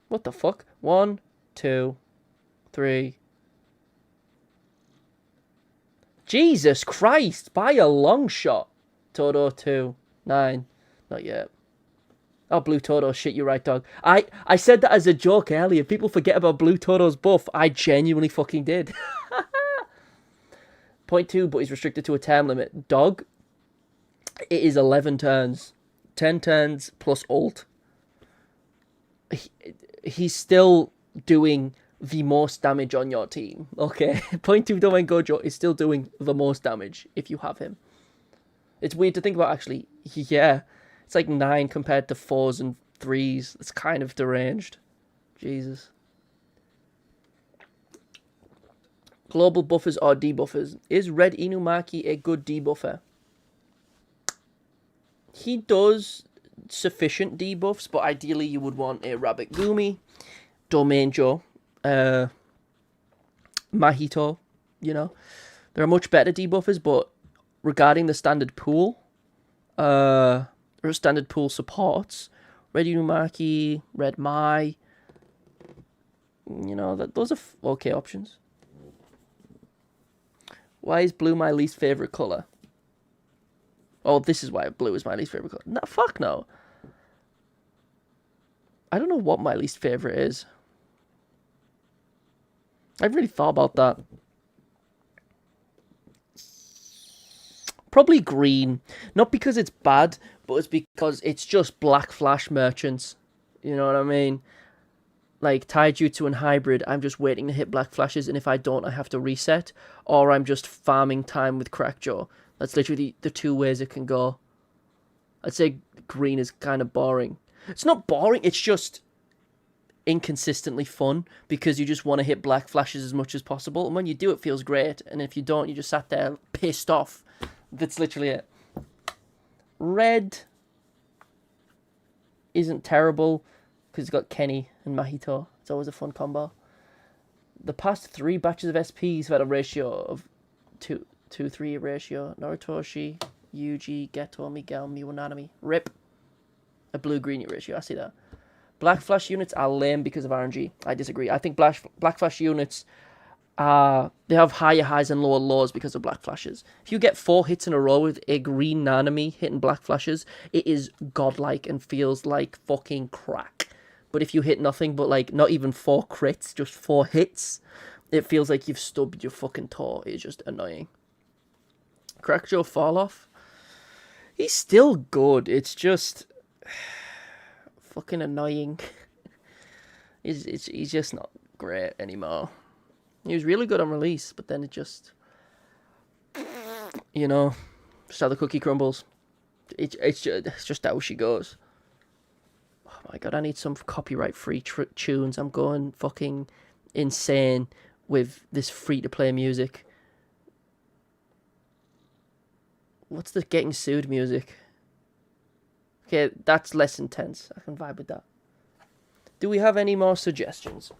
What the fuck? 1, 2, 3. Jesus Christ! By a long shot. Todo 2, 9. Not yet. Oh, Blue Todo, shit, you're right, dog. I said that as a joke earlier. People forget about Blue Todo's buff. I genuinely fucking did. 0.2, but he's restricted to a term limit. Dog, it is 11 turns. 10 turns plus ult. He's still doing the most damage on your team. Okay, 0.2 Domain Gojo is still doing the most damage if you have him. It's weird to think about, actually. Yeah, it's like 9 compared to 4s and 3s. It's kind of deranged. Jesus. Global buffers or debuffers. Is Red Inumaki a good debuffer? He does sufficient debuffs, but ideally you would want a Rabbit Gumi, Domainjo, Mahito, you know. There are much better debuffers, but regarding the standard pool, or standard pool supports, Red Inumaki, Red Mai, you know, those are okay options. Why is blue my least favorite color? Oh, this is why blue is my least favorite color. No, fuck no. I don't know what my least favorite is. I've really thought about that. Probably green. Not because it's bad, but it's because it's just black flash merchants. You know what I mean? Like Taijutsu and Hybrid, I'm just waiting to hit black flashes, and if I don't, I have to reset, or I'm just farming time with Crackjaw. That's literally the two ways it can go. I'd say green is kind of boring. It's not boring, it's just inconsistently fun, because you just want to hit black flashes as much as possible, and when you do, it feels great, and if you don't, you just sat there pissed off. That's literally it. Red isn't terrible, because it's got Kenny and Mahito. It's always a fun combo. The past 3 batches of SPs have had a ratio of 2-3 ratio. Narutoshi, Yuji, Geto, Miguel, Miwanami. RIP. A blue-green ratio, I see that. Black Flash units are lame because of RNG. I disagree. I think Black Flash units they have higher highs and lower lows because of Black Flashes. If you get 4 hits in a row with a green Nanami hitting Black Flashes, it is godlike and feels like fucking crack. But if you hit nothing but, like, not even 4 crits, just 4 hits, it feels like you've stubbed your fucking toe. It's just annoying. Crackjaw Fall Off. He's still good. It's just fucking annoying. He's just not great anymore. He was really good on release, but then it just, you know, just how the cookie crumbles. It's just how she goes. Oh my god, I need some copyright-free tunes. I'm going fucking insane with this free-to-play music. What's the getting sued music? Okay, that's less intense. I can vibe with that. Do we have any more suggestions?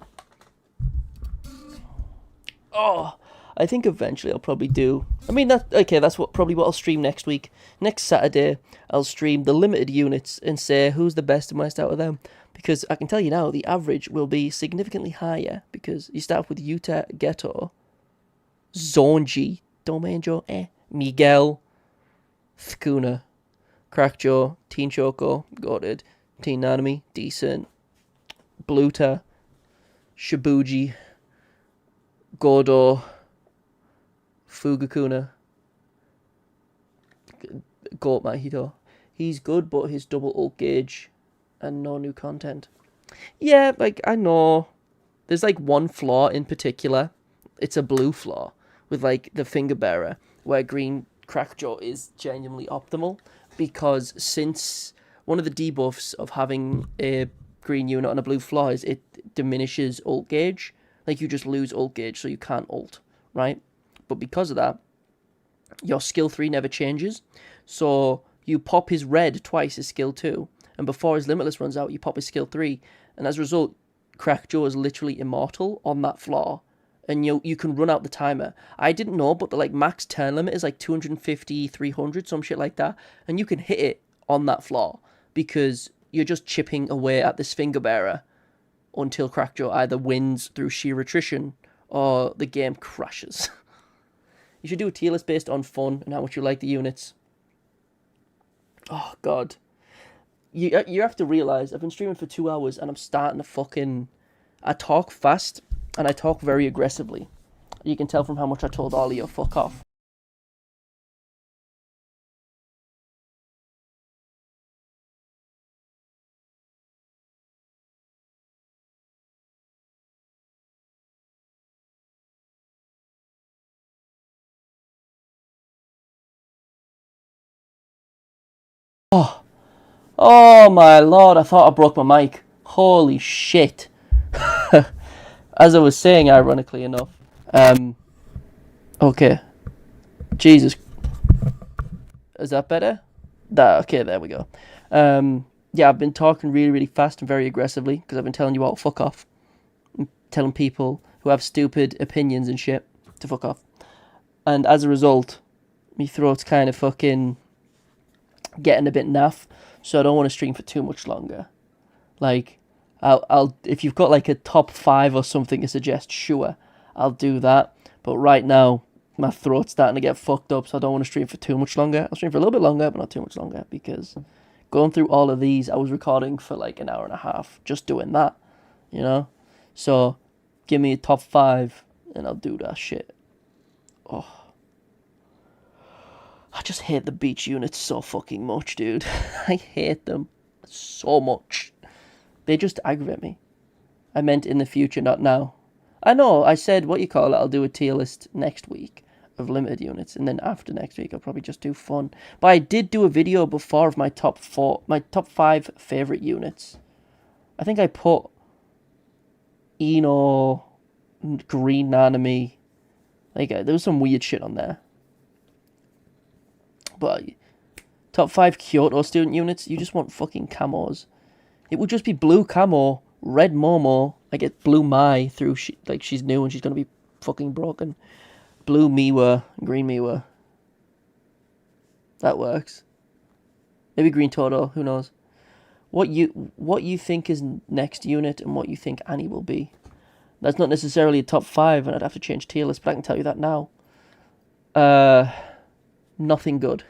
Oh, I think eventually I'll probably do. I mean, that's probably what I'll stream next week. Next Saturday, I'll stream the limited units and say who's the best and worst out of them. Because I can tell you now, the average will be significantly higher. Because you start off with Yuta, Geto, Zonji, Domenjo, Miguel, Sukuna, Crackjaw, Teen Choco, Goated, Teen Nanami, decent, Bluta, Shibuji, Godo, Fugakuna, Goat Mahito. He's good, but his double ult gauge and no new content. Yeah, like, I know. There's, like, one flaw in particular. It's a blue flaw with, like, the finger bearer, where green Crackjaw is genuinely optimal, because since one of the debuffs of having a green unit on a blue flaw is it diminishes ult gauge. Like, you just lose ult gauge, so you can't ult, right? But because of that, your skill 3 never changes. So you pop his red twice, his skill 2, and before his limitless runs out, you pop his skill 3, and as a result, Crackjaw is literally immortal on that flaw, and you can run out the timer. I didn't know, but the, like, max turn limit is like 250, 300, some shit like that, and you can hit it on that flaw, because you're just chipping away at this finger bearer until Crackjaw either wins through sheer attrition or the game crashes. You should do a tier list based on fun and how much you like the units. Oh, God. You have to realise, I've been streaming for 2 hours and I'm starting to fucking... I talk fast and I talk very aggressively. You can tell from how much I told all of you, fuck off. Oh my lord, I thought I broke my mic. Holy shit. As I was saying, ironically enough. Okay. Jesus. Is that better? Okay, there we go. Yeah, I've been talking really, really fast and very aggressively because I've been telling you all to fuck off. I'm telling people who have stupid opinions and shit to fuck off. And as a result, my throat's kind of fucking getting a bit naff, so I don't want to stream for too much longer. Like, I'll if you've got like a top 5 or something to suggest, sure, I'll do that. But right now, my throat's starting to get fucked up, so I don't want to stream for too much longer. I'll stream for a little bit longer, but not too much longer, because going through all of these, I was recording for like an hour and a half just doing that, you know? So, give me a top 5, and I'll do that shit. Oh. I just hate the beach units so fucking much, dude. I hate them so much. They just aggravate me. I meant in the future, not now. I know, I said, I'll do a tier list next week of limited units, and then after next week I'll probably just do fun. But I did do a video before of my top 5 favourite units. I think I put Ino, Green Nanami, like, there was some weird shit on there. But top 5 Kyoto student units, you just want fucking camos. It would just be blue camo, red Momo. I get blue Mai through, she's new and she's going to be fucking broken. Blue Miwa, green Miwa. That works. Maybe green Toto, who knows. What you think is next unit and what you think Annie will be. That's not necessarily a top 5 and I'd have to change tier list, but I can tell you that now. Nothing good.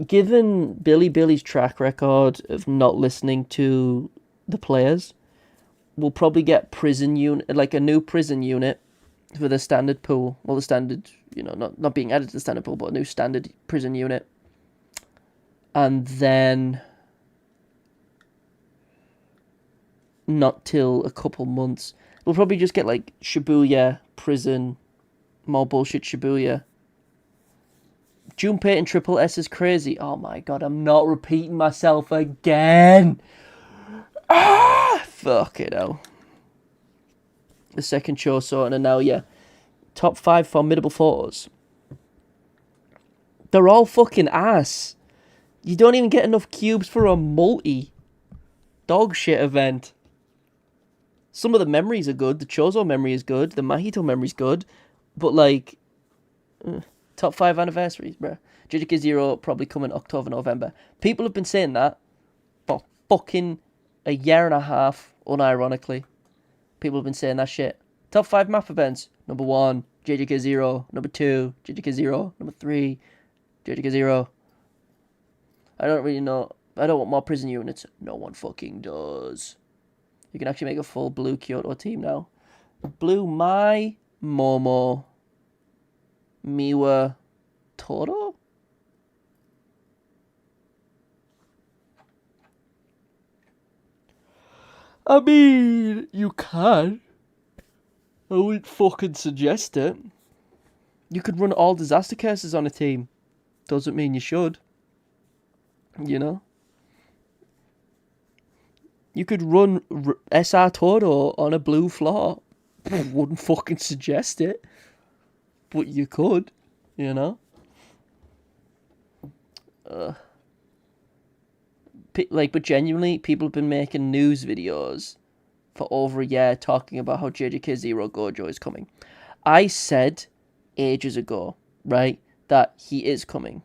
Given Billy's track record of not listening to the players, we'll probably get a new prison unit for the standard pool. Well, the standard, not being added to the standard pool, but a new standard prison unit. And then not till a couple months. We'll probably just get like Shibuya, prison, more bullshit Shibuya. Junpei and Triple S is crazy. Oh my god, I'm not repeating myself again. Fuck it out. The second Choso, and now, top 5 formidable photos. They're all fucking ass. You don't even get enough cubes for a multi. Dog shit event. Some of the memories are good. The Chozo memory is good. The Mahito memory is good. But, like, top 5 anniversaries, bruh. Jujutsu Zero probably coming October, November. People have been saying that for fucking a year and a half, unironically. People have been saying that shit. Top 5 map events. Number 1, JJK Zero. Number 2, JJK Zero. Number 3, JJK Zero. I don't really know. I don't want more prison units. No one fucking does. You can actually make a full blue Kyoto team now. Blue Mai, Momo, Miwa, Toro? I mean, you can. I wouldn't fucking suggest it. You could run all disaster cases on a team. Doesn't mean you should. You know? You could run SR Toro on a blue floor. Wouldn't fucking suggest it. But you could, but genuinely, people have been making news videos for over a year talking about how JJK Zero Gojo is coming. I said ages ago, right, that he is coming.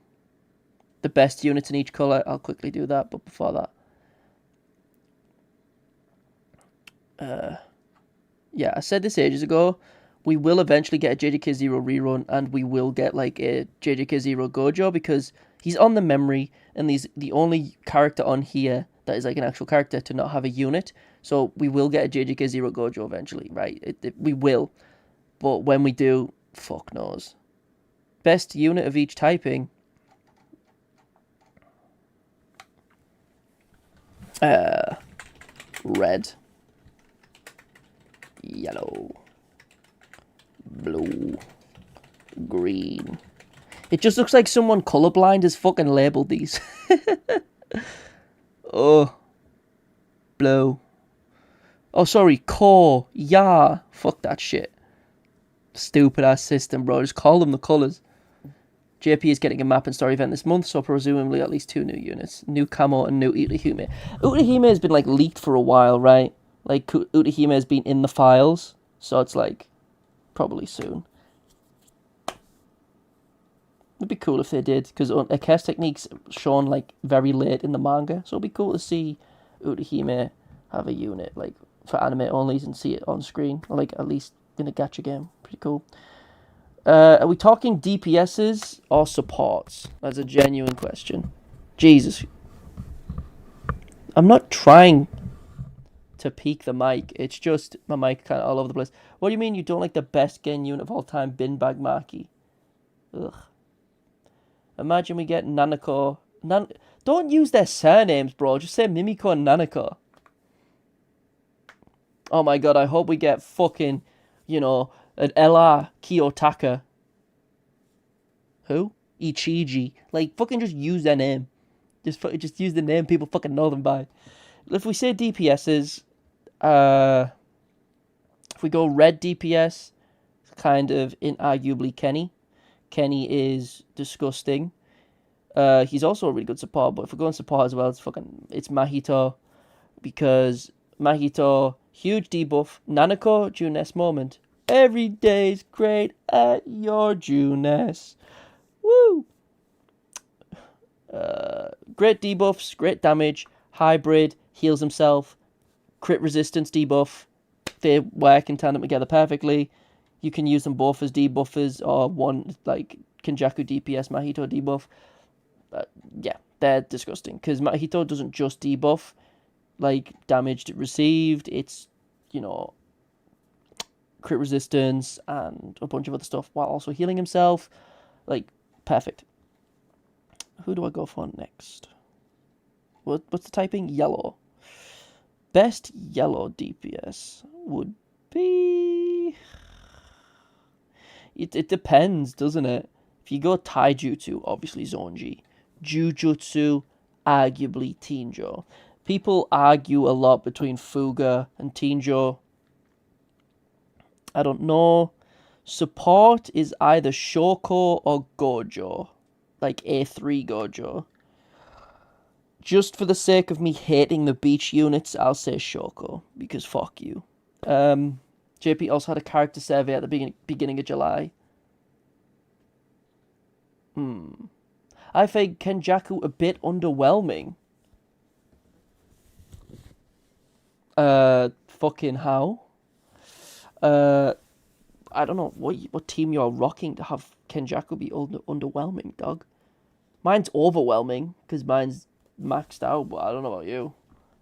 The best units in each colour, I'll quickly do that, but before that. I said this ages ago. We will eventually get a JJK Zero rerun, and we will get like a JJK Zero Gojo because he's on the memory, and he's the only character on here that is like an actual character to not have a unit. So we will get a JJK Zero Gojo eventually, right? We will, but when we do, fuck knows. Best unit of each typing. Red, yellow, blue, green. It just looks like someone colorblind has fucking labeled these. Oh, blue. Oh, sorry, core, yeah. Fuck that shit. Stupid ass system, bro. Just call them the colors. JP is getting a map and story event this month, so presumably at least 2 new units. New Camo and new Utahime. Utahime has been, like, leaked for a while, right? Like, Utahime has been in the files, so it's, like, probably soon. It'd be cool if they did, because a cast technique's shown, like, very late in the manga, so it'd be cool to see Utahime have a unit, like, for anime onlys and see it on screen, or, like, at least in a gacha game. Pretty cool. Are we talking DPSs or supports? That's a genuine question. Jesus. I'm not trying to peak the mic. It's just my mic kind of all over the place. What do you mean you don't like the best gen unit of all time, Bin Bag Maki? Ugh. Imagine we get Nanako. Don't use their surnames, bro. Just say Mimiko and Nanako. Oh my god, I hope we get fucking, an LR Kiyotaka. Who? Ichiji. Like, fucking just use their name. Just use the name people fucking know them by. If we say DPSs, if we go red DPS, kind of inarguably Kenny. Kenny is disgusting. He's also a really good support, but if we're going support as well, it's Mahito, because Mahito, huge debuff. Nanako, Junes moment. Every day's great at your Junes. Woo! Great debuffs, great damage, hybrid, heals himself, crit resistance debuff. They work in tandem together perfectly. You can use them both as debuffers or one, like Kenjaku DPS, Mahito debuff. Yeah, they're disgusting because Mahito doesn't just debuff like damage received. It's, crit resistance and a bunch of other stuff while also healing himself. Like, perfect. Who do I go for next? What's the typing? Yellow. Best yellow DPS would be... It depends, doesn't it? If you go Taijutsu, obviously Zonji. Jujutsu, arguably Tinjo. People argue a lot between Fuga and Tinjo. I don't know. Support is either Shoko or Gojo. Like A3 Gojo. Just for the sake of me hating the beach units, I'll say Shoko. Because fuck you. JP also had a character survey at the beginning of July. I find Kenjaku a bit underwhelming. Fucking how? I don't know what team you're rocking to have Kenjaku be underwhelming, dog. Mine's overwhelming, because mine's maxed out, but I don't know about you.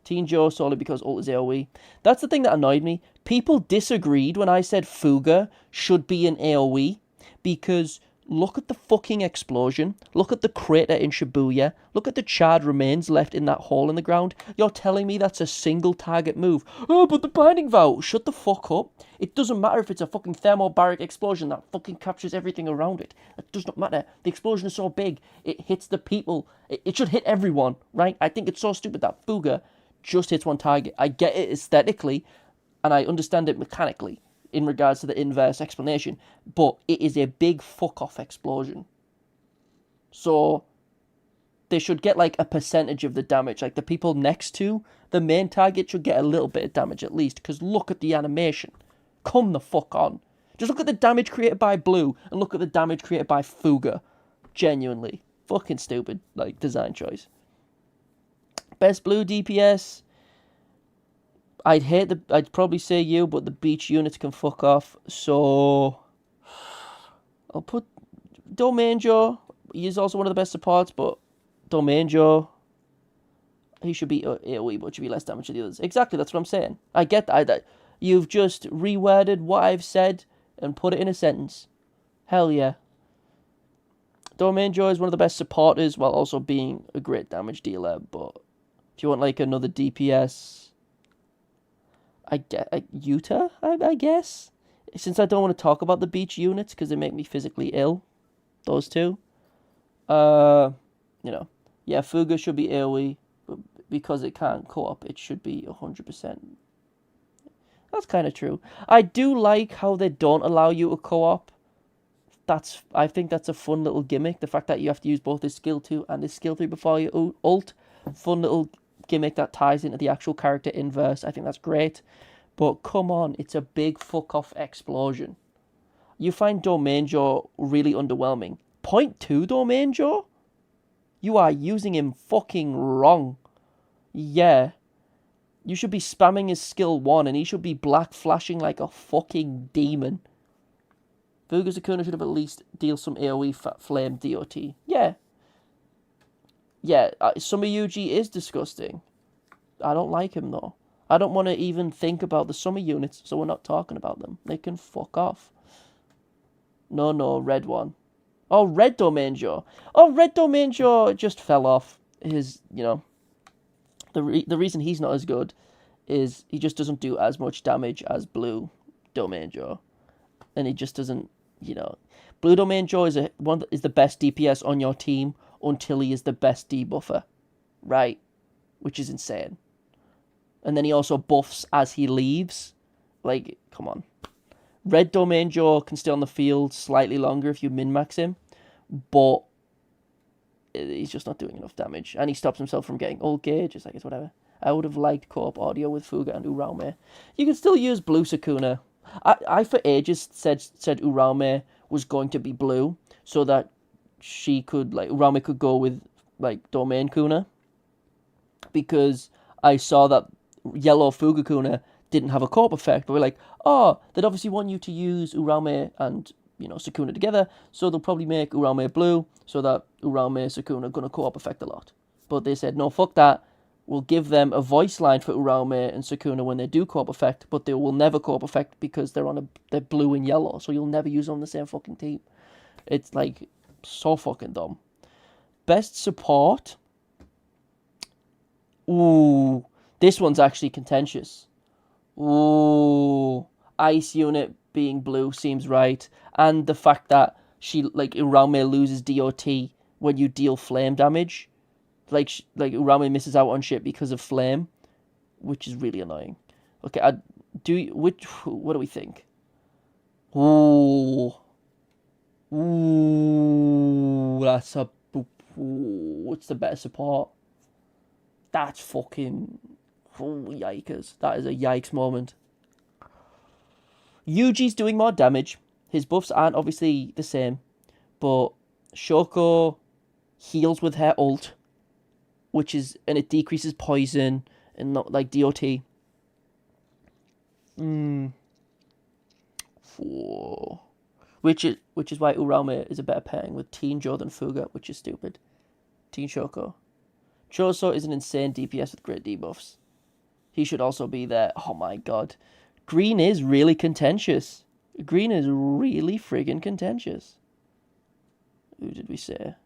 Tinjo solely because ult is AoE. That's the thing that annoyed me. People disagreed when I said Fuga should be an AoE, because look at the fucking explosion. Look at the crater in Shibuya. Look at the charred remains left in that hole in the ground. You're telling me that's a single target move. Oh, but the binding vow. Shut the fuck up. It doesn't matter if it's a fucking thermobaric explosion that fucking captures everything around it. It does not matter. The explosion is so big, it hits the people. It should hit everyone, right? I think it's so stupid that Fuga just hits one target. I get it aesthetically, and I understand it mechanically in regards to the inverse explanation, but it is a big fuck-off explosion. So they should get like a percentage of the damage. Like the people next to the main target should get a little bit of damage at least, because look at the animation. Come the fuck on. Just look at the damage created by Blue and look at the damage created by Fuga. Genuinely. Fucking stupid, like, design choice. Best Blue DPS... I'd probably say you, but the beach units can fuck off. So I'll put Domainjo. He's also one of the best supports, but Domainjo, he should be AoE, but should be less damage than the others. Exactly, that's what I'm saying. I get that. You've just reworded what I've said and put it in a sentence. Hell yeah. Domainjo is one of the best supporters while also being a great damage dealer, but if you want like another DPS... I guess. Since I don't want to talk about the beach units because they make me physically ill. Those two. Yeah, Fuga should be AoE, but because it can't co-op, it should be 100%. That's kind of true. I do like how they don't allow you to co-op. I think that's a fun little gimmick. The fact that you have to use both his skill 2 and his skill 3 before you ult. Fun little gimmick that ties into the actual character inverse. I think that's great. But come on, it's a big fuck-off explosion. You find Domainjo really underwhelming. Point 2 Domainjo? You are using him fucking wrong. Yeah. You should be spamming his skill 1 and he should be black flashing like a fucking demon. Fuga Sukuna should have at least deal some AoE flame DOT. Yeah. Yeah, Summer Yuji is disgusting. I don't like him, though. I don't want to even think about the summer units, so we're not talking about them. They can fuck off. No, red one. Oh, red domain jaw. Oh, red domain jaw just fell off. His, the reason he's not as good is he just doesn't do as much damage as blue domain jaw, and he just doesn't. Blue domain jaw is the best DPS on your team until he is the best debuffer, right? Which is insane. And then he also buffs as he leaves. Like, come on. Red domain jaw can stay on the field slightly longer if you min-max him, but he's just not doing enough damage. And he stops himself from getting old gauge. It's whatever. I would have liked co-op audio with Fuga and Uraume. You can still use blue Sukuna. I for ages said Uraume was going to be blue so that she could, Uraume could go with, Domain Kuna. Because I saw that yellow Fuga Kuna didn't have a co-op effect. But we're like, oh, they'd obviously want you to use Uraume and, Sukuna together, so they'll probably make Uraume blue, so that Uraume and Sukuna are going to co-op effect a lot. But they said, no, fuck that. We'll give them a voice line for Uraume and Sukuna when they do co-op effect, but they will never co-op effect because they're blue and yellow, so you'll never use them on the same fucking team. It's, so fucking dumb. Best support? Ooh, this one's actually contentious. Ooh, Ice Unit being blue seems right, and the fact that Uraume loses DOT when you deal flame damage, Uraume misses out on shit because of flame, which is really annoying. Okay, what do we think? Ooh, what's the better support? That's fucking, yikers. That is a yikes moment. Yuji's doing more damage. His buffs aren't obviously the same, but Shoko heals with her ult, and it decreases poison and not like DOT. Which is why Uraume is a better pairing with Teen Jo than Fuga, which is stupid. Teen Shoko. Choso is an insane DPS with great debuffs. He should also be there. Oh my god. Green is really contentious. Green is really friggin' contentious. Who did we say?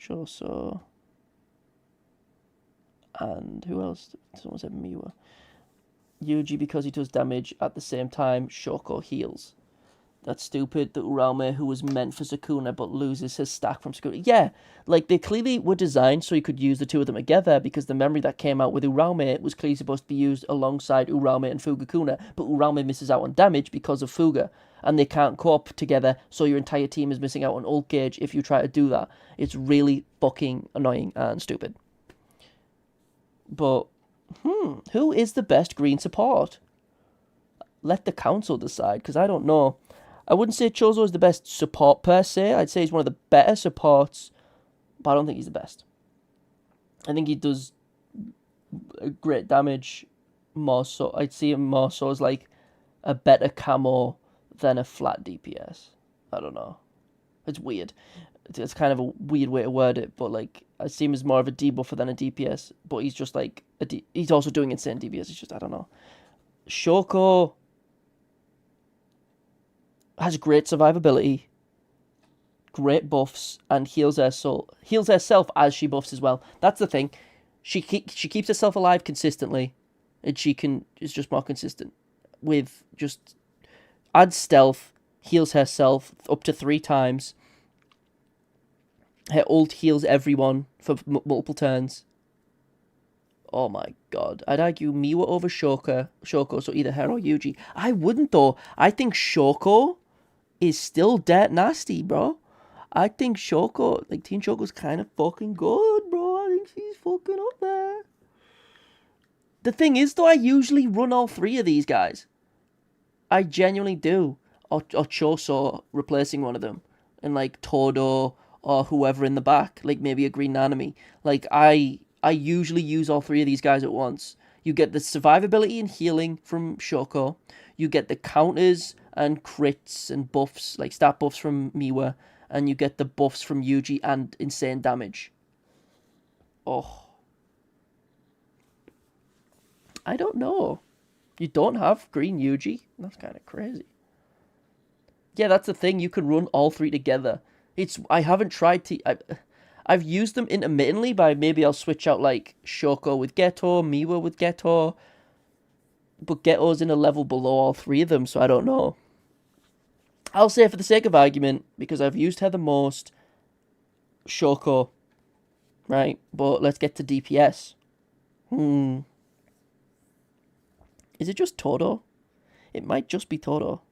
Choso. And who else? Someone said Miwa. Yuji because he does damage at the same time. Shoko heals. That's stupid. The Uraume who was meant for Sukuna but loses his stack from Sukuna. Yeah, they clearly were designed so you could use the two of them together because the memory that came out with Uraume was clearly supposed to be used alongside Uraume and Fugakuna, but Uraume misses out on damage because of Fuga, and they can't co-op together, so your entire team is missing out on ult gauge if you try to do that. It's really fucking annoying and stupid. But, who is the best green support? Let the council decide, because I don't know. I wouldn't say Chozo is the best support per se. I'd say he's one of the better supports, but I don't think he's the best. I think he does great damage more so. I'd see him more so as a better camo than a flat DPS. I don't know. It's weird. It's kind of a weird way to word it, but I see him as more of a debuffer than a DPS, but he's just he's also doing insane DPS. It's just, I don't know. Shoko has great survivability, great buffs, and heals herself as she buffs as well. That's the thing. She keeps herself alive consistently, and is just more consistent with just adds stealth, heals herself up to 3 times. Her ult heals everyone for multiple turns. Oh my god. I'd argue Miwa over Shoko, so either her or Yuji. I wouldn't though. I think Shoko is still dead nasty, bro. I think Shoko, Teen Shoko's kind of fucking good, bro. I think she's fucking up there. The thing is though, I usually run all 3 of these guys. I genuinely do. Or Choso replacing one of them. And Todo or whoever in the back. Maybe a Green Nanami. I usually use all 3 of these guys at once. You get the survivability and healing from Shoko. You get the counters and crits and buffs, stat buffs from Miwa. And you get the buffs from Yuji and insane damage. Oh. I don't know. You don't have green Yuji? That's kind of crazy. Yeah, that's the thing. You can run all 3 together. I haven't tried to. I've used them intermittently, but maybe I'll switch out like Shoko with Geto, Miwa with Geto. But Geto's in a level below all three of them, so I don't know. I'll say for the sake of argument, because I've used her the most, Shoko. Right? But let's get to DPS. Is it just Todo? It might just be Todo.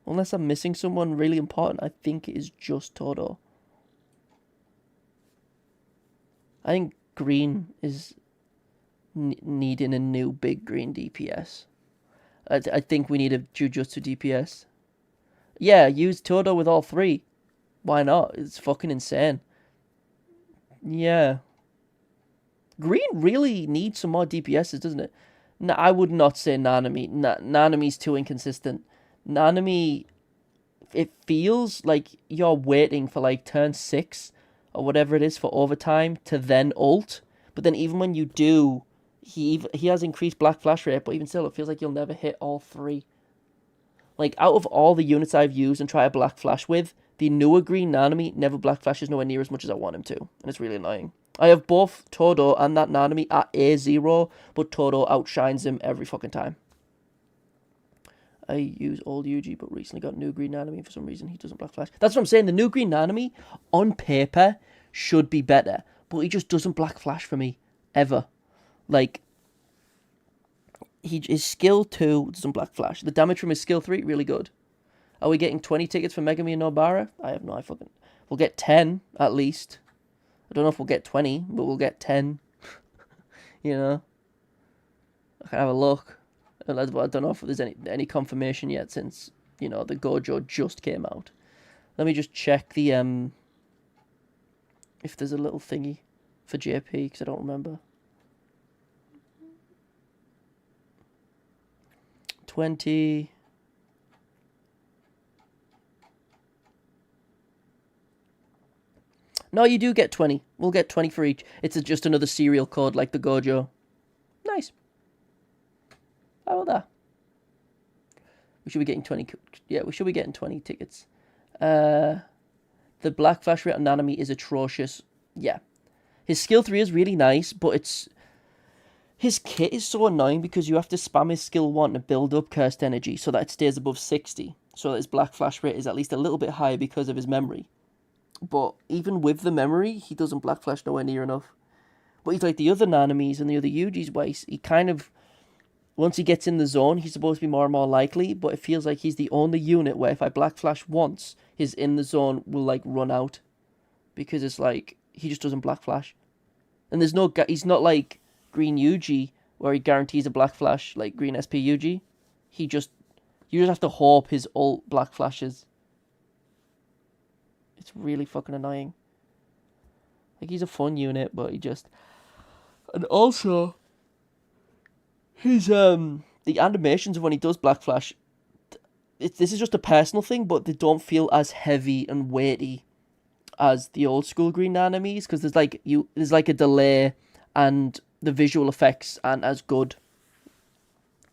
Unless I'm missing someone really important, I think it is just Todo. I think green is needing a new big green DPS. I think we need a Jujutsu DPS. Yeah, use Todo with all three. Why not? It's fucking insane. Yeah. Green really needs some more DPSs, doesn't it? No, I would not say Nanami. Nanami's too inconsistent. Nanami, it feels like you're waiting for like turn 6 or whatever it is for overtime to then ult. But then even when you do, he has increased black flash rate, but even still it feels like you'll never hit all three. Like out of all the units I've used and try a black flash with, the newer green Nanami never black flashes nowhere near as much as I want him to. And it's really annoying. I have both Todo and that Nanami at A0, but Todo outshines him every fucking time. I use old Yuji, but recently got new green Nanami. For some reason, he doesn't black flash. That's what I'm saying. The new green Nanami, on paper, should be better. But he just doesn't black flash for me. Ever. Like, his skill 2 doesn't black flash. The damage from his skill 3, really good. Are we getting 20 tickets for Megami and Nobara? I have no idea. We'll get 10, at least. I don't know if we'll get 20, but we'll get 10. You know? I can have a look. I don't know if there's any confirmation yet since, you know, the Gojo just came out. Let me just check the, if there's a little thingy for JP, because I don't remember. 20... No, you do get 20. We'll get 20 for each. It's just another serial code like the Gojo. Nice. How about that? We should be getting 20. Yeah, we should be getting 20 tickets. The black flash rate on Nanami is atrocious. Yeah. His skill 3 is really nice, but it's... His kit is so annoying because you have to spam his skill 1 to build up cursed energy so that it stays above 60. So that his black flash rate is at least a little bit higher because of his memory. But even with the memory, he doesn't black flash nowhere near enough. But he's like the other Nanamis and the other Yujis where he kind of... Once he gets in the zone, he's supposed to be more and more likely, but it feels like he's the only unit where if I black flash once, his in the zone will like run out. Because it's like, he just doesn't black flash. And there's no... He's not like Green Yuji, where he guarantees a black flash, like Green SP Yuji. He just... You just have to hope his ult black flashes. It's really fucking annoying. Like, he's a fun unit, but he just... And also, his, the animations of when he does Black Flash, this is just a personal thing, but they don't feel as heavy and weighty as the old school Green Nanamis, because there's like a delay, and the visual effects aren't as good.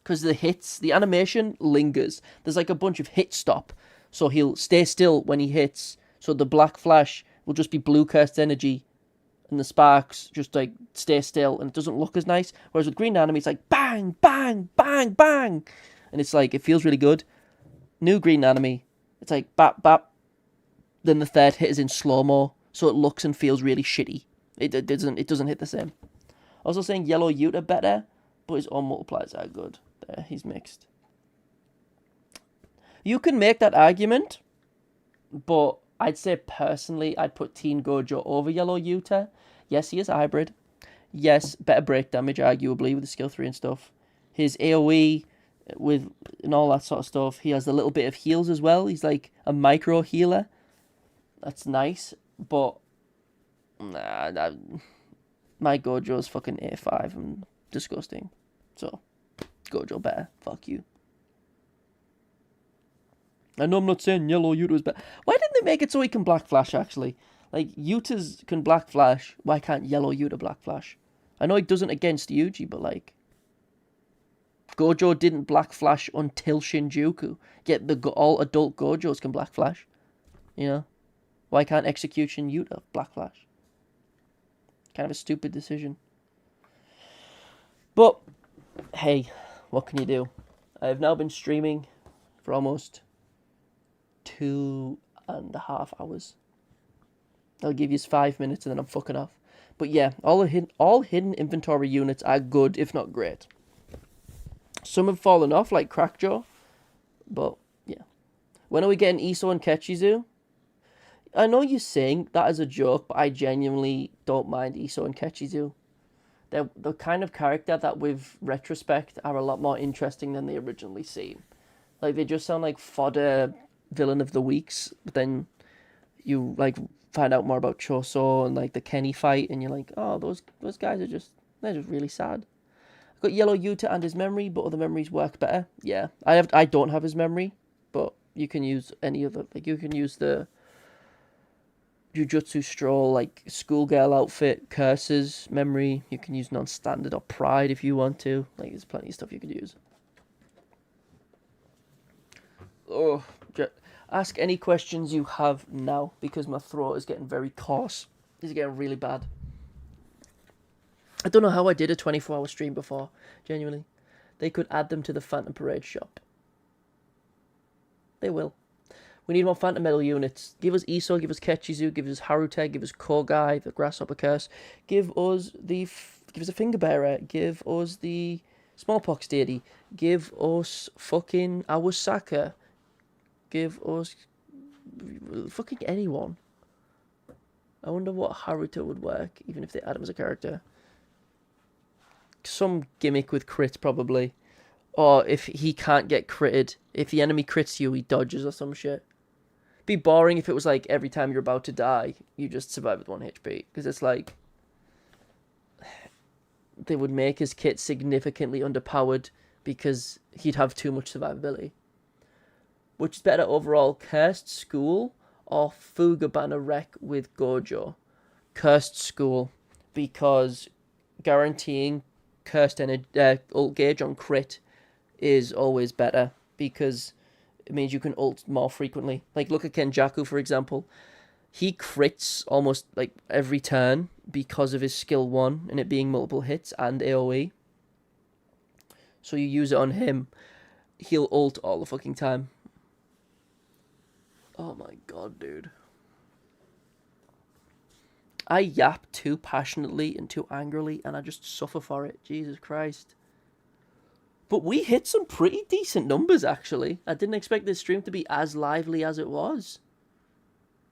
Because the animation lingers. There's like a bunch of hit stop, so he'll stay still when he hits... So the black flash will just be blue cursed energy and the sparks just like stay still and it doesn't look as nice. Whereas with Green Anime, it's like bang, bang, bang, bang. And it's like, it feels really good. New Green Anime, it's like bap, bap. Then the third hit is in slow-mo. So it looks and feels really shitty. It doesn't hit the same. Also saying Yellow Yuta better, but his own multipliers are good. There, he's mixed. You can make that argument, but I'd say personally, I'd put Teen Gojo over Yellow Yuta. Yes, he is a hybrid. Yes, better break damage, arguably, with the skill 3 and stuff. His AoE, and all that sort of stuff. He has a little bit of heals as well. He's like a micro healer. That's nice, but... Nah, my Gojo's fucking A5 and disgusting. So, Gojo better. Fuck you. I know I'm not saying Yellow Yuta's better. Why didn't they make it so he can Black Flash, actually? Like, Yuta's can Black Flash. Why can't Yellow Yuta Black Flash? I know he doesn't against Yuji, but, like... Gojo didn't Black Flash until Shinjuku. Yet the all-adult Gojos can Black Flash. You know? Why can't Execution Yuta Black Flash? Kind of a stupid decision. But, hey, what can you do? I have now been streaming for almost 2.5 hours. I'll give you 5 minutes and then I'm fucking off. But yeah, all hidden inventory units are good, if not great. Some have fallen off, like Crackjaw. But, yeah. When are we getting Iso and Kechizu? I know you're saying that as a joke, but I genuinely don't mind Iso and Kechizu. They're the kind of character that, with retrospect, are a lot more interesting than they originally seem. Like, they just sound like fodder villain of the weeks, but then you, like, find out more about Choso and, like, the Kenny fight, and you're like, oh, those guys are just, they're just really sad. I've got Yellow Yuta and his memory, but other memories work better. Yeah, I don't have his memory, but you can use any other, like, you can use the Jujutsu Stroll, like, schoolgirl outfit, Curses, memory. You can use non-standard or Pride if you want to. Like, there's plenty of stuff you could use. Oh, ask any questions you have now, because my throat is getting very coarse. It's getting really bad. I don't know how I did a 24-hour stream before, genuinely. They could add them to the Phantom Parade shop. They will. We need more Phantom Metal units. Give us Iso, give us Kechizu, give us Harute, give us Kogai, the Grasshopper Curse. Give us a Finger Bearer. Give us the Smallpox Deity. Give us fucking Awasaka. Give us fucking anyone. I wonder what Haruto would work, even if they add him as a character. Some gimmick with crit, probably. Or if he can't get critted, if the enemy crits you, he dodges or some shit. Be boring if it was like every time you're about to die, you just survive with 1 HP. Because it's like, they would make his kit significantly underpowered because he'd have too much survivability. Which is better overall, Cursed School or Fugabana Wreck with Gojo? Cursed School, because guaranteeing Cursed ult gauge on crit is always better, because it means you can ult more frequently. Like, look at Kenjaku, for example. He crits almost, like, every turn because of his skill 1 and it being multiple hits and AoE. So you use it on him, he'll ult all the fucking time. Oh my god, dude. I yap too passionately and too angrily, and I just suffer for it. Jesus Christ. But we hit some pretty decent numbers, actually. I didn't expect this stream to be as lively as it was.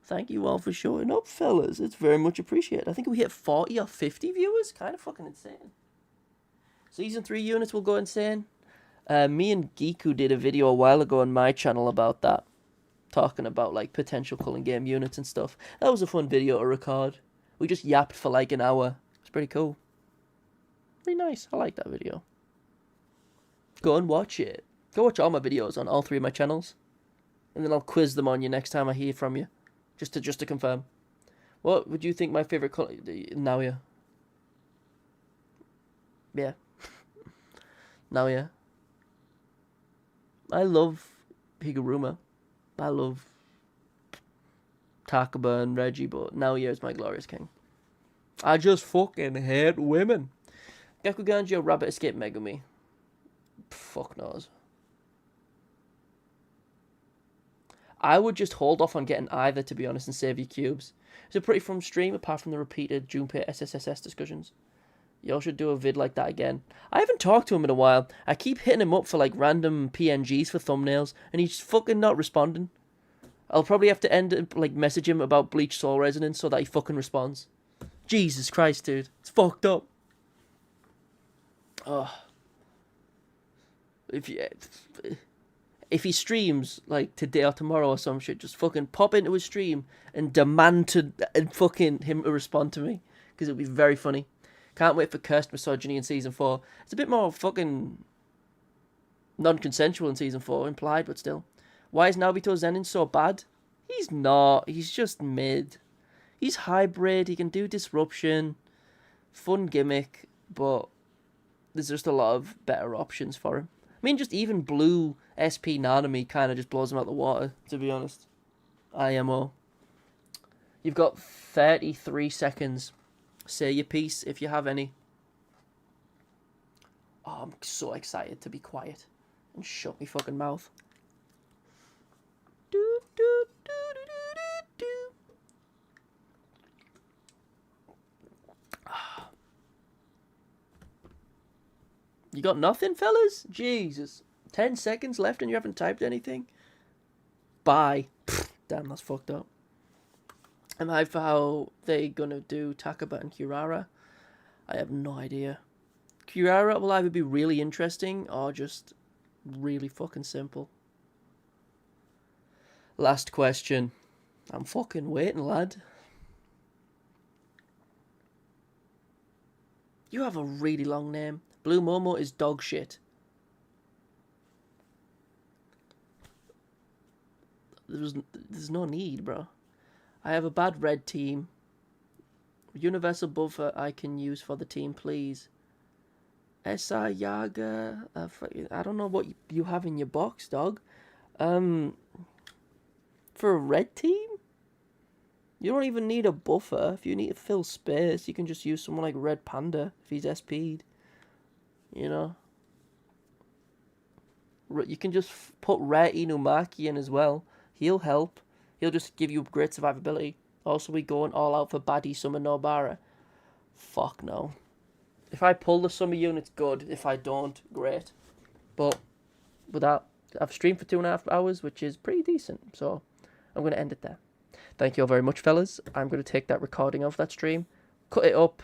Thank you all for showing up, fellas. It's very much appreciated. I think we hit 40 or 50 viewers. Kind of fucking insane. Season 3 units will go insane. Me and Giku did a video a while ago on my channel about that. Talking about, like, potential culling game units and stuff. That was a fun video to record. We just yapped for, like, an hour. It's pretty cool. Pretty nice. I like that video. Go and watch it. Go watch all my videos on all 3 of my channels. And then I'll quiz them on you next time I hear from you. Just to confirm. What would you think my favourite color... Naoya. Yeah. Naoya. I love Higuruma. I love Takaba and Reggie, but Naoya is my glorious king. I just fucking hate women. Gakuganji or Rabbit Escape Megumi? Fuck knows. I would just hold off on getting either, to be honest, and save your cubes. It's a pretty fun stream, apart from the repeated Junpei SSSS discussions. Y'all should do a vid like that again. I haven't talked to him in a while. I keep hitting him up for, like, random PNGs for thumbnails, and he's fucking not responding. I'll probably have to message him about Bleach Soul Resonance so that he fucking responds. Jesus Christ, dude. It's fucked up. Oh. If he streams, like, today or tomorrow or some shit, just fucking pop into his stream and demand fucking him to respond to me. Because it'll be very funny. Can't wait for Cursed Misogyny in Season 4. It's a bit more fucking non-consensual in Season 4, implied, but still. Why is Naobito Zenin so bad? He's not. He's just mid. He's hybrid. He can do disruption. Fun gimmick, but there's just a lot of better options for him. I mean, just even blue SP Nanami kind of just blows him out the water, to be honest. IMO. You've got 33 seconds. Say your piece if you have any. Oh, I'm so excited to be quiet and shut my fucking mouth. Do, do, do, do, do, do. You got nothing, fellas? Jesus. 10 seconds left and you haven't typed anything? Bye. Damn, that's fucked up. Am I for how they gonna do Takaba and Kirara? I have no idea. Kirara will either be really interesting or just really fucking simple. Last question. I'm fucking waiting, lad. You have a really long name. Blue Momo is dog shit. There's no need, bro. I have a bad red team. Universal buffer I can use for the team, please. SR Yaga. I don't know what you have in your box, dog. For a red team? You don't even need a buffer. If you need to fill space, you can just use someone like Red Panda if he's SP'd. You know? You can just put Rare Inumaki in as well. He'll help. He'll just give you great survivability. Also, we going all out for baddie Summer Nobara. Fuck no. If I pull the summer units, good. If I don't, great. But with that, I've streamed for 2.5 hours, which is pretty decent. So I'm going to end it there. Thank you all very much, fellas. I'm going to take that recording of that stream, cut it up,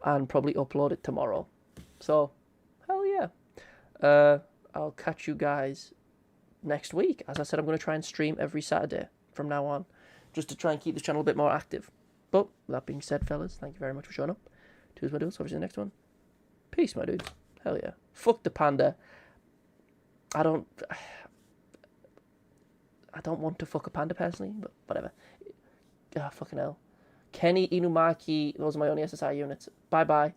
and probably upload it tomorrow. So, hell yeah. I'll catch you guys next week. As I said, I'm going to try and stream every Saturday from now on, just to try and keep this channel a bit more active. But with that being said, fellas, thank you very much for showing up. Choose my dudes. Obviously, the next one. Peace, my dudes. Hell yeah. Fuck the panda. I don't want to fuck a panda personally, but whatever. Ah, fucking hell. Kenny, Inumaki, those are my only SSI units. Bye-bye.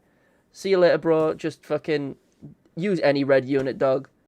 See you later, bro. Just fucking use any red unit, dog.